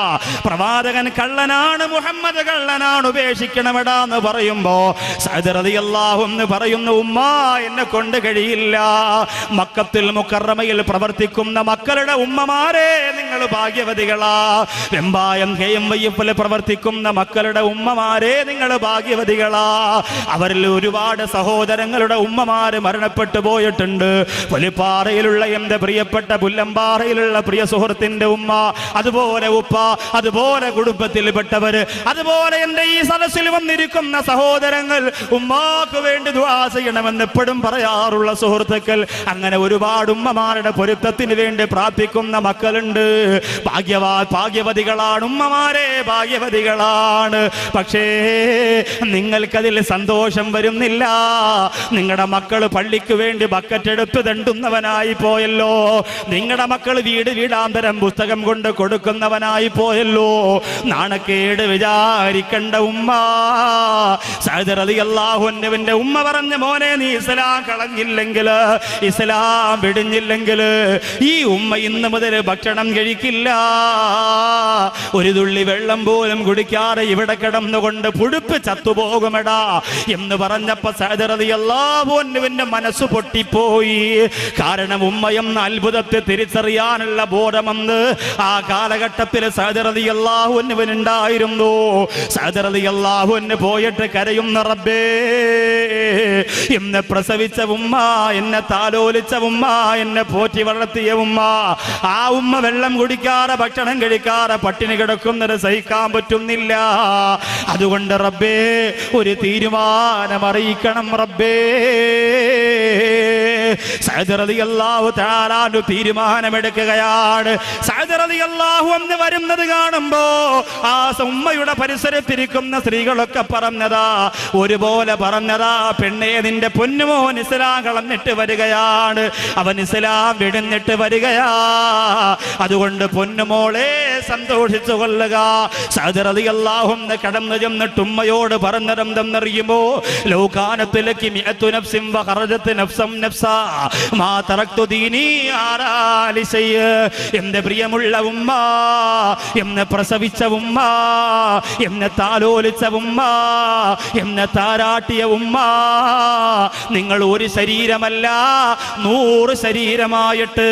പ്രവാചകൻ കള്ളനാണ്, മുഹമ്മദ് കള്ളനാണ്, ഉപേക്ഷിക്കണമെടാ എന്ന് പറയുമ്പോ സഅദ് റളിയല്ലാഹു അൻഹു പറയുന്നു, ഉമ്മ, എന്നെ കൊണ്ട് കഴിയില്ല. മക്കത്തുൽ മുക്കറമയിൽ പ്രവർത്തിക്കുന്ന മക്കളുടെ ഉമ്മമാരെ നിങ്ങൾ ഭാഗ്യവതികളാ. വെമ്പായം KMYF പ്രവർത്തിക്കുന്ന മക്കളുടെ ഉമ്മമാരെ നിങ്ങൾ ഭാഗ്യവതികളാ. അവരിൽ ഒരുപാട് സഹോദരങ്ങളുടെ ഉമ്മമാര് മരണപ്പെട്ടു പോയിട്ടുണ്ട്. പുലിപ്പാറയിലുള്ള എന്റെ പ്രിയപ്പെട്ട പുല്ലമ്പാറയിലുള്ള പ്രിയ സുഹൃത്തിന്റെ ഉമ്മ, അതുപോലെ ഉപ്പ, അതുപോലെ കുടുംബത്തിൽപ്പെട്ടവര്, അതുപോലെ എന്റെ ഈ സദസ്സിൽ വന്നിരിക്കുന്ന സഹോദരങ്ങൾ, ഉമ്മാക്ക് വേണ്ടി ദുആ ചെയ്യണമെന്ന് എപ്പോഴും പറയാറുള്ള സുഹൃത്തുക്കൾ, അങ്ങനെ ഒരുപാട് ഉമ്മമാരുടെ പൊരുത്തത്തിന് വേണ്ടി പ്രാർത്ഥിക്കുന്ന മക്കളുണ്ട്. ഭാഗ്യവതികളാണ് ഉമ്മമാരെ, ഭാഗ്യവതികളാണ്. പക്ഷേ നിങ്ങൾക്കതിൽ സന്തോഷം വരുന്നില്ല. നിങ്ങളുടെ മക്കൾ പള്ളിക്ക് വേണ്ടി ബക്കറ്റ് എടുത്ത് തണ്ടുന്നവനായി പോയല്ലോ. നിങ്ങളുടെ മക്കൾ വീടാന്തരം പുസ്തകം കൊണ്ട് കൊടുക്കുന്നവനായി പോയല്ലോ. നാണക്കേട് വിചാരിക്കണ്ട ഉമ്മ. സഅദ് റളിയല്ലാഹു അൻഹുവിന്റെ ഉമ്മ പറഞ്ഞ, മോനെ, നീ ഇസ്ലാം കളഞ്ഞില്ലെങ്കിൽ, ഇസ്ലാം വെടിഞ്ഞില്ലെങ്കിൽ ഈ ഉമ്മ ഇന്ന് മുതൽ ഭക്ഷണം കഴിക്കില്ല. ഒരു തുള്ളി വെള്ളം പോലും കുടിക്കാതെ ഇവിടെ കിടന്നുകൊണ്ട് പുഴുപ്പ് ചത്തുപോകുമെടാ എന്ന് പറഞ്ഞപ്പോ സഅദ് റളിയല്ലാഹു അൻഹുവിന്റെ മനസ്സ് പൊട്ടിപ്പോയി. കാരണം ഉമ്മയെന്ന അത്ഭുതത്തെ തിരിച്ചറിയാനുള്ള ബോധമെന്ന് ആ കാലഘട്ടത്തിൽ സഅദ് റളിയല്ലാഹു അൻഹുവിനുണ്ടായിരുന്നു. സഅദ് റളിയല്ലാഹു അൻഹു പോയിട്ട് കരയുന്ന, റബ്ബേ, എന്നെ പ്രസവിച്ച ഉമ്മ, എന്നെ താലോലിച്ച ഉമ്മ, എന്നെ പോറ്റി വളർത്തിയ ഉമ്മ, ആ ഉമ്മ വെള്ളം കുടിക്കാതെ ഭക്ഷണം കഴിക്കാതെ പട്ടിണി കിടക്കുന്നത് സഹിക്കാൻ പറ്റുന്നില്ല. അതുകൊണ്ട് റബ്ബേ, ഒരു തീരുമാനം അറിയിക്കണം റബ്ബേ. സഅദ് റളിയല്ലാഹു തആല തീരുമാനമെടുക്കുകയാണ്. സഅദ് റളിയല്ലാഹു അൻഹു വരുന്നത് കാണുമ്പോ ആ ഉമ്മയുടെ പരിസരത്തിരിക്കുന്ന സ്ത്രീകളൊക്കെ പറഞ്ഞതാ, ഒരുപോലെ പറഞ്ഞതാ, പെണ്ണേ, നിന്റെ പൊന്നുമോൻ ഇസ്ലാം കളഞ്ഞിട്ട് വരികയാണ്, അവൻ ഇസ്ലാം വിടുന്നിട്ട് വരികയാ. അതുകൊണ്ട് പൊന്നുമോളെ സന്തോഷിച്ചു കൊള്ളുക. സഅദ് റളിയല്ലാഹു അൻഹു കടന്നു ചെന്നിട്ട് ഉമ്മയോട് പറഞ്ഞതെന്തെന്നറിയുമോ? ലൗ കാനത് ലകി മിഅതു നഫ്സിൻ വഖറജത് നഫ്സം നഫ്സാ മാ തറക്തു ദീനി ആരാ ലിശയ. എന്റെ പ്രിയമുള്ള ഉമ്മ, എന്നെ പ്രസവിച്ച ഉമ്മ, എന്നെ താലോലിച്ച ഉമ്മ, എന്നെ താരാട്ടിയ ഉമ്മ, നിങ്ങൾ ഒരു ശരീരമല്ല 100 ശരീരമായിട്ട്,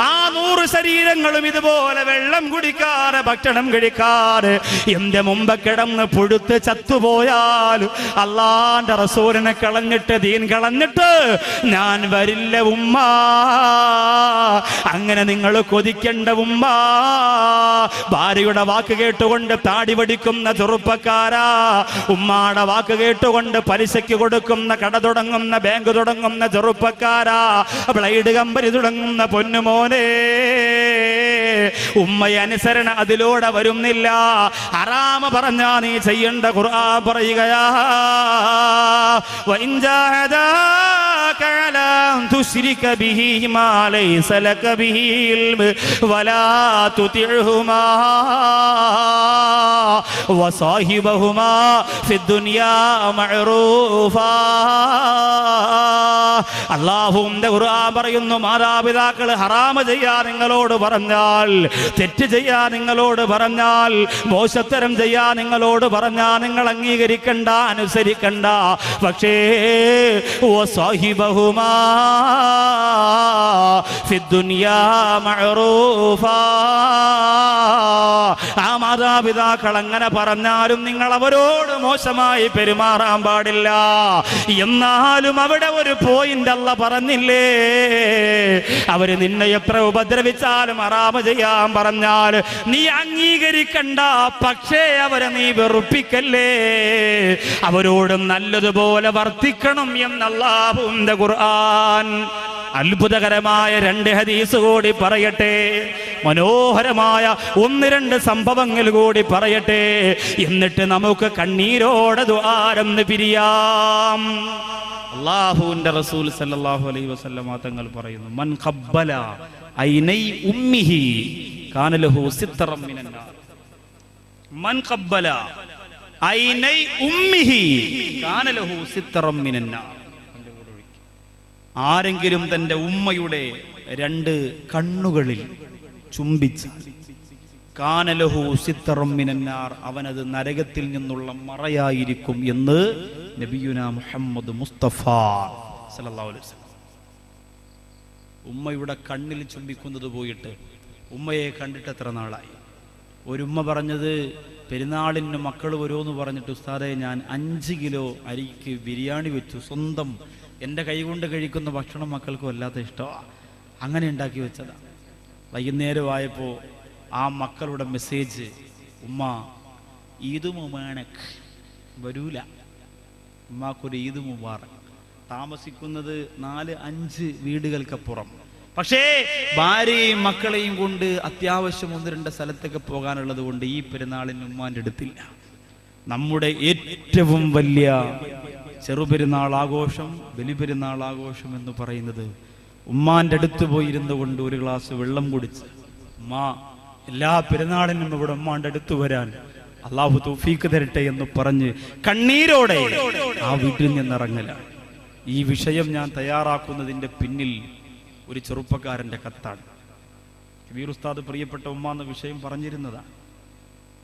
ആ 100 ശരീരങ്ങളും ഇതുപോലെ വെള്ളം കുടിക്കാതെ ഭക്ഷണം കഴിക്കാതെ എന്റെ മുമ്പ് കിടന്ന് പുഴുത്ത് ചത്തുപോയാൽ അല്ലാഹുവിന്റെ റസൂലിനെ കളഞ്ഞിട്ട്, ദീൻ കളഞ്ഞിട്ട് ഞാൻ വരില്ല ഉമ്മ. അങ്ങനെ നിങ്ങൾ കൊതിക്കേണ്ട ഉമ്മ. ഭാര്യയുടെ വാക്ക് കേട്ടുകൊണ്ട് താടി വടിക്കുന്ന ചെറുപ്പക്കാരാ, ഉമ്മാടെ വാക്ക് കേട്ടുകൊണ്ട് പലിശയ്ക്ക് കൊടുക്കുന്ന കട തുടങ്ങുന്ന, ബാങ്ക് തുടങ്ങുന്ന ചെറുപ്പക്കാരാ, ബ്ലൈഡ് കമ്പനി തുടങ്ങുന്ന പൊന്നുമോനെ, ഉമ്മയെ അനുസരണ അതിലൂടെ വരുന്നില്ല. ഹറാമ പറഞ്ഞാ നീ ചെയ്യേണ്ട ഖുർആൻ പറയുകയാ, വഇൻ ജാഹദാക അലാ തുശ്രിക ബിഹി മാ ലൈസ ലക ബിഹി ഇൽമ വലാ തുതിഉഹുമാ വസാഹിബഹുമാ ഫിദ്ദുനിയാ മഅറൂഫാ. അല്ലാഹുവിന്റെ ഖുർആൻ പറയുന്നു, മാതാപിതാക്കൾ ഹറാമ് ചെയ്യാൻ നിങ്ങളോട് പറഞ്ഞാൽ, തെറ്റ് ചെയ്യാൻ നിങ്ങളോട് പറഞ്ഞാൽ, മോശത്തരം ചെയ്യാൻ നിങ്ങളോട് പറഞ്ഞാൽ നിങ്ങൾ അംഗീകരിക്കണ്ട, അനുസരിക്കണ്ട. പക്ഷേ വസാഹിബഹുമാ റബ്ബഹുമാ ഫിദ്ദുനിയാ മഅറൂഫാ. ആ മാതാപിതാക്കൾ അങ്ങനെ പറഞ്ഞാലും നിങ്ങൾ അവരോട് മോശമായി പെരുമാറാൻ പാടില്ല. എന്നാലും അവിടെ ഒരു പോയിന്റ് അല്ല പറഞ്ഞില്ലേ, അവര് നിന്നെ എത്ര ഉപദ്രവിച്ചാലും ഹറാമ് ചെയ്യാൻ പറഞ്ഞാൽ നീ അംഗീകരിക്കണ്ട, പക്ഷേ അവരെ നീ വെറുപ്പിക്കല്ലേ, അവരോടും നല്ലതുപോലെ വർത്തിക്കണം എന്ന് അല്ലാഹുവിന്റെ ഖുർആൻ. അത്ഭുതകരമായ 2 ഹദീസ് കൂടി പറയട്ടെ, മനോഹരമായ 1-2 സംഭവങ്ങൾ കൂടി പറയട്ടെ, എന്നിട്ട് നമുക്ക് കണ്ണീരോടെ ദുആരന്ന് പിരിയാം. അല്ലാഹുവിന്റെ റസൂൽ സല്ലല്ലാഹു അലൈഹി വസല്ലമ തങ്ങൾ പറയുന്നു, മൻ ഖബ്ബല ഐനൈ ഉമ്മിഹി കാന ലഹു സിത്തറം മിനന്നാർ. മൻ ഖബ്ബല ഐനൈ ഉമ്മിഹി കാന ലഹു സിത്തറം മിനന്നാർ. ആരെങ്കിലും തന്റെ ഉമ്മയുടെ 2 കണ്ണുകളിൽ ചുംബിച്ചാൽ കാന ലഹു സിത്തറം മിനന്നാർ, അവനത് നരകത്തിൽ നിന്നുള്ള മറയായിരിക്കും എന്ന് നബിയുനാ മുഹമ്മദ് മുസ്തഫ സല്ലല്ലാഹു അലൈഹി വസല്ലം. ഉമ്മയുടെ കണ്ണിൽ ചുംബിക്കുന്നത് പോയിട്ട് ഉമ്മയെ കണ്ടിട്ട് എത്ര നാളായി? ഒരു ഉമ്മ പറഞ്ഞത്, പെരുന്നാളിന് മക്കൾ വരുമെന്ന് പറഞ്ഞിട്ട് ഉസ്താദെ ഞാൻ 5 കിലോ അരിക്ക് ബിരിയാണി വെച്ചു, സ്വന്തം എൻ്റെ കൈകൊണ്ട് കഴിക്കുന്ന ഭക്ഷണം മക്കൾക്ക് വല്ലാത്ത ഇഷ്ടമാണ്, അങ്ങനെ ഉണ്ടാക്കി വെച്ചതാണ്. വൈകുന്നേരമായപ്പോൾ ആ മക്കളുടെ മെസ്സേജ്, ഉമ്മ ഈദ് മുബാറക്, വരൂല, ഉമ്മാക്കൊരു ഈദ് മുബാറക്. താമസിക്കുന്നത് 4-5 വീടുകൾക്കപ്പുറം, പക്ഷേ ഭാര്യയും മക്കളെയും കൊണ്ട് അത്യാവശ്യം 1-2 സ്ഥലത്തൊക്കെ പോകാനുള്ളത് കൊണ്ട് ഈ പെരുന്നാളിന് ഉമ്മാൻ്റെ അടുത്തില്ല. നമ്മുടെ ഏറ്റവും വലിയ ചെറുപെരുന്നാൾ ആഘോഷം, ബലിപെരുന്നാൾ ആഘോഷം എന്ന് പറയുന്നത് ഉമ്മാന്റെ അടുത്ത് പോയിരുന്നു കൊണ്ട് 1 ഗ്ലാസ് വെള്ളം കുടിച്ച്, ഉമ്മ എല്ലാ പെരുന്നാളിനും ഇവിടെ ഉമ്മാന്റെ അടുത്ത് വരാൻ അള്ളാഹു തൗഫീക്ക് തരട്ടെ എന്ന് പറഞ്ഞ് കണ്ണീരോടെ ആ വീട്ടിൽ നിന്നിറങ്ങല. ഈ വിഷയം ഞാൻ തയ്യാറാക്കുന്നതിന്റെ പിന്നിൽ ഒരു ചെറുപ്പക്കാരന്റെ കത്താണ്. കബീർ ഉസ്താദ് പ്രിയപ്പെട്ട ഉമ്മ എന്ന വിഷയം പറഞ്ഞിരുന്നതാണ്.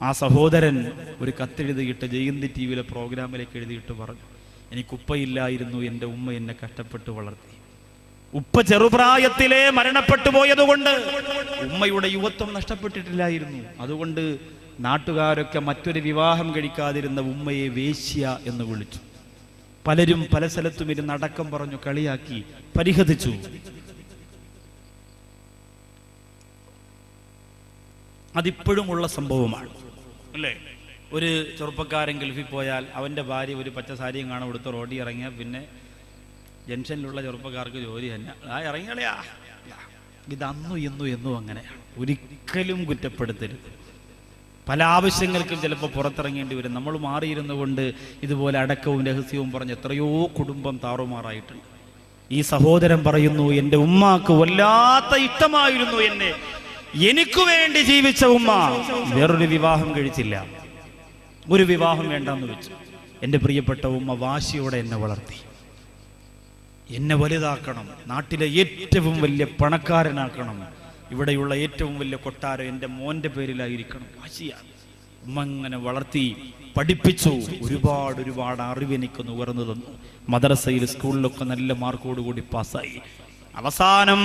ആ സഹോദരൻ ഒരു കത്തെഴുതിയിട്ട് ജയന്തി ടി വിയിലെ പ്രോഗ്രാമിലേക്ക് എഴുതിയിട്ട് പറഞ്ഞു, എനിക്കുപ്പയില്ലായിരുന്നു, എൻ്റെ ഉമ്മ എന്നെ കഷ്ടപ്പെട്ട് വളർത്തി. ഉപ്പ ചെറുപ്രായത്തിലെ മരണപ്പെട്ടു പോയതുകൊണ്ട് ഉമ്മയുടെ യുവത്വം നഷ്ടപ്പെട്ടിട്ടില്ലായിരുന്നു. അതുകൊണ്ട് നാട്ടുകാരൊക്കെ മറ്റൊരു വിവാഹം കഴിക്കാതിരുന്ന ഉമ്മയെ വേശ്യ എന്ന് വിളിച്ചു. പലരും പല സ്ഥലത്തും ഇരുന്ന് അടക്കം പറഞ്ഞു കളിയാക്കി പരിഹസിച്ചു. അതിപ്പോഴുമുള്ള സംഭവമാണ് അല്ലേ? ഒരു ചെറുപ്പക്കാരൻ ഗൾഫിൽ പോയാൽ അവൻ്റെ ഭാര്യ ഒരു പച്ച സാരിയും കാണാൻ കൊടുത്ത് റോഡിൽ ഇറങ്ങിയാൽ പിന്നെ ജംഗ്ഷനിലുള്ള ചെറുപ്പക്കാർക്ക് ജോലി തന്നെ, ആ ഇറങ്ങിയാളെയാ. ഇത് അന്നും എന്നും അങ്ങനെയാണ്. ഒരിക്കലും കുറ്റപ്പെടുത്തരുത്. പല ആവശ്യങ്ങൾക്കും ചിലപ്പോൾ പുറത്തിറങ്ങേണ്ടി വരും. നമ്മൾ മാറിയിരുന്നു കൊണ്ട് ഇതുപോലെ അടക്കവും രഹസ്യവും പറഞ്ഞ് എത്രയോ കുടുംബം താറുമാറായിട്ടുണ്ട്. ഈ സഹോദരൻ പറയുന്നു, എൻ്റെ ഉമ്മാക്ക് വല്ലാത്ത ഇഷ്ടമായിരുന്നു എന്നെ, എനിക്ക് വേണ്ടി ജീവിച്ച ഉമ്മ വേറൊരു വിവാഹം കഴിച്ചില്ല, ഒരു വിവാഹം വേണ്ടെന്ന് വെച്ചു. എൻ്റെ പ്രിയപ്പെട്ട ഉമ്മ വാശിയോടെ എന്നെ വളർത്തി, എന്നെ വലുതാക്കണം, നാട്ടിലെ ഏറ്റവും വലിയ പണക്കാരനാക്കണം, ഇവിടെയുള്ള ഏറ്റവും വലിയ കൊട്ടാരം എൻ്റെ മോൻ്റെ പേരിലായിരിക്കണം, വാശിയാണ്. ഉമ്മ അങ്ങനെ വളർത്തി പഠിപ്പിച്ചു. ഒരുപാട് അറിവ് എനിക്ക് നുകർന്നു തന്നു. മദ്രസയിൽ സ്കൂളിലൊക്കെ നല്ല മാർക്കോടുകൂടി പാസ്സായി. അവസാനം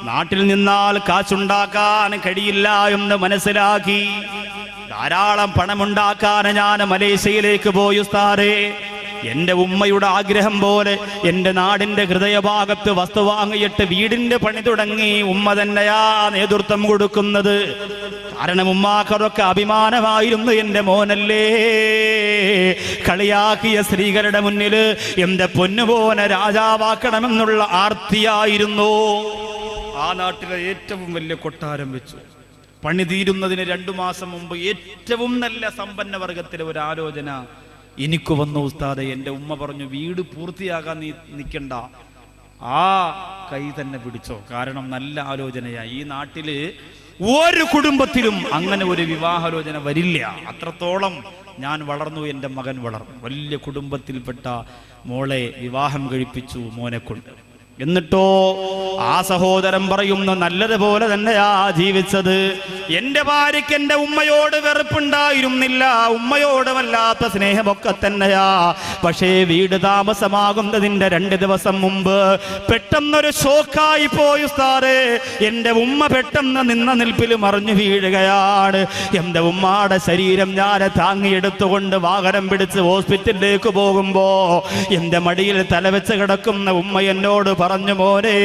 നാട്ടിൽ നിന്നാൽ കാശുണ്ടാക്കാൻ കഴിയില്ല എന്ന് മനസ്സിലാക്കി ധാരാളം പണമുണ്ടാക്കാൻ ഞാൻ മലേഷ്യയിലേക്ക് പോയി ഉസ്താദേ. എന്റെ ഉമ്മയുടെ ആഗ്രഹം പോലെ എന്റെ നാടിന്റെ ഹൃദയഭാഗത്ത് വസ്തു വാങ്ങിയിട്ട് വീടിന്റെ പണി തുടങ്ങി. ഉമ്മ തന്നെയാ നേതൃത്വം കൊടുക്കുന്നത്. കാരണം ഉമ്മാക്കതൊക്കെ അഭിമാനമായിരുന്നു. എന്റെ മോനല്ലേ, കളിയാക്കിയ സ്ത്രീകളുടെ മുന്നിൽ എന്റെ പൊന്നുപോനെ രാജാവാക്കണമെന്നുള്ള ആർത്തിയായിരുന്നു. ആ നാട്ടിലെ ഏറ്റവും വലിയ കൊട്ടാരം വെച്ചു. പണി തീരുന്നതിന് 2 മാസം മുമ്പ് ഏറ്റവും നല്ല സമ്പന്ന വർഗത്തിലെ ഒരു ആലോചന എനിക്ക് വന്നു ഉസ്താദെ. എൻ്റെ ഉമ്മ പറഞ്ഞു, വീട് പൂർത്തിയാകാൻ നീ നിൽക്കണ്ട, ആ കൈ തന്നെ പിടിച്ചോ, കാരണം നല്ല ആലോചനയായി. ഈ നാട്ടില് ഒരു കുടുംബത്തിലും അങ്ങനെ ഒരു വിവാഹാലോചന വരില്ല. അത്രത്തോളം ഞാൻ വളർന്നു, എൻ്റെ മകൻ വളർന്നു. വലിയ കുടുംബത്തിൽപ്പെട്ട മോളെ വിവാഹം കഴിപ്പിച്ചു മോനെ കൊണ്ട്. എന്നിട്ടോ ആ സഹോദരൻ പറയുന്നു, നല്ലതുപോലെ തന്നെയാ ജീവിച്ചത്. എന്റെ ഭാര്യയ്ക്ക് എന്റെ ഉമ്മയോട് വെറുപ്പുണ്ടായിരുന്നില്ല, ഉമ്മയോട് വല്ലാത്ത സ്നേഹമൊക്കെ തന്നെയാ. പക്ഷേ വീട് താമസമാകുന്നതിന്റെ 2 ദിവസം മുമ്പ് പെട്ടെന്നൊരു ഷോക്കായി പോയി ഉസ്താദേ. എന്റെ ഉമ്മ പെട്ടെന്ന് നിന്ന നിൽപ്പിൽ മറിഞ്ഞു വീഴുകയാണ്. എന്റെ ഉമ്മയുടെ ശരീരം ഞാൻ താങ്ങിയെടുത്തുകൊണ്ട് വാഹനം പിടിച്ച് ഹോസ്പിറ്റലിലേക്ക് പോകുമ്പോ എന്റെ മടിയിൽ തലവെച്ച് കിടക്കുന്ന ഉമ്മ എന്നോട് പറഞ്ഞു, മോനെ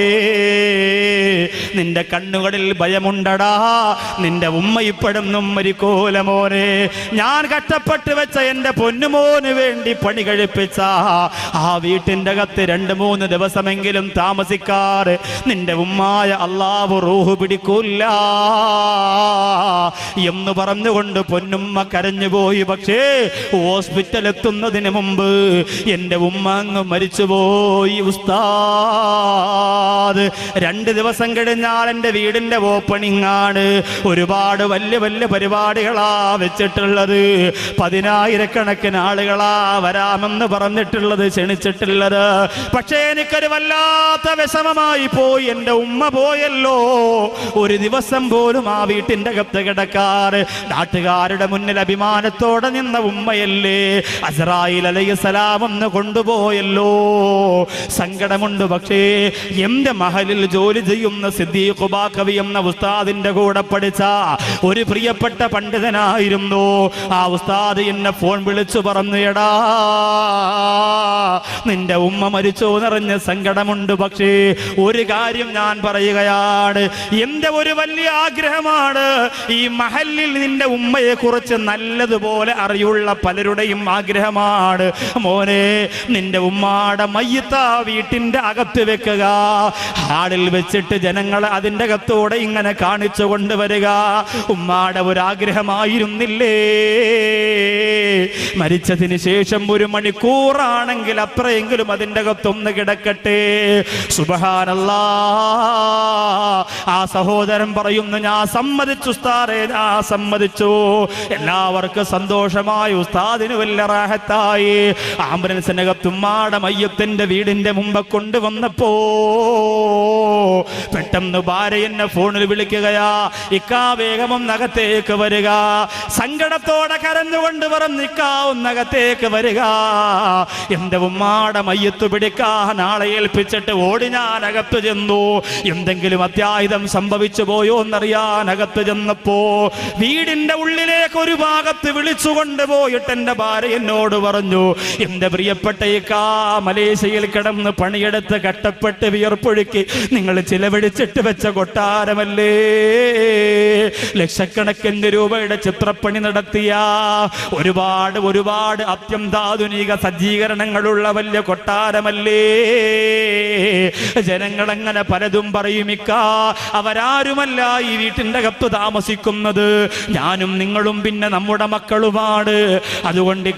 നിന്റെ കണ്ണുകളിൽ ഭയമുണ്ടടാ, നിന്റെ ഉമ്മ ഇപ്പോഴൊന്നും മരിക്കൂല മോനെ. ഞാൻ കഷ്ടപ്പെട്ട് വെച്ച എന്റെ പൊന്നുമോന് വേണ്ടി പണി കഴിപ്പിച്ച ആ വീട്ടിന്റെ അകത്ത് 2-3 ദിവസമെങ്കിലും താമസിക്കാറ് നിന്റെ ഉമ്മായ അല്ലാഹു റൂഹ് പിടിക്കൂല എന്ന് പറഞ്ഞുകൊണ്ട് പൊന്നുമ്മ കരഞ്ഞുപോയി. പക്ഷേ ഹോസ്പിറ്റൽ എത്തുന്നതിന് മുമ്പ് എന്റെ ഉമ്മ അങ്ങ് മരിച്ചുപോയി ഉസ്താദ്. 2 ദിവസം കഴിഞ്ഞാൽ എന്റെ വീടിന്റെ ഓപ്പണിംഗ് ആണ്. ഒരുപാട് വലിയ വലിയ പരിപാടികളാ വെച്ചിട്ടുള്ളത്. 10,000-കണക്കിന് ആളുകളാ വരാമെന്ന് പറഞ്ഞിട്ടുള്ളത്, ക്ഷണിച്ചിട്ടുള്ളത്. പക്ഷേ എനിക്കൊരു വല്ലാത്ത വിഷമമായി പോയി. എന്റെ ഉമ്മ പോയല്ലോ. ഒരു ദിവസം പോലും ആ വീട്ടിന്റെ അകത്ത് കിടക്കാറ്. നാട്ടുകാരുടെ മുന്നിൽ അഭിമാനത്തോടെ നിന്ന ഉമ്മയല്ലേ, അസ്രായീൽ അലൈഹിസ്സലാം ഒന്ന് കൊണ്ടുപോയല്ലോ. സങ്കടമുണ്ട്. പക്ഷേ എന്റെ മഹലിൽ ജോലി ചെയ്യുന്ന സിദ്ദീഖ് ബാഖവി എന്ന ഉസ്താദിന്റെ കൂടെ പഠിച്ച ഒരു പ്രിയപ്പെട്ട പണ്ഡിതനായിരുന്നു. ആ ഉസ്താദ് എന്നെ ഫോൺ വിളിച്ചു പറഞ്ഞു, എടാ നിന്റെ ഉമ്മ മരിച്ചോ എന്നറിഞ്ഞ് സങ്കടമുണ്ട്. പക്ഷേ ഒരു കാര്യം ഞാൻ പറയുകയാണ്, എന്റെ ഒരു വലിയ ആഗ്രഹമാണ് ഈ മഹലിൽ നിന്റെ ഉമ്മയെ കുറിച്ച് നല്ലതുപോലെ അറിയുള്ള പലരുടെയും ആഗ്രഹമാണ്, മോനെ നിന്റെ ഉമ്മാടെ മയ്യിത്ത വീട്ടിന്റെ അകത്ത് വെക്കുക, ഹാളിൽ വെച്ചിട്ട് ജനങ്ങളെ അതിന്റെ അകത്തോടെ ഇങ്ങനെ കാണിച്ചു കൊണ്ടുവരിക. ഉമ്മാടെ ഒരാഗ്രഹമായിരുന്നില്ലേ, മരിച്ചതിന് ശേഷം 1 മണിക്കൂറാണെങ്കിൽ അത്രയെങ്കിലും അതിന്റെ അകത്തൊന്ന് കിടക്കട്ടെ. സുബ്ഹാനല്ലാഹ്. ആ സഹോദരൻ പറയുന്നു, ഞാൻ സമ്മതിച്ചു ഉസ്താദേ, ഞാൻ സമ്മതിച്ചു. എല്ലാവർക്കും സന്തോഷമായി, ഉസ്താദിന് വലിയ റാഹത്തായി. ആംബുലൻസിനകത്ത് ഉമ്മാടെ മയ്യത്തിന്റെ വീടിന്റെ മുമ്പ് കൊണ്ടുവന്നപ്പോ പെട്ടെന്ന് ഭാര്യ എന്നെ ഫോണിൽ വിളിക്കുകയാ, ഇക്കാ വേഗം ഒന്നകത്തേക്ക് വരിക. സങ്കടത്തോടെ കരഞ്ഞുകൊണ്ട് പറഞ്ഞു, ഇക്കാ ഒന്നകത്തേക്ക് വരിക, എന്റെ ഉമ്മാടെ മയ്യത്ത് പിടിക്കാൻ ആളെ ഏൽപ്പിച്ചിട്ട് ഓടി ഞാൻ അകത്ത് ചെന്നു. എന്തെങ്കിലും അത്യാഹിതം സംഭവിച്ചു പോയോ എന്നറിയാൻ അകത്ത് ചെന്നപ്പോ വീടിന്റെ ഉള്ളിലേക്ക് ഒരു ഭാഗത്ത് വിളിച്ചു കൊണ്ടുപോയിട്ട് എന്റെ ഭാര്യ എന്നോട് പറഞ്ഞു, എന്റെ പ്രിയപ്പെട്ട ഇക്കാ മലേഷ്യയിൽ കിടന്ന് പണിയെടുത്ത് കഷ്ടപ്പെട്ട് വിയർപ്പൊഴുക്കി നിങ്ങൾ ചിലവഴിച്ചിട്ട് വെച്ച കൊട്ടാരമല്ലേ, ലക്ഷക്കണക്കിന് രൂപയുടെ ചിത്രപ്പണി നടത്തിയ ഒരുപാട് ഒരുപാട് അത്യന്താധുനിക സജ്ജീകരണങ്ങളുള്ള വലിയ കൊട്ടാരമല്ലേ. ജനങ്ങളങ്ങനെ പലതും പറയുമിക്ക, അവരാരുമല്ല ഈ വീട്ടിന്റെ അകത്ത് താമസിക്കുന്നത്, ഞാനും നിങ്ങളും പിന്നെ നമ്മുടെ മക്കളുമാണ്. അതുകൊണ്ട്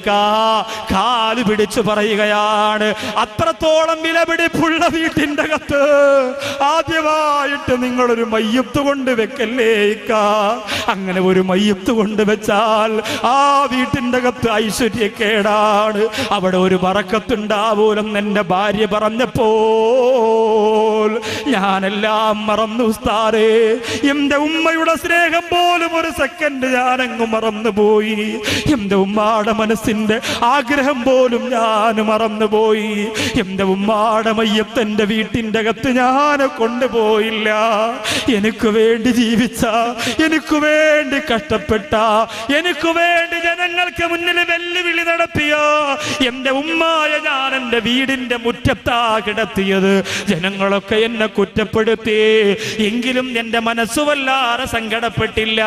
കാല് പിടിച്ചു പറയുകയാണ്, അത്രത്തോളം വിലപിടിപ്പുള്ള വീട്ടിന്റെ അകത്ത് ആദ്യമായിട്ട് നിങ്ങളൊരു മയ്യത്ത് കൊണ്ട് വെക്കല്ലേ ഇക്ക. അങ്ങനെ ഒരു മയ്യത്ത് കൊണ്ട് വെച്ചാൽ ആ വീട്ടിന്റെ അകത്ത് ഐശ്വര്യക്കേടാണ്, അവിടെ ഒരു ബറക്കത്തുണ്ടാവൂലെന്ന് എന്റെ ഭാര്യ പറഞ്ഞപ്പോൾ ഞാനെല്ലാം മറന്നു ഉസ്താദേ. എന്റെ ഉമ്മയുടെ സ്നേഹം പോലും ഒരു സെക്കൻഡ് ഞാനങ്ങ് മറന്നുപോയി. എന്റെ ഉമ്മാടെ മനസ്സിന്റെ ആഗ്രഹം പോലും ഞാൻ മറന്നുപോയി. എന്റെ ഉമ്മാടെ മയ്യത്ത് എന്റെ വീട്ടിന്റെ അകത്ത് ഞാൻ കൊണ്ടുപോയില്ല. എനിക്ക് വേണ്ടി ജീവിച്ച, എനിക്ക് വേണ്ടി കഷ്ടപ്പെട്ട, എനിക്ക് വേണ്ടി ജനങ്ങൾക്ക് മുന്നിൽ വെല്ലുവിളി നടത്തിയ എന്റെ ഉമ്മായ ഞാൻ എന്റെ വീടിന്റെ മുറ്റത്താ കിടത്തിയത്. ജനങ്ങളൊക്കെ എന്നെ കുറ്റപ്പെടുത്തി, എങ്കിലും എന്റെ മനസ്സു വല്ലാതെ സങ്കടപ്പെട്ടില്ല.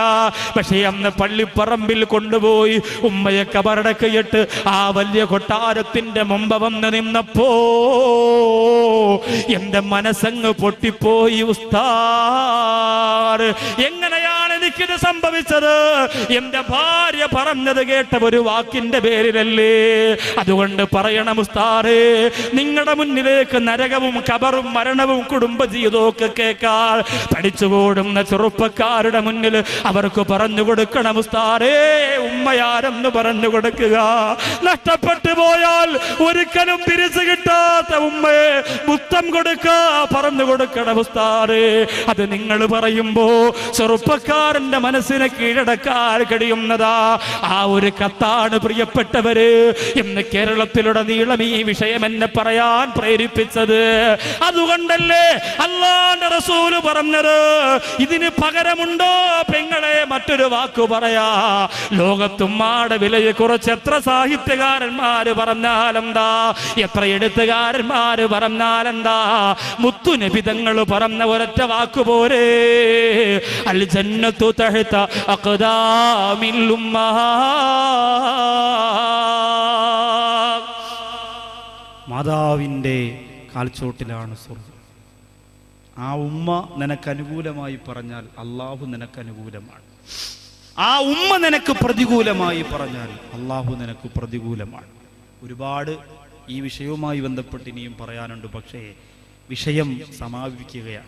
പക്ഷേ അന്ന് പള്ളിപ്പറമ്പിൽ കൊണ്ടുപോയി ഉമ്മയെ കബറടക്കിയിട്ട് ആ വലിയ കൊട്ടാരത്തിന്റെ മുമ്പ് വന്ന് നിന്നപ്പോ എന്റെ മനസ്സങ്ങ് പൊട്ടിപ്പോയി ഉസ്താദ്. എങ്ങനെയാണ് എനിക്കിത് സംഭവിച്ചത് എന്റെ ഭാര്യ പറഞ്ഞത് കേട്ട ഒരു വാക്കിന്റെ പേരിലല്ലേ. അതുകൊണ്ട് പറയണം ഉസ്താദേ, നിങ്ങളുടെ മുന്നിലേക്ക് നരകവും ഖബറും മരണവും കുടുംബജീവിതവും ഒക്കെ കേൾക്കാൻ പഠിച്ചുകൂടുന്ന ചെറുപ്പക്കാരുടെ മുന്നിൽ അവർക്ക് പറഞ്ഞു കൊടുക്കണം ഉസ്താദേ, ഉമ്മയാരെന്ന് പറഞ്ഞു കൊടുക്കുക. നഷ്ടപ്പെട്ടു പോയാൽ ഒരിക്കലും തിരിച്ചു കിട്ടാത്ത ഉമ്മയെ മുത്തം കൊടുക്കുക, പറഞ്ഞു കൊടുക്കണം ഉസ്താദേ. അത് നിങ്ങൾ പറയുമ്പോ ചെറുപ്പക്കാരന്റെ മനസ്സിനെ കീഴടക്കാൻ കഴിയുന്നതാ. ആ ഒരു കത്താണ് പ്രിയപ്പെട്ടവര് ഇന്ന് കേരളത്തിലുടനീളം ഈ വിഷയം എന്നെ പറയാൻ പ്രേരിപ്പിച്ചത്. അതുകൊണ്ടല്ലേ അല്ലാഹുവിന്റെ റസൂല് പറഞ്ഞത്, ഇതിന് പകരമുണ്ടോ പെങ്ങളെ മറ്റൊരു വാക്കു പറയാ. ലോകത്തുമ്മാടെ വിലയെ കുറിച്ച് എത്ര സാഹിത്യകാരന്മാര് പറഞ്ഞാലെന്താ, എത്ര എഴുത്തുകാരന്മാര് പറഞ്ഞാലെന്താ, മുത്തുനബി തങ്ങൾ പറഞ്ഞ ഒരൊറ്റ വാക്കുപോരെ, അൽ ജന്നത്തു തഹ്ത അഖ്ദാമിൽ ഉമ്മഹാത്ത്. മാതാവിൻ്റെ കാൽച്ചോട്ടിലാണ് സ്വർഗം. ആ ഉമ്മ നിനക്ക് അനുകൂലമായി പറഞ്ഞാൽ അള്ളാഹു നിനക്ക് അനുകൂലമാണ്. ആ ഉമ്മ നിനക്ക് പ്രതികൂലമായി പറഞ്ഞാൽ അള്ളാഹു നിനക്ക് പ്രതികൂലമാണ്. ഒരുപാട് ഈ വിഷയവുമായി ബന്ധപ്പെട്ട് ഇനിയും പറയാനുണ്ട്, പക്ഷേ വിഷയം സമാപിക്കുകയാണ്.